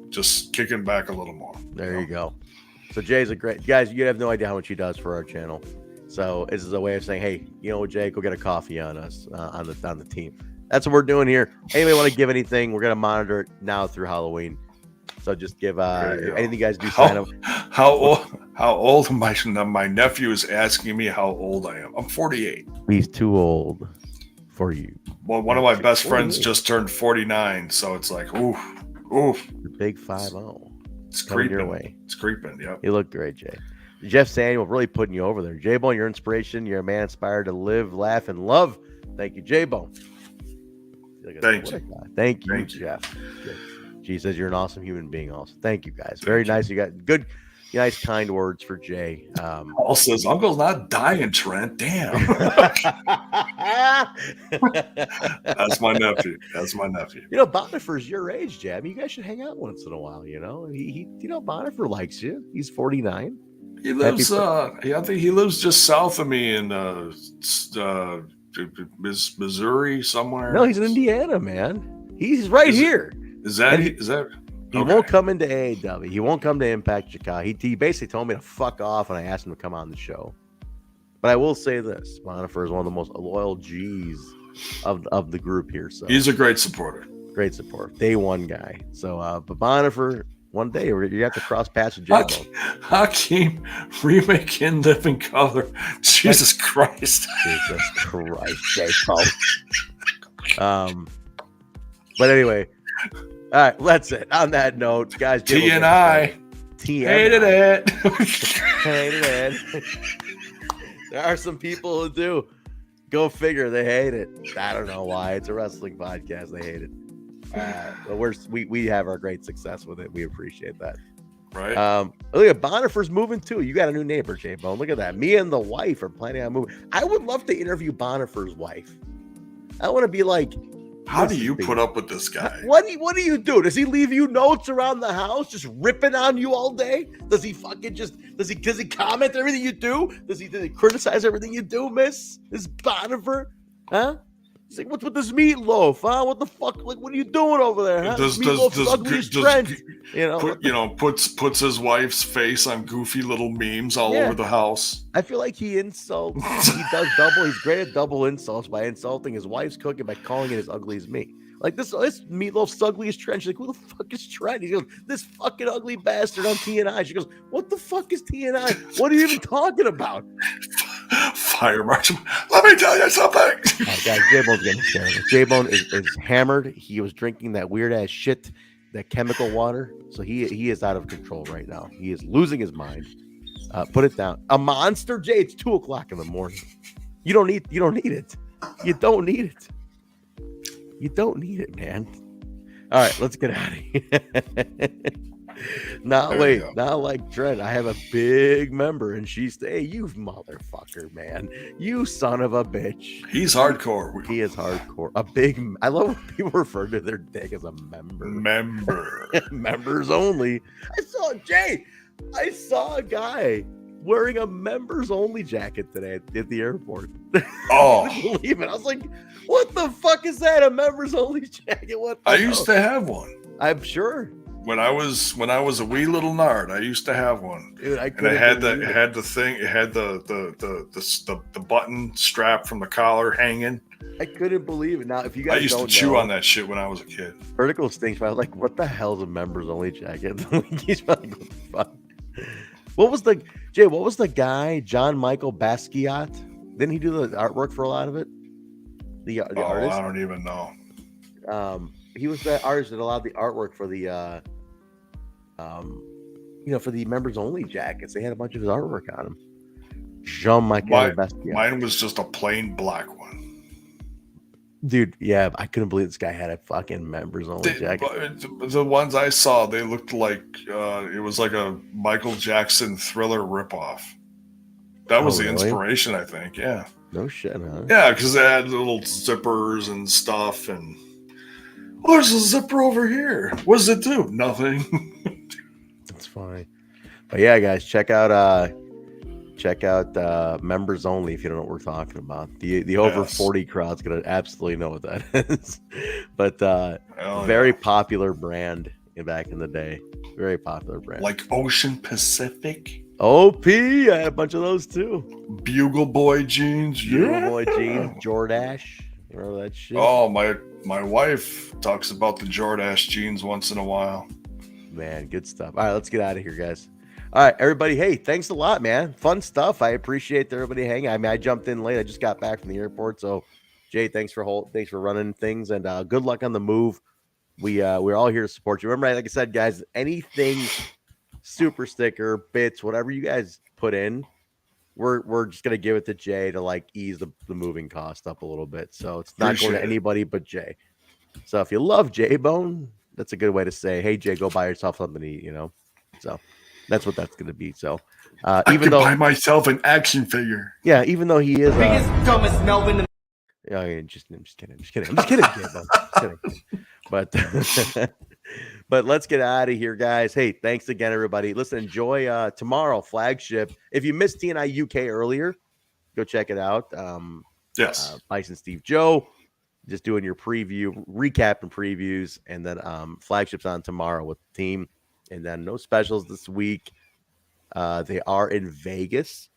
just kicking back a little more. There you go. So Jay's a great guys. You have no idea how much he does for our channel. So this is a way of saying, hey, you know what, Jay, go get a coffee on us on the team. That's what we're doing here. Anybody want to give anything? We're gonna monitor it now through Halloween. So just give anything you guys do. Sign up. How old? My nephew is asking me how old I am. I'm 48. He's too old for you. Well, one of my best friends just turned 49, so it's like, oof. The big 5-0. It's creeping your way. It's creeping. Yeah. You look great, Jay. Jeff Samuel really putting you over there. J-Bone, your inspiration. You're a man inspired to live, laugh, and love. Thank you, J-Bone. Thank you, Jeff. Good. She says you're an awesome human being. Also, thank you guys. Very nice. You got good, nice, kind words for Jay. Paul says Uncle's not dying, Trent. Damn. That's my nephew. You know, Bonifer's your age, Jay. I mean, you guys should hang out once in a while. You know, he Bonifer likes you. He's 49. He lives. I think he lives just south of me in Missouri somewhere. No, he's in Indiana, man. He's right here. Is that? He won't come into AAW. He won't come to Impact Chicago. He basically told me to fuck off, and I asked him to come on the show. But I will say this: Bonifer is one of the most loyal G's of the group here. So he's a great supporter. Great support. Day one guy. So, but Bonifer, one day you have to cross paths with J-Bone. Hakeem remake in living color. Jesus Christ. J-Bone. But anyway. All right, that's it. On that note, guys, TNI. Hated it. Hated it. There are some people who do. Go figure, they hate it. I don't know why. It's a wrestling podcast. They hate it. But we have our great success with it. We appreciate that. Right. Look at Bonifer's moving too. You got a new neighbor, J-Bone. Look at that. Me and the wife are planning on moving. I would love to interview Bonifer's wife. I want to be like, how do you put up with this guy? What do you do? Does he leave you notes around the house, just ripping on you all day? Does he fucking does he comment everything you do? Does he criticize everything you do, Miss Bonifer? Huh? He's like, what's with this meatloaf? Huh? What the fuck? Like, what are you doing over there? Huh? Does Trent, puts his wife's face on goofy little memes all over the house. I feel like he insults. He does double. He's great at double insults by insulting his wife's cooking by calling it as ugly as me. Like this meatloaf's ugly as Trent. She's like, who the fuck is Trent? He goes, this fucking ugly bastard on TNI. She goes, what the fuck is TNI? What are you even talking about? Fire marshal. Let me tell you something. Guys, J-Bone's getting scared. J-Bone is hammered. He was drinking that weird ass shit, that chemical water. So he is out of control right now. He is losing his mind. Put it down. A monster, Jay. It's 2:00 in the morning. You don't need it. You don't need it. You don't need it, man. All right, let's get out of here. Now, wait, not like Trent. I have a big member, and she's, hey, you motherfucker, man. You son of a bitch. He's hardcore. He is hardcore. A big, I love when people refer to their dick as a member. Members only. I saw a guy wearing a members only jacket today at the airport. Oh. I couldn't believe it. I was like, what the fuck is that? A members only jacket? What? I used to have one. I'm sure. When I was a wee little nard, I used to have one. Dude, it had the thing. It had the button strap from the collar hanging. I couldn't believe it. Now, if you guys I used to chew on that shit when I was a kid. Vertical stinks. I was like, what the hell is a members only jacket? He's like, what the fuck? What was the guy, John Michael Basquiat? Didn't he do the artwork for a lot of it? The artist? I don't even know. He was the artist that allowed the artwork for the for the members only jackets. They had a bunch of his artwork on them. Jean Michael Basquiat. Mine was just a plain black one. Dude, yeah, I couldn't believe this guy had a fucking members only jacket. The ones I saw, they looked like it was like a Michael Jackson Thriller ripoff. That was the inspiration, I think. Yeah. No shit, huh? Yeah, because they had little zippers and stuff, and there's a zipper over here. What does it do? Nothing. That's fine. But yeah, guys, check out members only if you don't know what we're talking about. The over 40 crowd's gonna absolutely know what that is. But very popular brand back in the day. Very popular brand. Like Ocean Pacific. OP, I had a bunch of those too. Bugle Boy jeans. Bugle Boy jeans. Jordache. Remember that shit? Oh, my wife talks about the Jordache jeans once in a while. Man, good stuff. All right, let's get out of here, guys. All right, everybody. Hey, thanks a lot, man. Fun stuff. I appreciate everybody hanging. I mean, I jumped in late. I just got back from the airport. So, Jay, thanks for running things, and good luck on the move. We're all here to support you. Remember, like I said, guys, anything super sticker, bits, whatever you guys put in, we're just gonna give it to Jay to like ease the moving cost up a little bit. So it's not going to anybody but Jay. So if you love Jay Bone, that's a good way to say, hey Jay, go buy yourself something to eat, So that's what that's gonna be. So even though buy myself an action figure. Yeah, even though he is biggest dumbest Melvin. Yeah, I'm just kidding. Jay Bone. Just kidding. But let's get out of here, guys. Hey, thanks again, everybody. Listen, enjoy tomorrow, Flagship. If you missed TNI UK earlier, go check it out. Yes. Bison Steve Joe, just doing your recap and previews. And then Flagship's on tomorrow with the team. And then no specials this week. They are in Vegas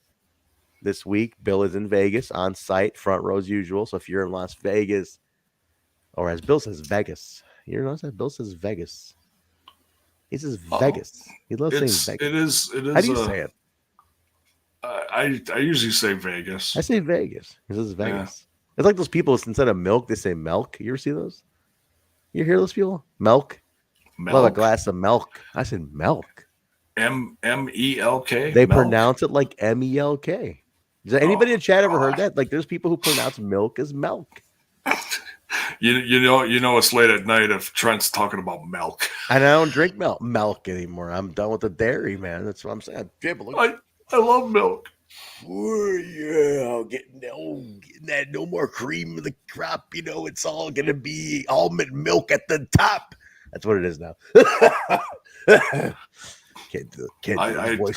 this week. Bill is in Vegas on site, front row as usual. So if you're in Las Vegas, or as Bill says, Vegas. You notice that Bill says Vegas. He says Vegas. He loves saying Vegas. It is. How do you say it? I usually say Vegas. I say Vegas. He says Vegas. Yeah. It's like those people, instead of milk, they say milk. You ever see those? You hear those people? Milk? Love a glass of milk. I said milk. M-E-L-K? They pronounce it like M-E-L-K. Has anybody in chat ever heard that? Like there's people who pronounce milk as milk. You know it's late at night if Trent's talking about milk. And I don't drink milk anymore. I'm done with the dairy, man. That's what I'm saying. I love milk. Oh, yeah, getting that no more cream of the crop. It's all gonna be almond milk at the top. That's what it is now. I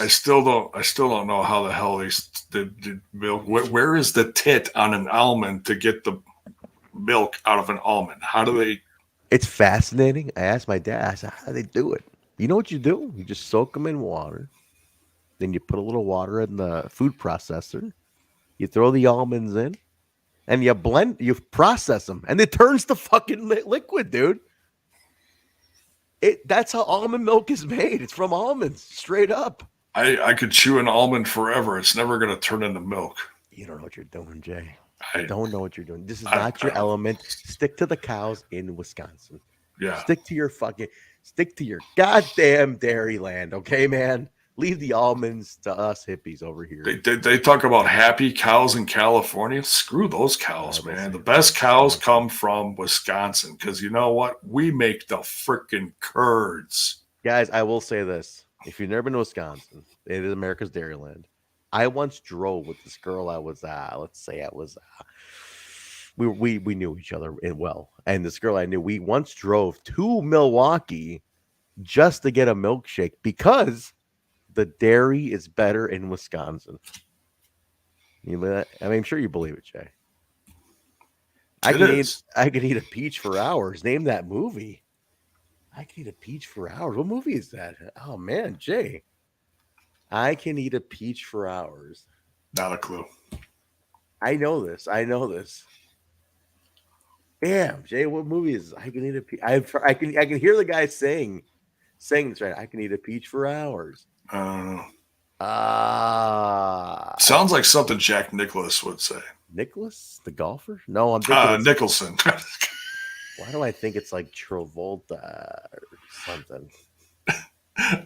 still don't know how the hell they did milk. Where is the tit on an almond to get the milk out of an almond? How do they? It's fascinating. I asked my dad, I said, how do they do it? You know what you do? You just soak them in water. Then you put a little water in the food processor. You throw the almonds in and you process them, and it turns to fucking liquid, dude. That's how almond milk is made. It's from almonds, straight up. I could chew an almond forever. It's never going to turn into milk. You don't know what you're doing, Jay. I don't know what you're doing. This is not your element. Stick to the cows in Wisconsin. Yeah. Stick to your goddamn dairy land, okay, man? Leave the almonds to us hippies over here. They talk about happy cows in California. Screw those cows, man. The best cows come from Wisconsin because you know what? We make the freaking curds. Guys, I will say this. If you've never been to Wisconsin, it is America's Dairyland. I once drove with this girl we knew each other well. And this girl I knew, we once drove to Milwaukee just to get a milkshake because the dairy is better in Wisconsin. You believe that? I mean, I'm sure you believe it, Jay. I could eat a peach for hours. Name that movie. I can eat a peach for hours. What movie is that? Oh man, Jay. I can eat a peach for hours. Not a clue. I know this. Damn, Jay, what movie is this? I can eat a peach. I can hear the guy saying this right. I can eat a peach for hours. Sounds like something Jack Nicklaus would say. Nicholas, the golfer? No, I'm thinking Nicholson. Why do I think it's like Travolta or something?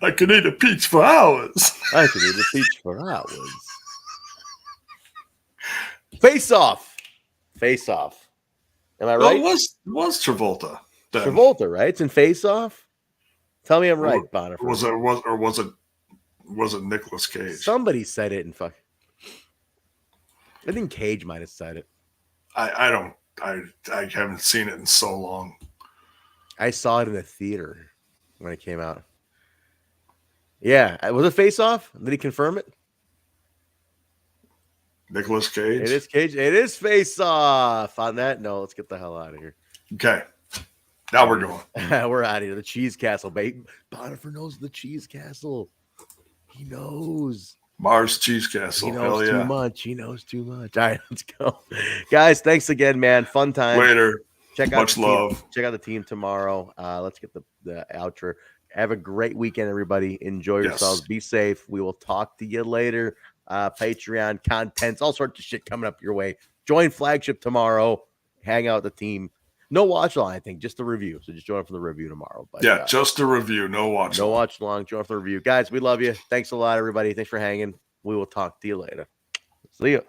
I can eat a peach for hours. I can eat a peach for hours. Face off. Am I right? Well, it was Travolta. Then. Travolta, right? It's in Face Off. Tell me I'm right, Bonner. Was it Nicolas Cage? Somebody said it in fuck. I think Cage might have said it. I haven't seen it in so long. I saw it in the theater when it came out. Yeah, was it Face Off? Did he confirm it? Nicolas Cage. It is Cage. It is Face Off. On that note, let's get the hell out of here. Okay. Now we're going. We're out of here. The Cheese Castle, baby. Bonifer knows the Cheese Castle. He knows. Mars Cheese Castle. He knows Hell yeah. too much. He knows too much. All right, let's go. Guys, thanks again, man. Fun time. Later. Check out Much love. Check out the team tomorrow. Let's get the outro. Have a great weekend, everybody. Enjoy yourselves. Be safe. We will talk to you later. Patreon contents, all sorts of shit coming up your way. Join Flagship tomorrow. Hang out with the team. No watch along, I think, just the review. So just join for the review tomorrow. But, just the review. No watch. No watch along. Join for the review, guys. We love you. Thanks a lot, everybody. Thanks for hanging. We will talk to you later. See ya.